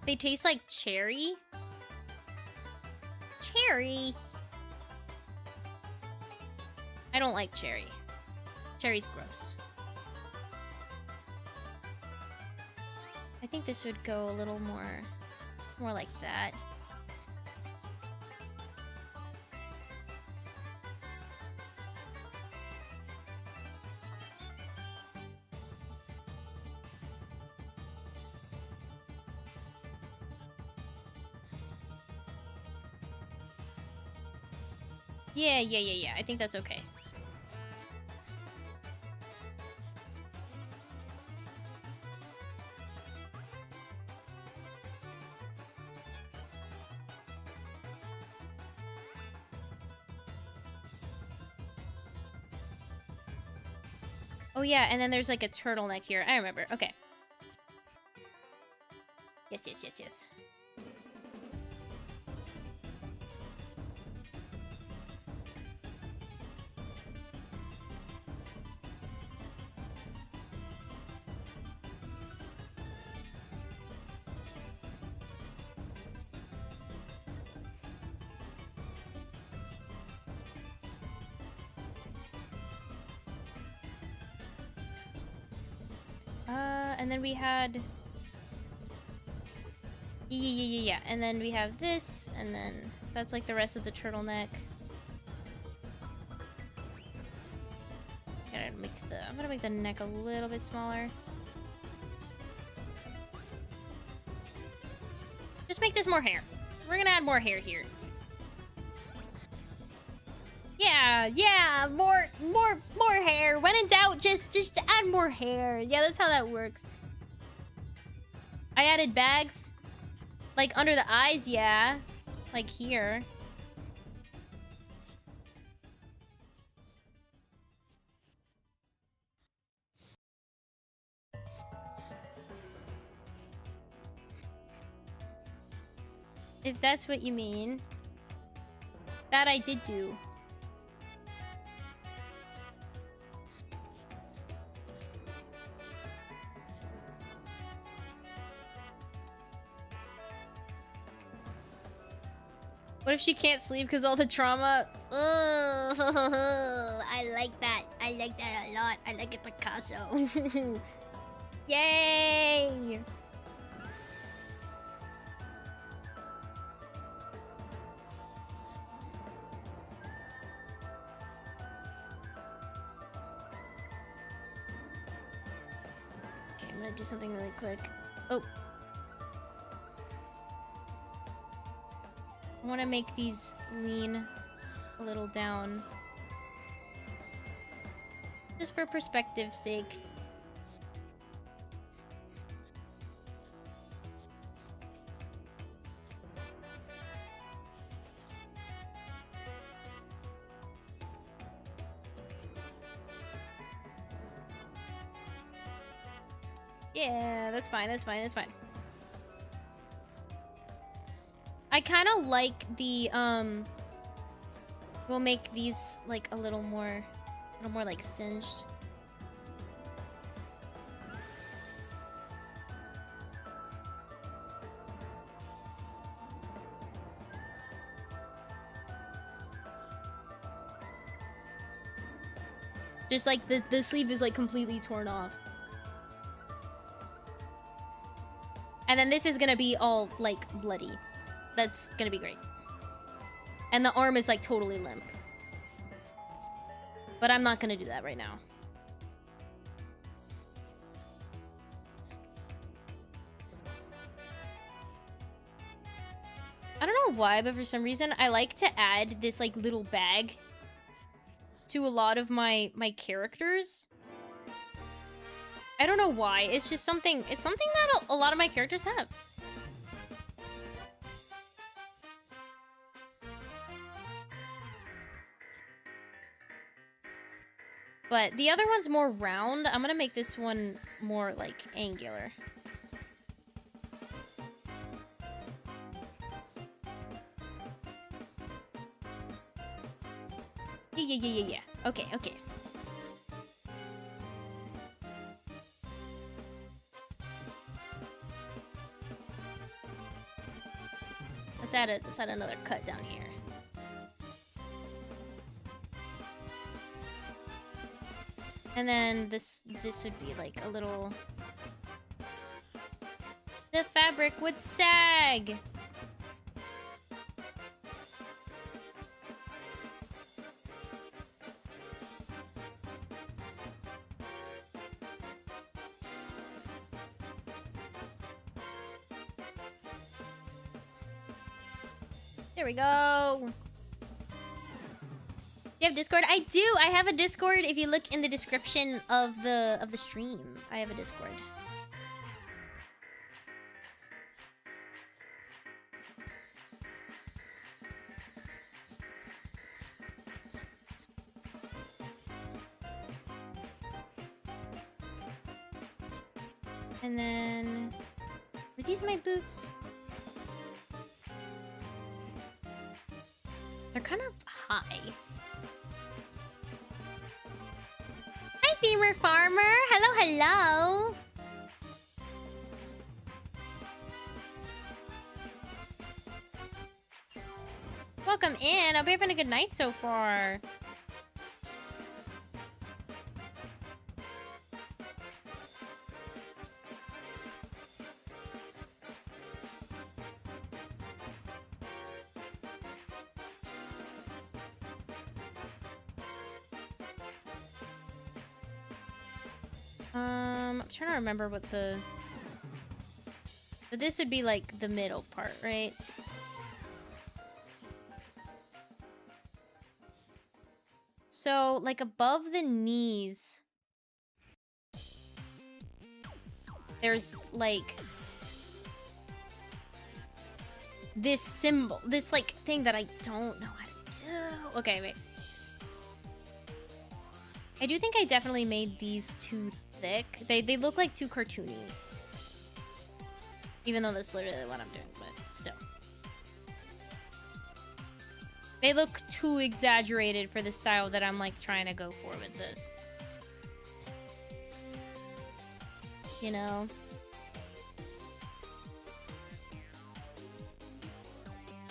They taste like cherry? Cherry? I don't like cherry. Cherry's gross. I think this would go a little more like that. Yeah. I think that's okay. Oh yeah, and then there's like a turtleneck here. I remember. Okay. Yes. And then we had... Yeah. And then we have this, and then that's like the rest of the turtleneck. I'm gonna make the neck a little bit smaller. Just make this more hair. We're gonna add more hair here. Yeah, more hair. When in doubt, just add more hair. Yeah, that's how that works. I added bags. Like under the eyes, yeah. Like here. If that's what you mean. That I did do. What if she can't sleep because all the trauma? Oh, I like that. I like that a lot. I like it, Picasso. Yay! Okay, I'm gonna do something really quick. Oh. I want to make these lean a little down. Just for perspective's sake. Yeah, that's fine, that's fine, that's fine. I kind of like the, we'll make these, like, a little more like, singed. Just, like, the sleeve is, like, completely torn off. And then this is gonna be all, like, bloody. That's gonna be great. And the arm is, like, totally limp. But I'm not gonna do that right now. I don't know why, but for some reason, I like to add this, like, little bag to a lot of my characters. I don't know why. It's just something... It's something that a lot of my characters have. But the other one's more round. I'm gonna make this one more, like, angular. Yeah. Okay. Let's add another cut down here. And then this would be like a little... The fabric would sag! There we go. You have Discord? I do. I have a Discord. If you look in the description of the stream, I have a Discord. And then, are these my boots? They're kind of high. Hi, Femur Farmer. Hello. Welcome in. I hope you're having a good night so far. I'm trying to remember what the... But this would be like the middle part, right? So, like above the knees, there's like this symbol, this like thing that I don't know how to do. Okay, wait. I do think I definitely made these too thick. They look like too cartoony. Even though that's literally what I'm doing, but still. They look too exaggerated for the style that I'm like trying to go for with this. You know?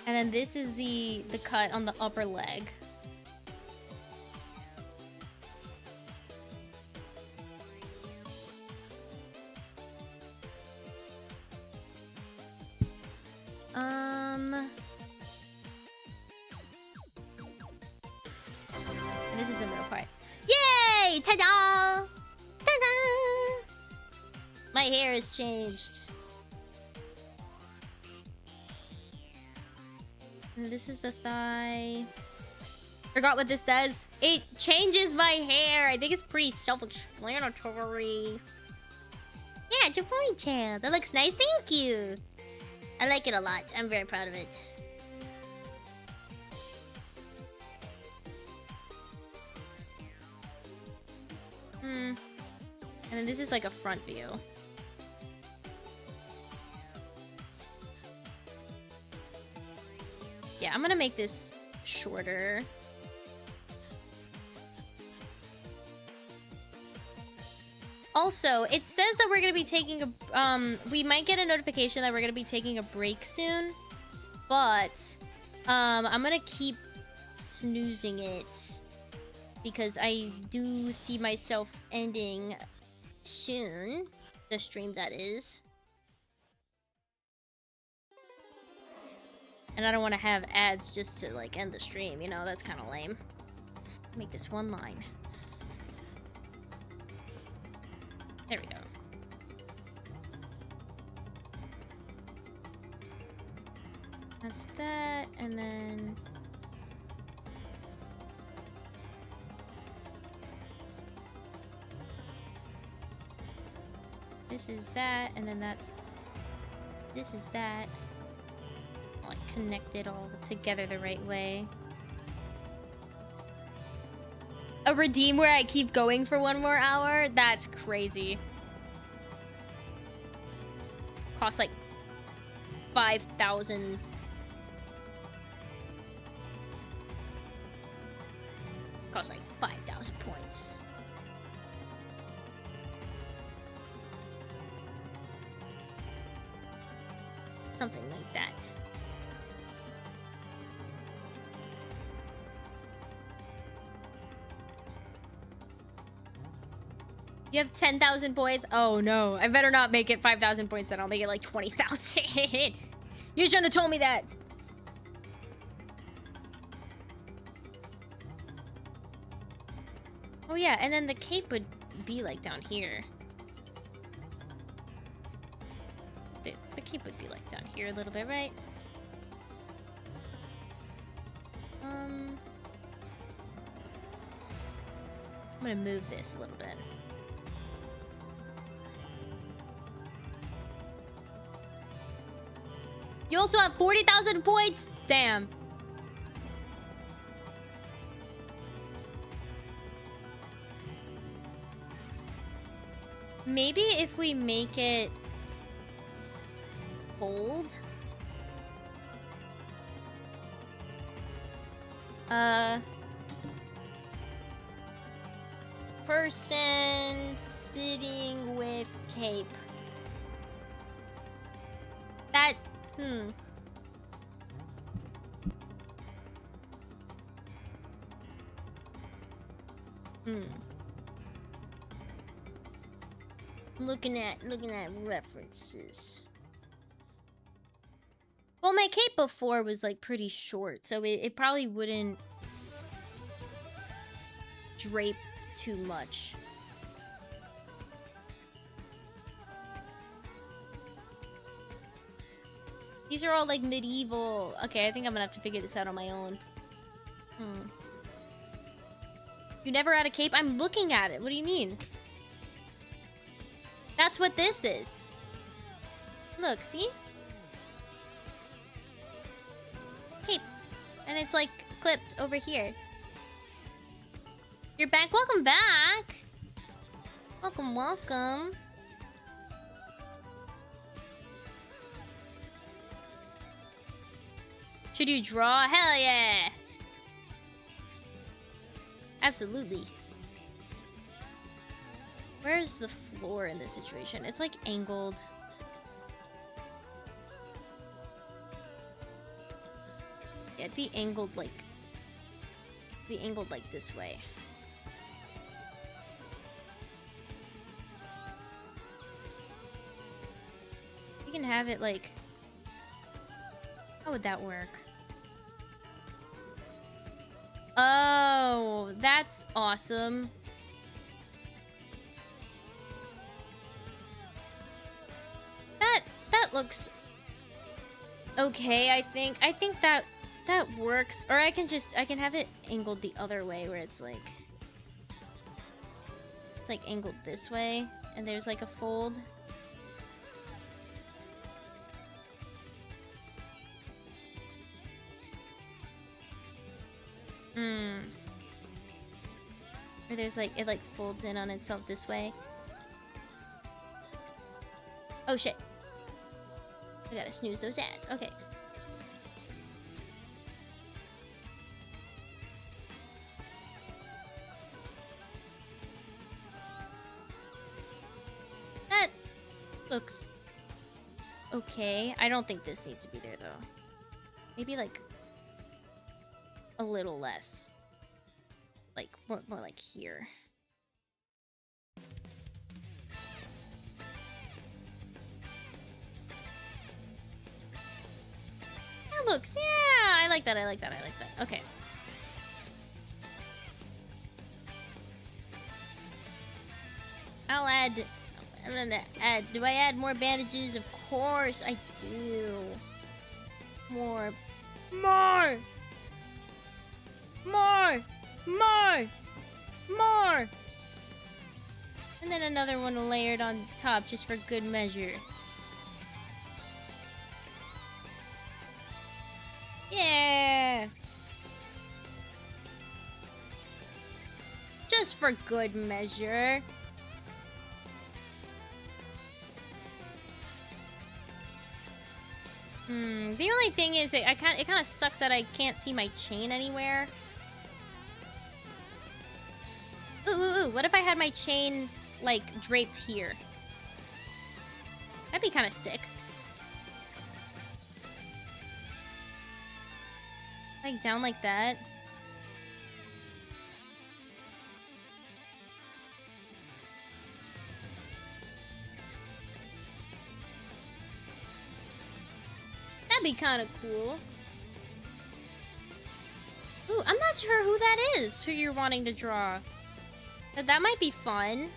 And then this is the cut on the upper leg. And this is the middle part. Yay! Ta-da! Ta-da! My hair has changed. And this is the thigh. Forgot what this does. It changes my hair. I think it's pretty self-explanatory. Yeah, it's a ponytail. That looks nice. Thank you. I like it a lot. I'm very proud of it. And then this is like a front view. Yeah, I'm gonna make this shorter. Also, it says that we're gonna be taking a we might get a notification that we're gonna be taking a break soon, but I'm gonna keep snoozing it because I do see myself ending soon. The stream, that is. And I don't want to have ads just to like end the stream, you know, that's kind of lame. Make this one line. There we go. That's that, and then this is that, and then this is that. Like connect it all together the right way. A redeem where I keep going for 1 more hour? That's crazy. Costs like 5,000. Costs like 5,000 points. Something like that. You have 10,000 points? Oh no, I better not make it 5,000 points, then I'll make it like 20,000. You shouldn't have told me that. Oh yeah, and then the cape would be like down here. The cape would be like down here a little bit, right? I'm gonna move this a little bit. You also have 40,000 points? Damn. Maybe if we make it gold. Person sitting with cape. That, Looking at references. Well, my cape before was like pretty short, so it probably wouldn't drape too much. These are all like medieval. Okay, I think I'm gonna have to figure this out on my own. You never had a cape? I'm looking at it. What do you mean? That's what this is. Look, see? Cape. And it's like clipped over here. You're back? Welcome back. Welcome, welcome. Should you draw? Hell yeah! Absolutely. Where's the floor in this situation? It's like angled. Yeah, it'd be angled like this way. You can have it like, how would that work? Oh, that's awesome. That looks okay, I think. I think that That works. Or I can have it angled the other way where it's like angled this way and there's like a fold. Or there's like, it like folds in on itself this way. Oh shit. I gotta snooze those ads. Okay. That looks okay. I don't think this needs to be there though. Maybe like a little less. Like more like here. That looks, yeah, I like that, I like that, I like that. Okay. I'm gonna add, do I add more bandages? Of course I do. More. And then another one layered on top just for good measure. Yeah! Just for good measure. The only thing is, it kind of sucks that I can't see my chain anywhere. Ooh, what if I had my chain, like, draped here? That'd be kind of sick. Like, down like that. That'd be kind of cool. Ooh, I'm not sure who that is, who you're wanting to draw. But that might be fun.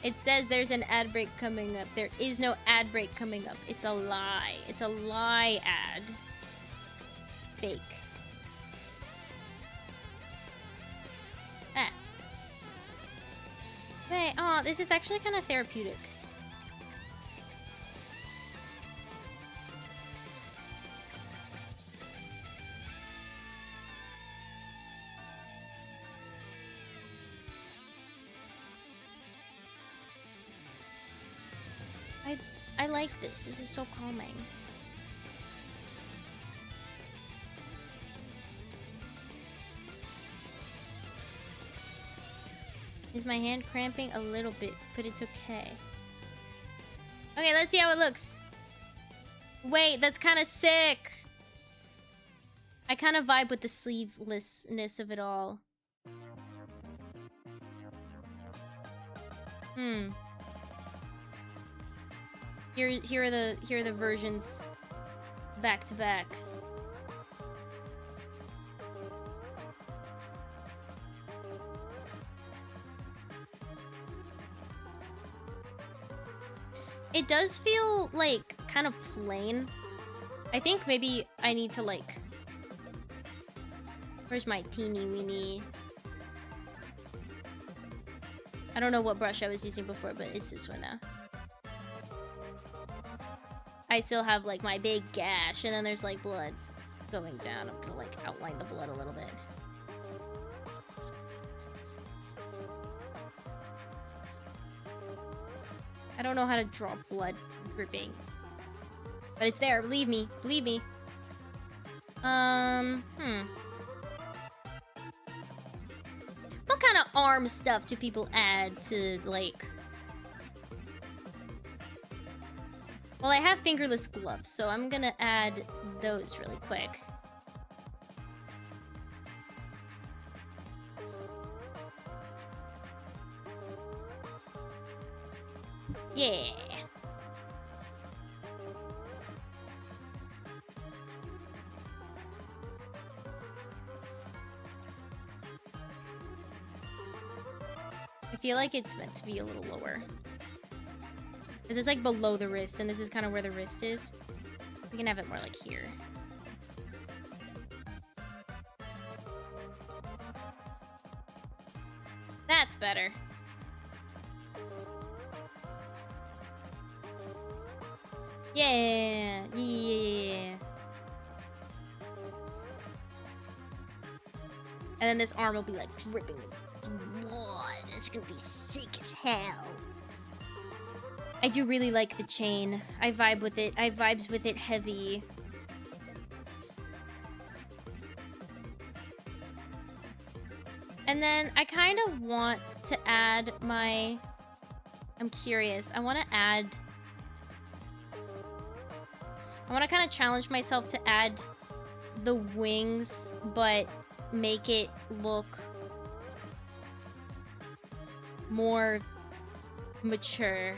It says there's an ad break coming up. There is no ad break coming up. It's a lie. It's a lie ad. Fake. Ah. Wait, oh, this is actually kind of therapeutic. I like this. This is so calming. Is my hand cramping? A little bit, but it's okay. Okay, let's see how it looks. Wait, that's kind of sick. I kind of vibe with the sleevelessness of it all. Here are the versions back to back. It does feel like kind of plain. I think maybe I need to like, where's my teeny weeny? I don't know what brush I was using before, but it's this one now. I still have like my big gash, and then there's like blood going down. I'm gonna like outline the blood a little bit. I don't know how to draw blood dripping, but it's there. Believe me. Believe me. What kind of arm stuff do people add to like? Well, I have fingerless gloves, so I'm gonna add those really quick. Yeah. feel like it's meant to be a little lower. Because it's like below the wrist, and this is kind of where the wrist is. We can have it more like here. That's better. Yeah, yeah. And then this arm will be like dripping with blood. It's gonna be sick as hell. I do really like the chain. I vibe with it. I vibes with it heavy. And then I kind of want to add my... I'm curious. I want to add... I want to kind of challenge myself to add the wings, but make it look more mature.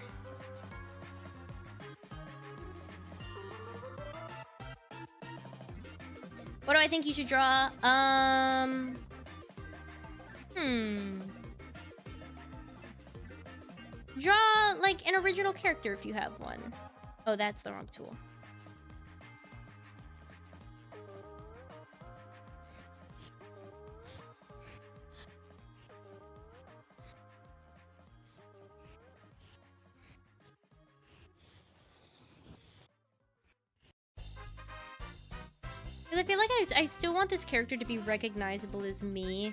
What do I think you should draw? Draw, like, an original character if you have one. Oh, that's the wrong tool. Because I feel like I still want this character to be recognizable as me.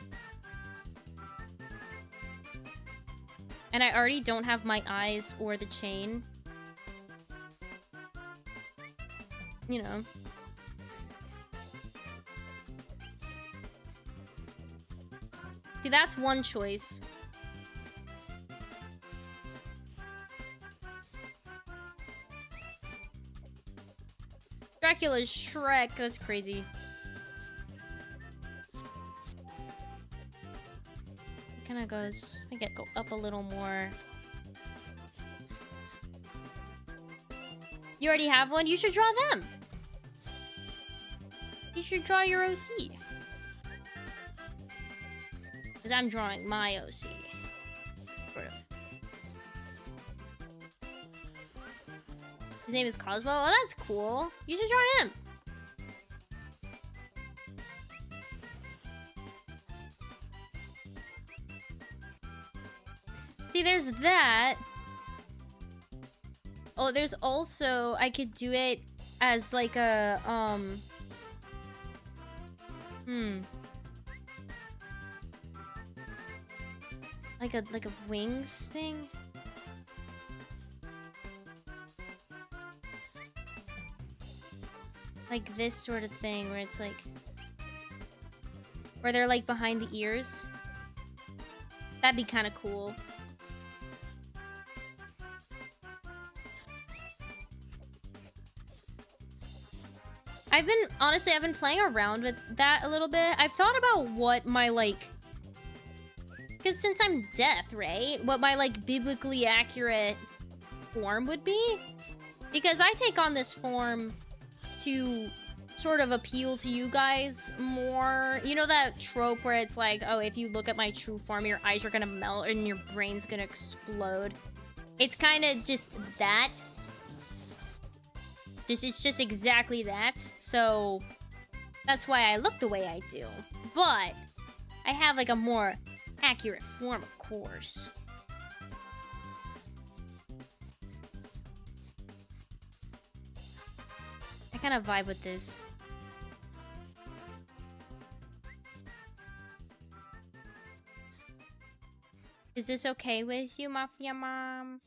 And I already don't have my eyes or the chain. You know. See, that's one choice. Dracula's Shrek. That's crazy. It kind of goes... I get go up a little more. You already have one? You should draw them. You should draw your OC. Because I'm drawing my OC. Sort of. His name is Cosmo? Oh, that's cool. You should draw him. See, there's that. Oh, there's also... I could do it as like a, like a wings thing? Like this sort of thing, where it's like... where they're like behind the ears. That'd be kind of cool. Honestly, I've been playing around with that a little bit. I've thought about what my, like... because since I'm death, right? What my, like, biblically accurate form would be. Because I take on this form to sort of appeal to you guys more. You know that trope where it's like, oh, if you look at my true form, your eyes are gonna melt and your brain's gonna explode. It's kind of just that. It's just exactly that. So that's why I look the way I do. But I have like a more accurate form, of course. I kind of vibe with this. Is this okay with you, Mafia Mom?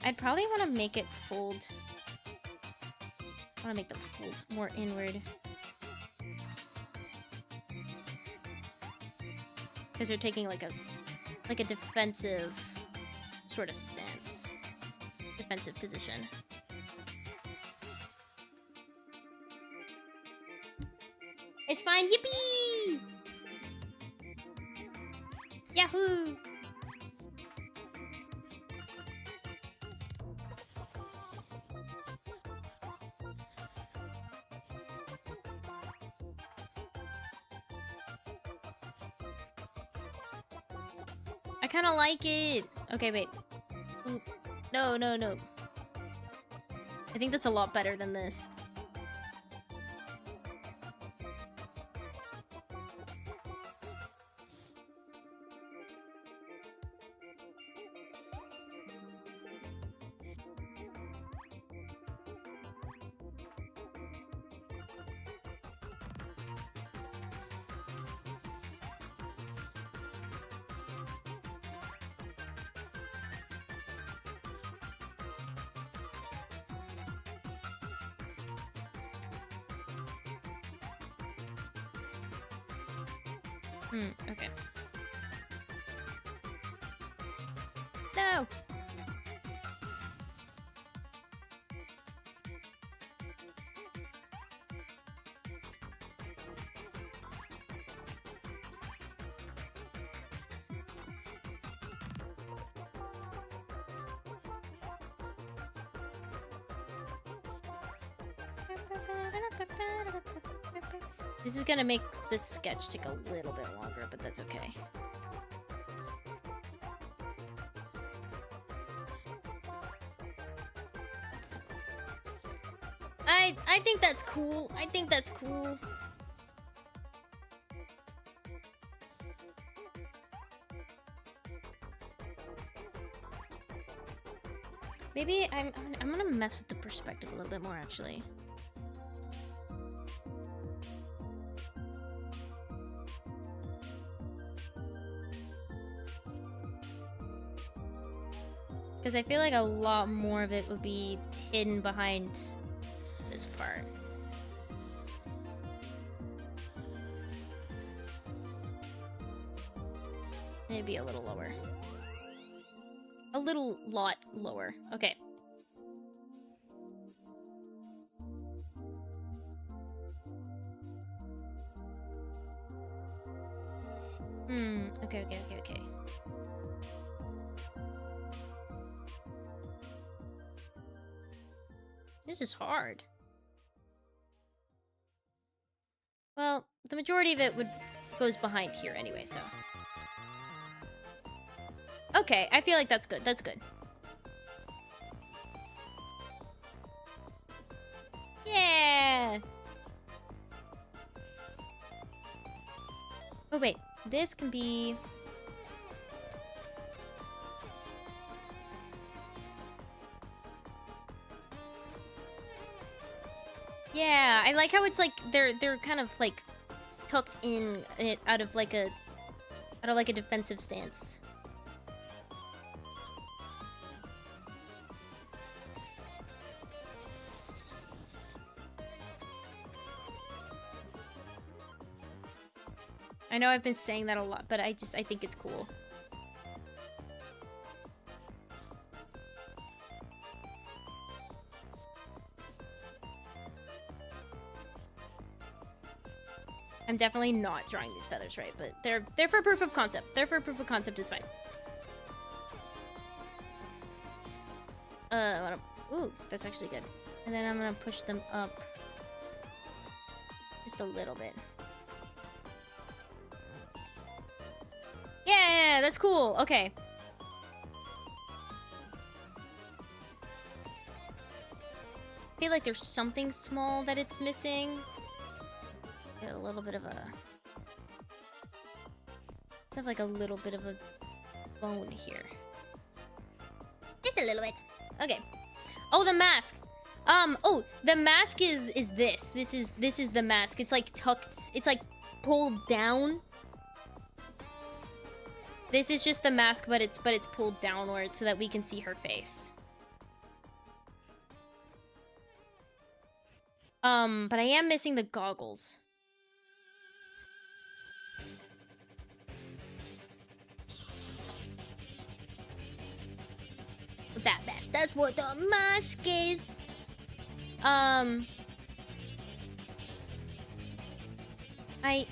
I'd probably want to make it fold. I want to make them fold more inward. Because they're taking like a defensive sort of stance. Defensive position. It's fine. Yippee! Yahoo! kind of like it. Okay, wait. Oop. No, no, no. I think that's a lot better than this. Okay. No! This is gonna make this sketch take a little bit longer, but that's okay. I think that's cool. I think that's cool. Maybe I'm gonna mess with the perspective a little bit more, actually. Because I feel like a lot more of it would be hidden behind this part. It'd be a little lower. A little lot lower. Okay. Okay. This is hard. Well, the majority of it goes behind here anyway, so. Okay, I feel like that's good. That's good. Yeah! Oh, wait. This can be... Yeah, I like how it's like they're kind of like tucked in it out of like a defensive stance. I know I've been saying that a lot, but I think it's cool. I'm definitely not drawing these feathers right, but they're for proof of concept. They're for proof of concept, it's fine. Ooh, that's actually good. And then I'm gonna push them up just a little bit. Yeah, that's cool. Okay. I feel like there's something small that it's missing. Get a little bit of a... Let's have like a little bit of a bone here. Just a little bit. Okay. Oh, the mask. Oh, the mask is this. This is the mask. It's like tucked. It's like pulled down. This is just the mask, but it's pulled downward so that we can see her face. But I am missing the goggles. That's what the mask is. I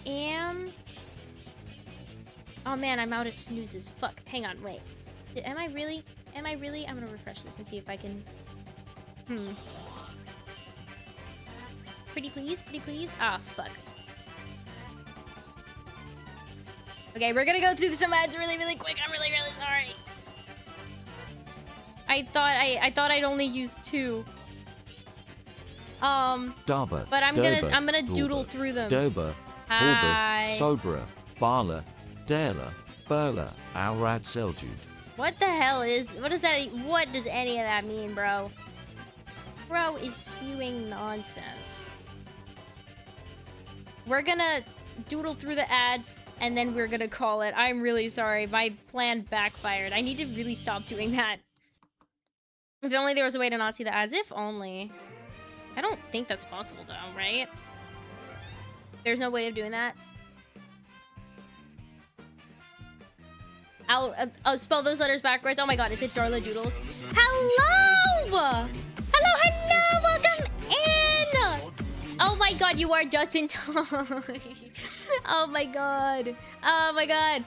am... Oh man, I'm out of snoozes. Fuck. Hang on, wait. Am I really? I'm gonna refresh this and see if I can... Pretty please? Pretty please? Ah, fuck. Okay, we're gonna go through some ads really, really quick. I'm really, really sorry. I thought I'd only use 2. Darba, but I'm gonna doodle through them. Dober, Hi. Sobra, Barla, Darla, Burla, Alrad Seljud. What the hell is... What does any of that mean, bro? Bro is spewing nonsense. We're gonna doodle through the ads, and then we're gonna call it. I'm really sorry. My plan backfired. I need to really stop doing that. If only there was a way to not see the ads. If only. I don't think that's possible, though, right? There's no way of doing that. I'll spell those letters backwards. Oh my god, is it Darla Doodles? Hello! Hello! Welcome in! Oh my god, you are just in time. Oh my god. Oh my god.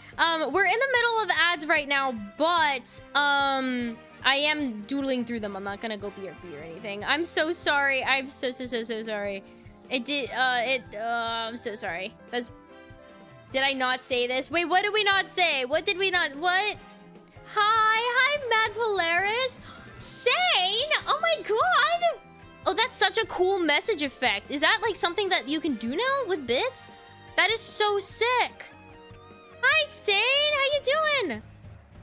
We're in the middle of ads right now, but I am doodling through them. I'm not gonna go BRB or anything. I'm so sorry. I'm so sorry. I'm so sorry. Did I not say this? Wait, what did we not say? What did we not... What? Hi, Mad Polaris. Sane? Oh my god. Oh, that's such a cool message effect. Is that like something that you can do now with bits? That is so sick. Hi, Sane. How you doing?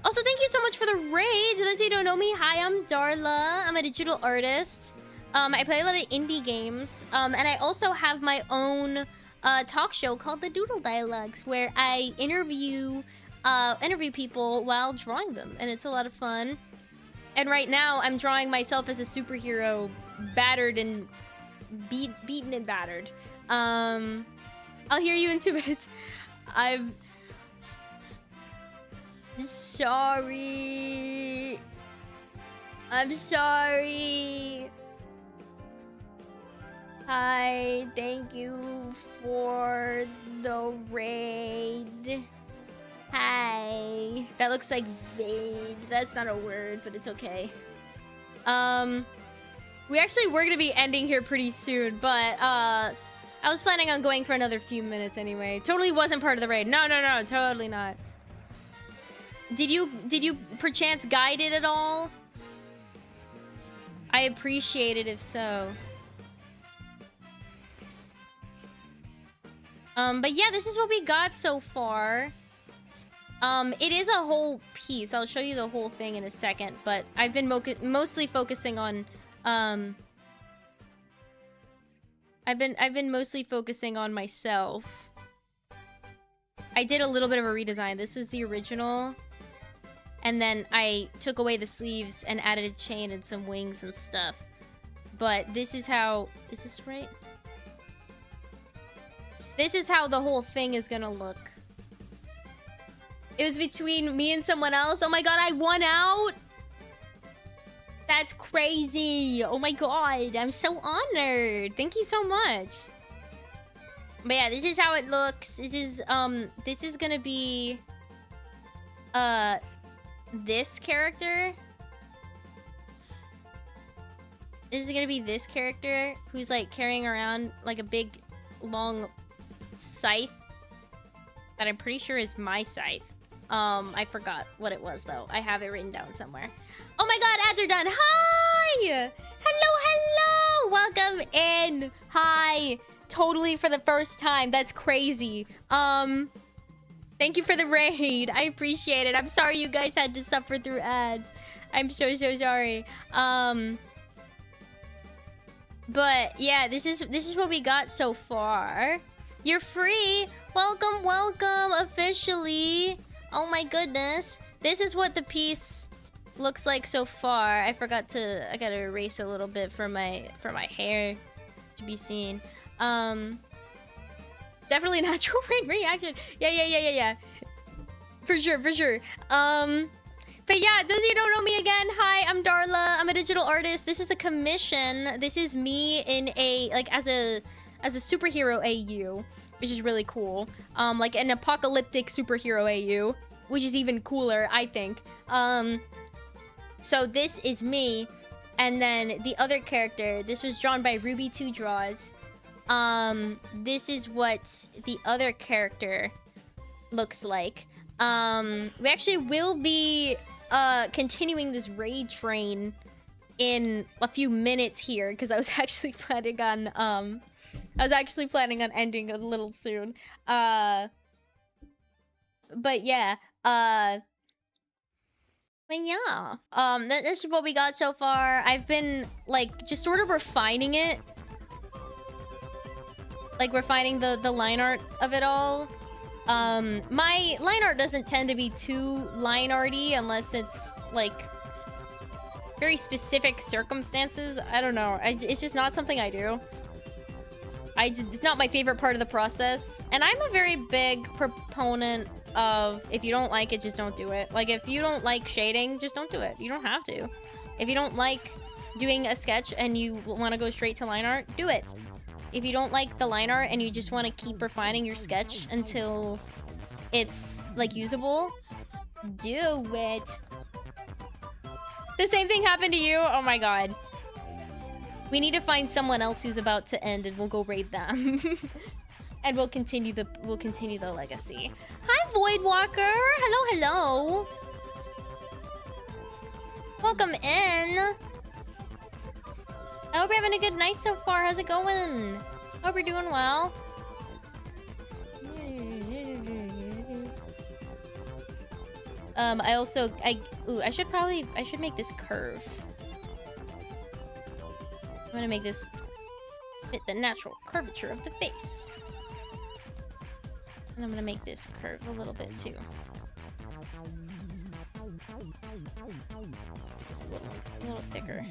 Also, thank you so much for the raid. For those of you who don't know me, hi, I'm Darla. I'm a digital artist. I play a lot of indie games. And I also have my own talk show called the Doodle Dialogues, where I interview people while drawing them, and it's a lot of fun. And right now, I'm drawing myself as a superhero, battered and beaten and battered. I'll hear you in 2 minutes. I'm sorry. I'm sorry. Hi, thank you for the raid. Hi. That looks like vague. That's not a word, but it's okay. We actually were gonna be ending here pretty soon, but I was planning on going for another few minutes anyway. Totally wasn't part of the raid. No, totally not. Did you perchance guide it at all? I appreciate it if so. But yeah, this is what we got so far. It is a whole piece. I'll show you the whole thing in a second, but I've been mostly focusing on, I've been mostly focusing on myself. I did a little bit of a redesign. This was the original, and then I took away the sleeves and added a chain and some wings and stuff. But this is how... Is this right? This is how the whole thing is gonna look. It was between me and someone else. Oh my god, I won out! That's crazy! Oh my god, I'm so honored. Thank you so much. But yeah, this is how it looks. This is gonna be... this character. This is gonna be this character who's like carrying around like a big, long scythe that I'm pretty sure is my scythe. I forgot what it was though. I have it written down somewhere. Oh my god, ads are done. Hi! Hello! Welcome in. Hi. Totally for the first time. That's crazy. Thank you for the raid. I appreciate it. I'm sorry you guys had to suffer through ads. I'm so sorry. But yeah, this is what we got so far. You're free. Welcome officially. Oh my goodness. This is what the piece looks like so far. I gotta erase a little bit for my hair to be seen. Definitely natural brain reaction. Yeah. For sure. But yeah, those of you who don't know me again, hi, I'm Darla. I'm a digital artist. This is a commission. This is me in a as a superhero AU, which is really cool. Like an apocalyptic superhero AU, which is even cooler, I think. So this is me, and then the other character. This was drawn by Ruby2 Draws. This is what the other character looks like. We actually will be continuing this raid train in a few minutes here, because I was actually planning on ending a little soon. But yeah. But yeah, this is what we got so far. I've been, like, just sort of refining it. Like, refining the line art of it all. My line art doesn't tend to be too line arty unless it's, like, very specific circumstances. I don't know. It's just not something I do. It's not my favorite part of the process. And I'm a very big proponent of, if you don't like it, just don't do it. Like, if you don't like shading, just don't do it. You don't have to. If you don't like doing a sketch and you want to go straight to line art, do it. If you don't like the line art and you just want to keep refining your sketch until it's, like, usable, do it. The same thing happened to you? Oh my god. We need to find someone else who's about to end and we'll go raid them. And we'll continue the legacy. Hi, Voidwalker. Hello, hello. Welcome in. I hope you're having a good night so far. How's it going? Hope you're doing well. I should make this curve. I'm gonna make this fit the natural curvature of the face. And I'm gonna make this curve a little bit too. Just a little thicker.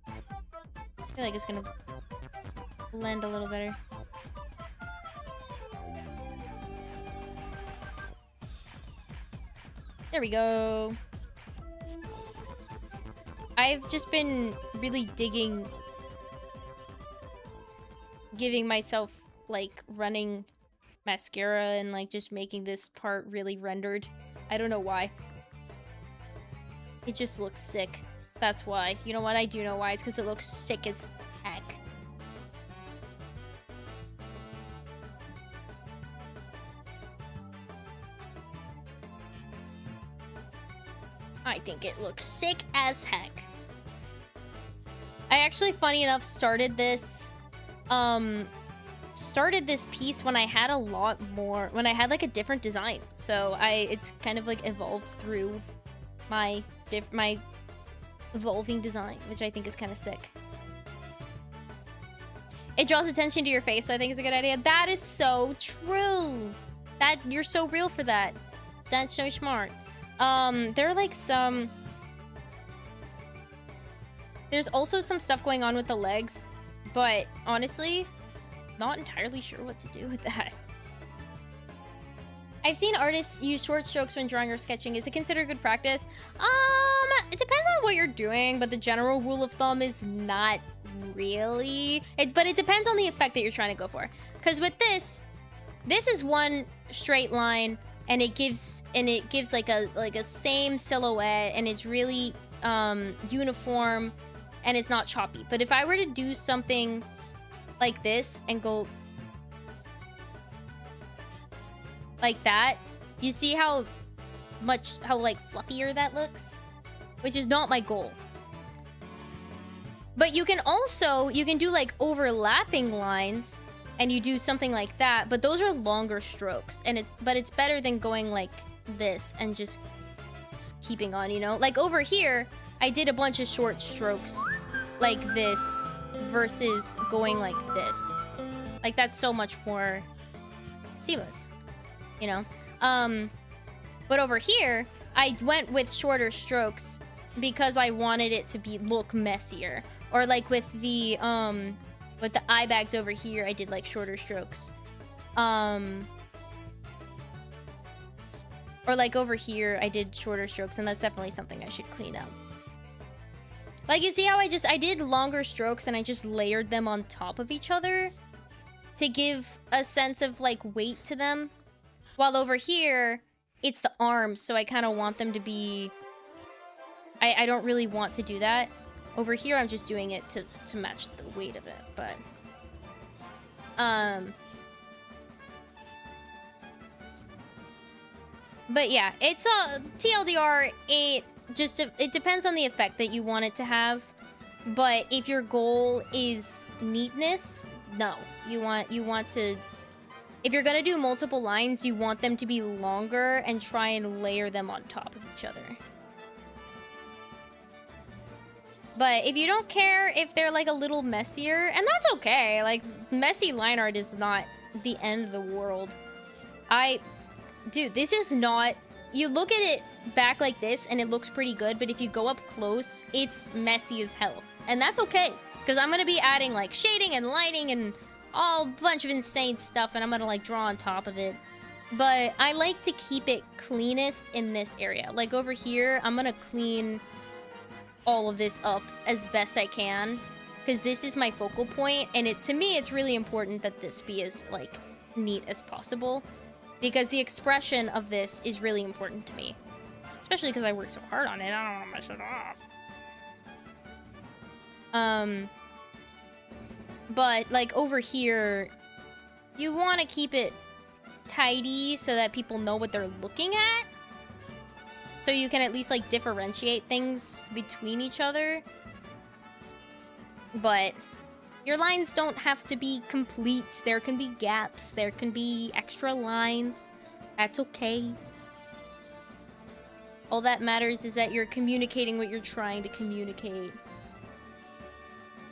I feel like it's gonna blend a little better. There we go. I've just been really digging, giving myself, like, running mascara and, like, just making this part really rendered. I don't know why. It just looks sick. That's why. You know what? I do know why. It's because it looks sick as heck. I think it looks sick as heck. I actually, funny enough, started this piece when I had a lot more, when I had, like, a different design. So it's kind of, like, evolved through my evolving design, which I think is kind of sick. It draws attention to your face, so I think it's a good idea. That is so true. You're so real for that. That's so smart. There are, like, there's also some stuff going on with the legs, but honestly, not entirely sure what to do with that. I've seen artists use short strokes when drawing or sketching. Is it considered good practice? It depends on what you're doing, but the general rule of thumb is not really. But it depends on the effect that you're trying to go for. Because with this is one straight line, and it gives like a same silhouette, and it's really uniform, and it's not choppy. But if I were to do something like this and go like that, you see how like fluffier that looks, which is not my goal. But you can do like overlapping lines, and you do something like that, but those are longer strokes, and it's better than going like this and just keeping on, you know? Like over here, I did a bunch of short strokes like this versus going like this. Like, that's so much more seamless, you know? But over here, I went with shorter strokes because I wanted it to look messier. Or like with the eye bags over here, I did like shorter strokes. Or like over here, I did shorter strokes, and that's definitely something I should clean up. Like, you see how I did longer strokes and I just layered them on top of each other to give a sense of like weight to them. While over here, it's the arms, so I kind of want them to be... I don't really want to do that. Over here, I'm just doing it to match the weight of it, but... But yeah, it's a TLDR. It depends on the effect that you want it to have. But if your goal is neatness, no. You want to, if you're gonna do multiple lines, you want them to be longer and try and layer them on top of each other. But if you don't care if they're like a little messier, and that's okay. Like, messy line art is not the end of the world. Dude, this is not... You look at it back like this and it looks pretty good, but if you go up close, it's messy as hell. And that's okay, because I'm gonna be adding like shading and lighting and all bunch of insane stuff, and I'm gonna like draw on top of it. But I like to keep it cleanest in this area. Like over here, I'm gonna clean all of this up as best I can, because this is my focal point, and to me it's really important that this be as like neat as possible, because the expression of this is really important to me, especially because I work so hard on it. I don't want to mess it up. But like over here, you want to keep it tidy so that people know what they're looking at. So you can at least, like, differentiate things between each other. But your lines don't have to be complete. There can be gaps. There can be extra lines. That's okay. All that matters is that you're communicating what you're trying to communicate.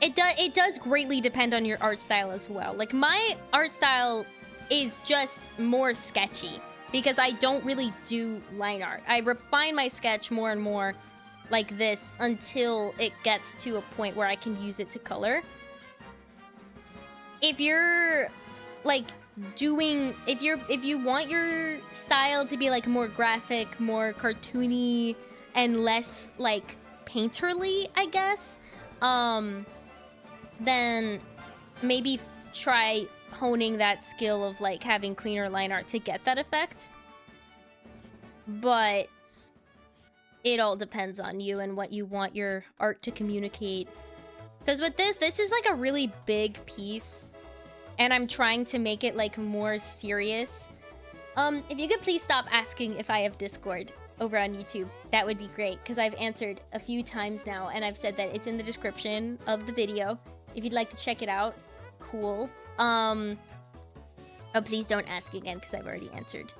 It does greatly depend on your art style as well. Like, my art style is just more sketchy, because I don't really do line art. I refine my sketch more and more like this until it gets to a point where I can use it to color. If you're like if you want your style to be like more graphic, more cartoony, and less like painterly, I guess, then maybe try honing that skill of like having cleaner line art to get that effect. But it all depends on you and what you want your art to communicate. Because with this is like a really big piece, and I'm trying to make it like more serious. If you could please stop asking if I have Discord over on YouTube, that would be great, because I've answered a few times now, and I've said that it's in the description of the video if you'd like to check it out. Cool. Oh, please don't ask again, because I've already answered.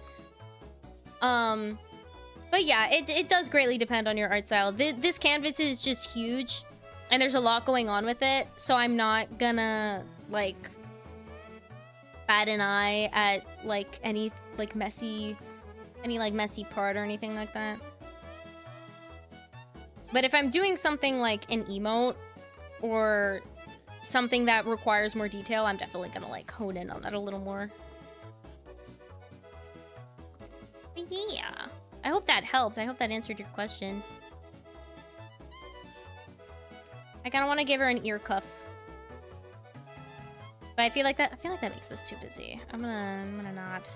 But yeah, it does greatly depend on your art style. This canvas is just huge, and there's a lot going on with it, so I'm not gonna, like, bat an eye at, like, any messy part or anything like that. But if I'm doing something like an emote, or something that requires more detail, I'm definitely gonna like hone in on that a little more. But yeah, I hope that helped. I hope that answered your question. I kind of want to give her an ear cuff, but I feel like that makes this too busy. I'm gonna not.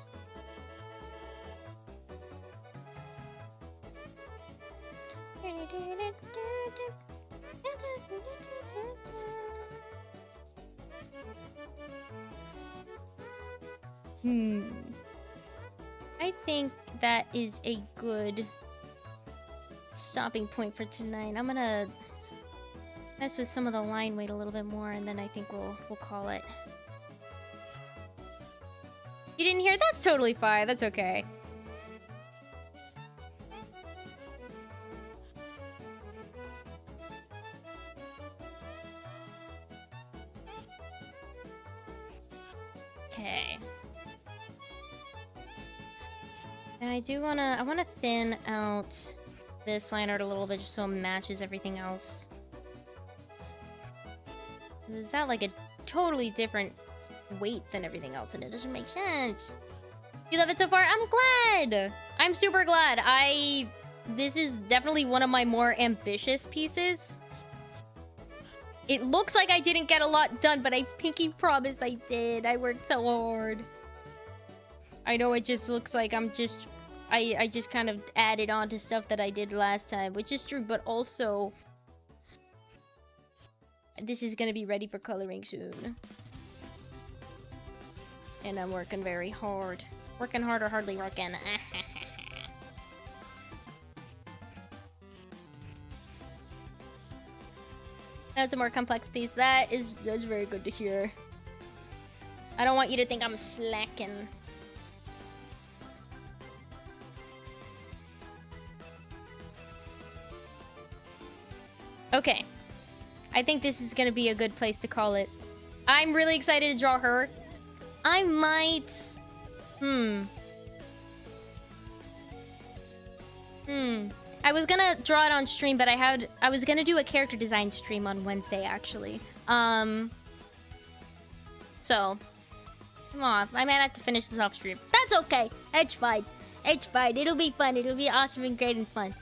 I think that is a good stopping point for tonight. I'm gonna mess with some of the line weight a little bit more, and then I think we'll call it. You didn't hear? That's totally fine. That's okay. Okay. And I wanna thin out this line art a little bit just so it matches everything else. Is that like a totally different weight than everything else, and it doesn't make sense. You love it so far? I'm glad! I'm super glad. This is definitely one of my more ambitious pieces. It looks like I didn't get a lot done, but I pinky promise I did. I worked so hard. I know it just looks like I just kind of added on to stuff that I did last time, which is true, but also this is gonna be ready for coloring soon. And I'm working very hard. Working hard or hardly working. That's a more complex piece. That's very good to hear. I don't want you to think I'm slacking. Okay. I think this is gonna be a good place to call it. I'm really excited to draw her. I might... I was gonna draw it on stream, but I was gonna do a character design stream on Wednesday, actually. So... Come on, I might have to finish this off stream. That's okay. It's fine. It's fine. It'll be fun. It'll be awesome and great and fun.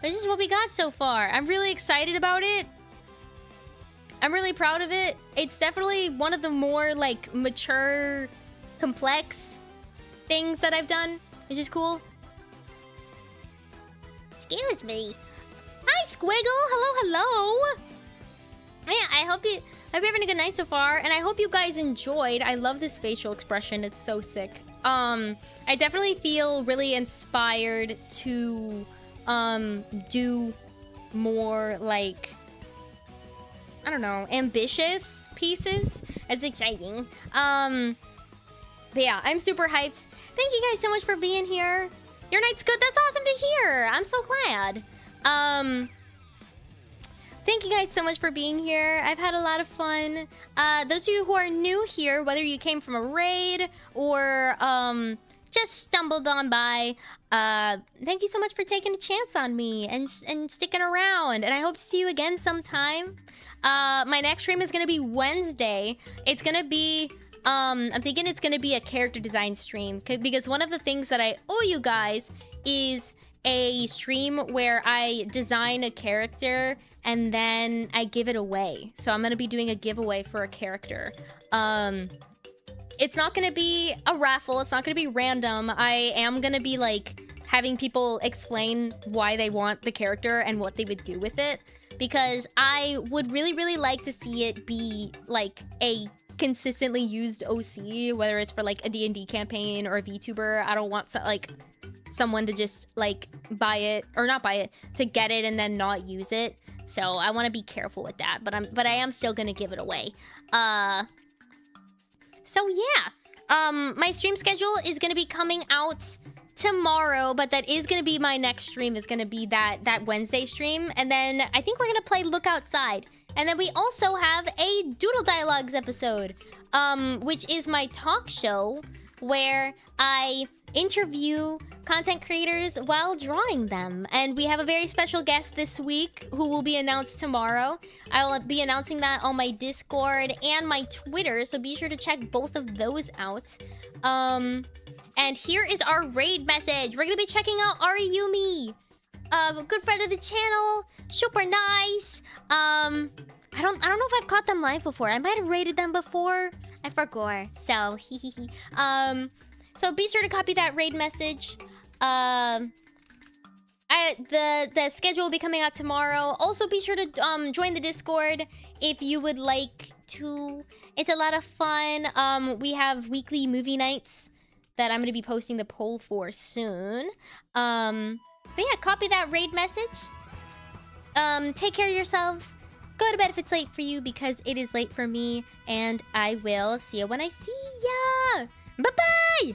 This is what we got so far. I'm really excited about it. I'm really proud of it. It's definitely one of the more, like, mature, complex things that I've done, which is cool. Excuse me. Hi, Squiggle. Hello. Yeah, I hope you're having a good night so far, and I hope you guys enjoyed. I love this facial expression. It's so sick. I definitely feel really inspired to do more, like, I don't know, ambitious pieces. It's exciting. But yeah, I'm super hyped. Thank you guys so much for being here. Your night's good. That's awesome to hear. I'm so glad. Thank you guys so much for being here. I've had a lot of fun. Those of you who are new here, whether you came from a raid or just stumbled on by, thank you so much for taking a chance on me and sticking around. And I hope to see you again sometime. My next stream is gonna be Wednesday. It's gonna be, I'm thinking it's gonna be a character design stream because one of the things that I owe you guys is a stream where I design a character and then I give it away. So I'm gonna be doing a giveaway for a character. It's not gonna be a raffle. It's not gonna be random. I am gonna be like having people explain why they want the character and what they would do with it, because I would really, really like to see it be like a consistently used OC, whether it's for like a D&D campaign or a VTuber. I don't want someone to just like buy it or not buy it, to get it and then not use it. So I want to be careful with that, but I am still gonna give it away. So yeah, my stream schedule is gonna be coming out tomorrow, but that is gonna be my next stream, is gonna be that Wednesday stream, and then I think we're gonna play Look Outside, and then we also have a Doodle Dialogues episode, which is my talk show where I interview content creators while drawing them. And we have a very special guest this week who will be announced tomorrow. I will be announcing that on my Discord and my Twitter, so be sure to check both of those out. And here is our raid message. We're gonna be checking out Ari Yumi, a good friend of the channel, super nice. I don't know if I've caught them live before. I might have raided them before. I forgot. So so be sure to copy that raid message. The schedule will be coming out tomorrow. Also, be sure to join the Discord if you would like to. It's a lot of fun. We have weekly movie nights that I'm going to be posting the poll for soon. But yeah, copy that raid message. Take care of yourselves. Go to bed if it's late for you, because it is late for me. And I will see you when I see ya. Bye-bye!